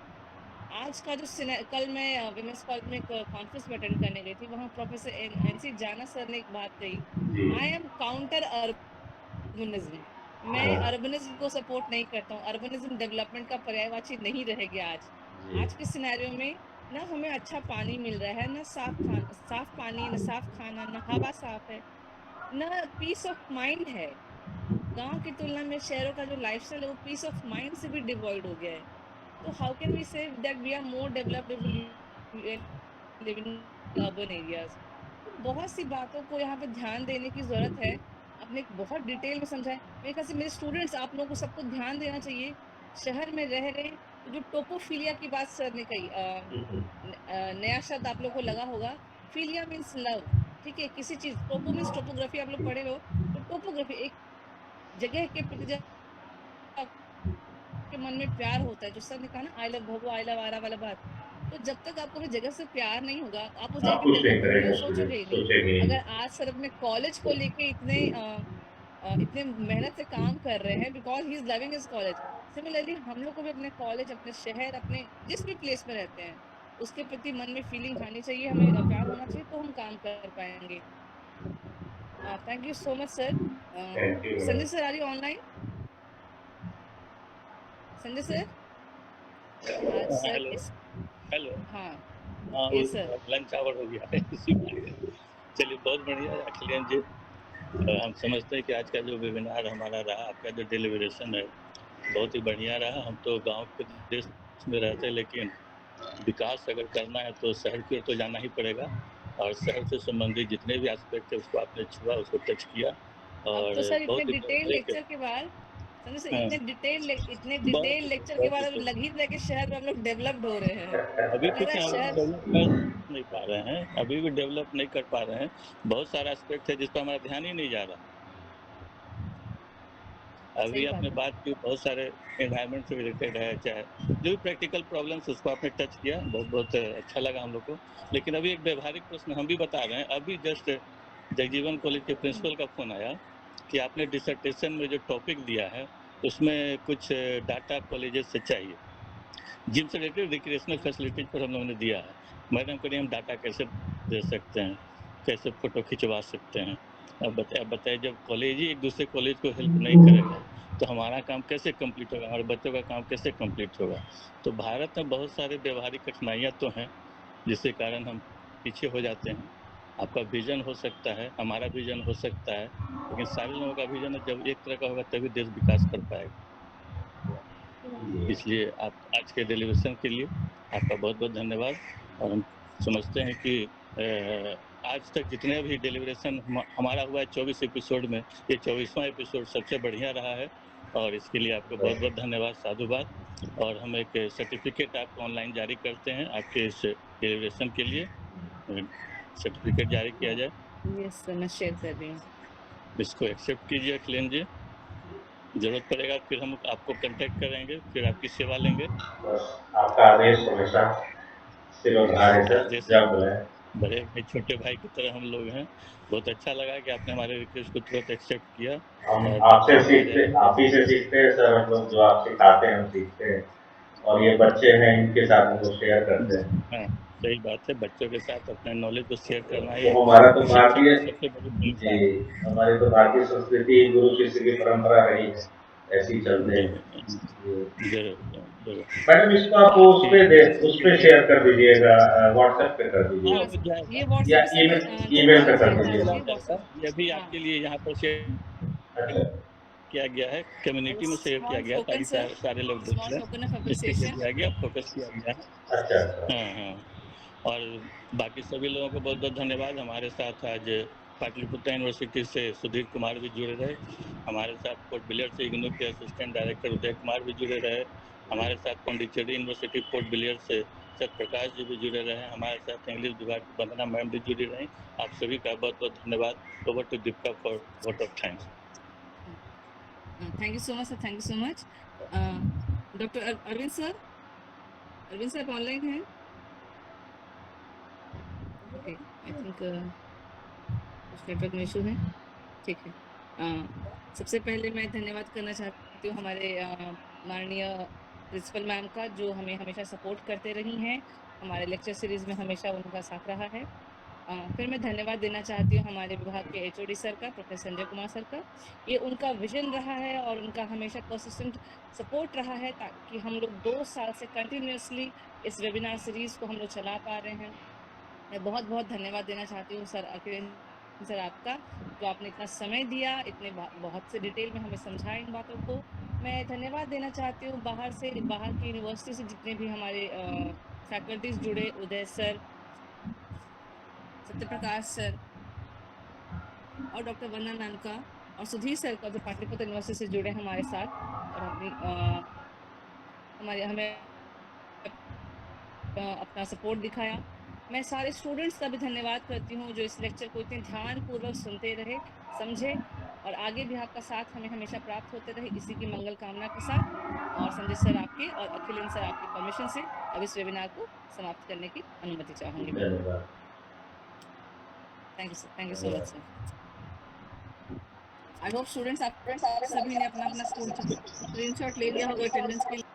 C: आज का जो कल मैं विमेंस कॉलेज में एक कॉन्फ्रेंस में अटेंड करने गई थी, वहाँ प्रोफेसर एनसी जाना सर ने एक बात कही,
B: जी
C: आई एम काउंटर अर्बनिज्म। मैं
B: हाँ,
C: अर्बनिज्म को सपोर्ट नहीं करता हूँ। अर्बनिज्म डेवलपमेंट का पर्यायवाची नहीं रह गया आज।
B: जी
C: आज के सिनेरियो में ना हमें अच्छा पानी मिल रहा है, ना साफ पानी, ना साफ खाना, ना हवा साफ है, ना पीस ऑफ माइंड है। गांव की तुलना में शहरों का जो लाइफस्टाइल है वो पीस ऑफ माइंड से भी डिवॉइड हो गया है। तो how can we say that we are more developed live in urban areas. बहुत सी बातों को यहाँ पे ध्यान देने की ज़रूरत है। आपने बहुत डिटेल में समझाया। मेरे ख्याल से मेरे स्टूडेंट्स, आप लोगों को सबको ध्यान देना चाहिए। शहर में रह रहे तो जो टोपोफिलिया की बात सर ने कही, नया शब्द आप लोग को लगा होगा, फिलिया मीन्स लव। ठीक है, किसी चीज, टोपो मीन्स टोपोग्राफी, आप लोग पढ़े हो तो टोपोग्राफी एक जगह के प्रति जब आपके मन में प्यार होता है, जो सर ने कहा ना, आई लव भगो, आई लव आरा वाला बात, तो जब तक आपको भी जगह से प्यार नहीं होगा आप उस जगह
B: आप
C: के
B: कुछ नहीं
C: डेवलपमेंट के
B: करेगा,
C: लिए सोचोगे ही नहीं।
B: सोचेंगे ही नहीं।
C: अगर आज सर अपने कॉलेज को लेके इतने मेहनत से काम कर रहे हैं because he is loving his college, similarly हम लोग को भी अपने कॉलेज, अपने शहर, अपने जिस भी प्लेस में रहते हैं उसके प्रति मन में फीलिंग आनी चाहिए, हमें प्यार होना चाहिए, तो हम काम कर पाएंगे। Thank you so much sir.
B: Thank you
C: Sanjay
B: madam.
C: Sir, are you online? Sanjay sir, आज सर
A: हेलो
C: इस,
A: हेलो।
C: हाँ
A: हाँ,
C: ये सर,
A: लंच आवर हो गया है इसीलिए। चलिए, बहुत बढ़िया है अखिलेश जी। हम समझते हैं कि आज का जो वेबिनार हमारा रहा, आपका जो डेलिब्रेशन है बहुत ही बढ़िया रहा। हम तो गांव के देश में रहते हैं, लेकिन विकास अगर करना है तो शहर की ओर तो जाना ही पड़ेगा, और शहर से संबंधित जितने भी एस्पेक्ट है उसको आपने छुआ, उसको टच किया,
C: अब तो
A: और
C: सर इतने
A: बहुत ही
C: डिटेल
A: व्यावहारिक।
C: लेक्चर के बाद, संजय सर
A: हाँ,
C: इतने
A: बहुत
C: डिटेल लेक्चर के
A: बहुत
C: बाद अब लग ही रहा है कि शहर में हम लोग डेवलप्ड हो रहे हैं।
A: अभी
C: लग रहा
A: क्योंकि
C: है
A: हम लोग
C: शहर,
A: डेवलप कर नहीं पा रहे हैं, अभी भी डेवलप नहीं कर पा रहे हैं। बहुत सारा एस्पेक्ट है जिस पर हमारा ध्यान ही नहीं जा रहा। अभी
C: सही
A: आपने
C: बात है।
A: बात की बहुत सारे एनवायरनमेंट से रिलेटेड है, चाहे जो भी प्रैक्टिकल प्रॉब्लम्स उसको आपने टच किया, बहुत बहुत अच्छा लगा हम लोग को। लेकिन अभी एक व्यवहारिक प्रश्न हम भी बता रहे हैं। अभी जस्ट जगजीवन कॉलेज के प्रिंसिपल का फोन आया कि आपने डिसर्टेशन में जो टॉपिक दिया है उसमें कुछ डाटा कॉलेजेस से चाहिए, जिम से रिलेटेड रिक्रिएशनल फैसिलिटीज पर हम लोगों ने दिया है। मैडम करिए हम डाटा कैसे दे सकते हैं, कैसे फोटो खिंचवा सकते हैं? अब बताइए, जब कॉलेज ही एक दूसरे कॉलेज को हेल्प नहीं करेगा तो हमारा काम कैसे कंप्लीट होगा, हमारे बच्चों का काम कैसे कंप्लीट होगा? तो भारत में बहुत सारे व्यवहारिक कठिनाइयाँ तो हैं जिसके कारण हम पीछे हो जाते हैं। आपका विजन हो सकता है, हमारा विजन हो सकता है, लेकिन सारे लोगों का विजन जब एक तरह का होगा तभी देश विकास कर पाएगा। इसलिए आप आज के डेलीब्रेशन के लिए आपका बहुत बहुत धन्यवाद। और हम समझते हैं कि आज तक जितने भी डेलीब्रेशन हमारा हुआ है 24 एपिसोड में, ये 24वां एपिसोड सबसे बढ़िया रहा है, और इसके लिए आपको बहुत बहुत धन्यवाद, साधुवाद। और हम एक सर्टिफिकेट आपको ऑनलाइन जारी करते हैं आपके इस डेलीब्रेशन के लिए। सर्टिफिकेट जारी किया जाए,
C: यस सर, मैं शेयर कर रही हूँ।
A: इसको एक्सेप्ट कीजिए अखिलेश जी। जरूरत पड़ेगा फिर हम आपको कांटेक्ट करेंगे, फिर आपकी सेवा लेंगे।
B: बस आपका आदेश हमेशा सिरोधार्य है सर,
A: आदेश
B: जब बुलाएं।
A: बड़े भाई छोटे भाई की तरह हम लोग हैं। बहुत अच्छा लगा कि आपने हमारे रिक्वेस्ट को तुरंत एक्सेप्ट किया,
B: हम
A: और
B: आपसे
A: ताकि हमारे
B: सीखते, आप ही से सीखते हैं सर, हम लोग जो आप सिखाते हैं हम सीखते हैं, और ये बच्चे हैं इनके साथ हम लोग शेयर करते हैं।
A: हाँ, सही बात है, बच्चों के साथ अपने नॉलेज को शेयर करना ही
B: तो हमारा तो
A: शिक्षक
B: भारतीय,
A: की सबसे बड़ी भूमिका
B: जी,
A: है।
B: हमारी तो भारतीय संस्कृति गुरु शिष्य की परंपरा रही है, ऐसे ही चलते
A: जी,
B: हैं। जी।
A: जरूर जरूर।
B: मैडम इसको
A: तो
B: आप
A: आपकी
B: उस
A: डेलीब्रेशन के
B: पे
A: लिए,
B: शेयर कर दीजिएगा, व्हाट्सएप पे कर
A: हाँ,
B: दीजिएगा,
A: हो जाएगा।
C: ये
B: या
C: व्हाट्सएप पे सर मैं
B: ईमेल पे कर
C: हाँ
A: ईमेल आ
C: ये
B: दीजिएगा।
A: जाएगा,
C: व्हाट्सएप,
A: ये भी
C: हाँ।
A: आपके लिए यहाँ पर शेयर
B: अच्छा
A: किया गया है, कम्युनिटी में शेयर किया
C: स्मॉल
A: गया
C: टोकन
A: ताकि
C: सर,
A: सारे लोग देख
C: स्मॉल
A: लें।
C: टोकन ऑफ
A: इसके लिए
C: अप्रिसिएशन।
A: दिया गया, फोकस किया गया है।
B: अच्छा अच्छा।
A: हाँ हाँ। और बाकी सभी लोगों को बहुत बहुत धन्यवाद। हमारे साथ आज पाटलिपुत्र यूनिवर्सिटी से सुधीर कुमार भी जुड़े रहे, हमारे साथ पोर्ट ब्लेयर से इग्नू के असिस्टेंट डायरेक्टर उदय कुमार भी जुड़े रहे, हमारे साथ पौंडीचेरी यूनिवर्सिटी पोर्ट ब्लेयर से सत्यप्रकाश जी भी जुड़े रहे, हमारे साथ इंग्लिश विभाग की वंदना मैम भी जुड़ी रही। आप सभी का बहुत बहुत धन्यवाद। Over to Deepika for vote of thanks.
C: Thank you so much sir, thank you so much. Doctor Arvind sir, Arvind sir online हैं? ओके, आई थिंक कुछ नेटवर्क में इशू है। ठीक है। सबसे पहले मैं धन्यवाद करना चाहती हूँ हमारे माननीय प्रिंसिपल मैम का, जो हमें हमेशा सपोर्ट करते रही हैं, हमारे लेक्चर सीरीज में हमेशा उनका साथ रहा है। फिर मैं धन्यवाद देना चाहती हूँ हमारे विभाग के एचओडी सर का, प्रोफेसर संजय कुमार सर का। ये उनका विजन रहा है और उनका हमेशा परसिस्टेंट सपोर्ट रहा है, ताकि हम लोग 2 साल से कंटिन्यूअसली इस वेबिनार सीरीज को हम लोग चला पा रहे हैं। मैं बहुत बहुत धन्यवाद देना चाहती हूँ सर अखिलेश सर आपका, जो आपने इतना समय दिया, इतने बहुत से डिटेल में हमें समझाया इन बातों को। मैं धन्यवाद देना चाहती हूँ बाहर की यूनिवर्सिटी से जितने भी हमारे फैकल्टीज जुड़े, उदय सर, सत्यप्रकाश सर और डॉक्टर वंदना मैम का और सुधीर सर का जो पाटलिपुत्र यूनिवर्सिटी से जुड़े हमारे साथ और अपनी हमें अपना सपोर्ट दिखाया। मैं सारे स्टूडेंट्स का भी धन्यवाद करती हूँ जो इस लेक्चर को इतने ध्यानपूर्वक सुनते रहे, समझे और आगे भी आपका साथ हमें हमेशा प्राप्त होते रहे, इसी की मंगल कामना के साथ। और संजय सर आपके और अखिलेंद्र सर आपके परमिशन से अब इस वेबिनार को समाप्त करने की अनुमति चाहूंगी मैं।
B: धन्यवाद।
C: Thank you so much sir. I hope students आप सभी ने अपना अपना स्क्रीनशॉट ले लिया होगा अटेंडेंस के लिए।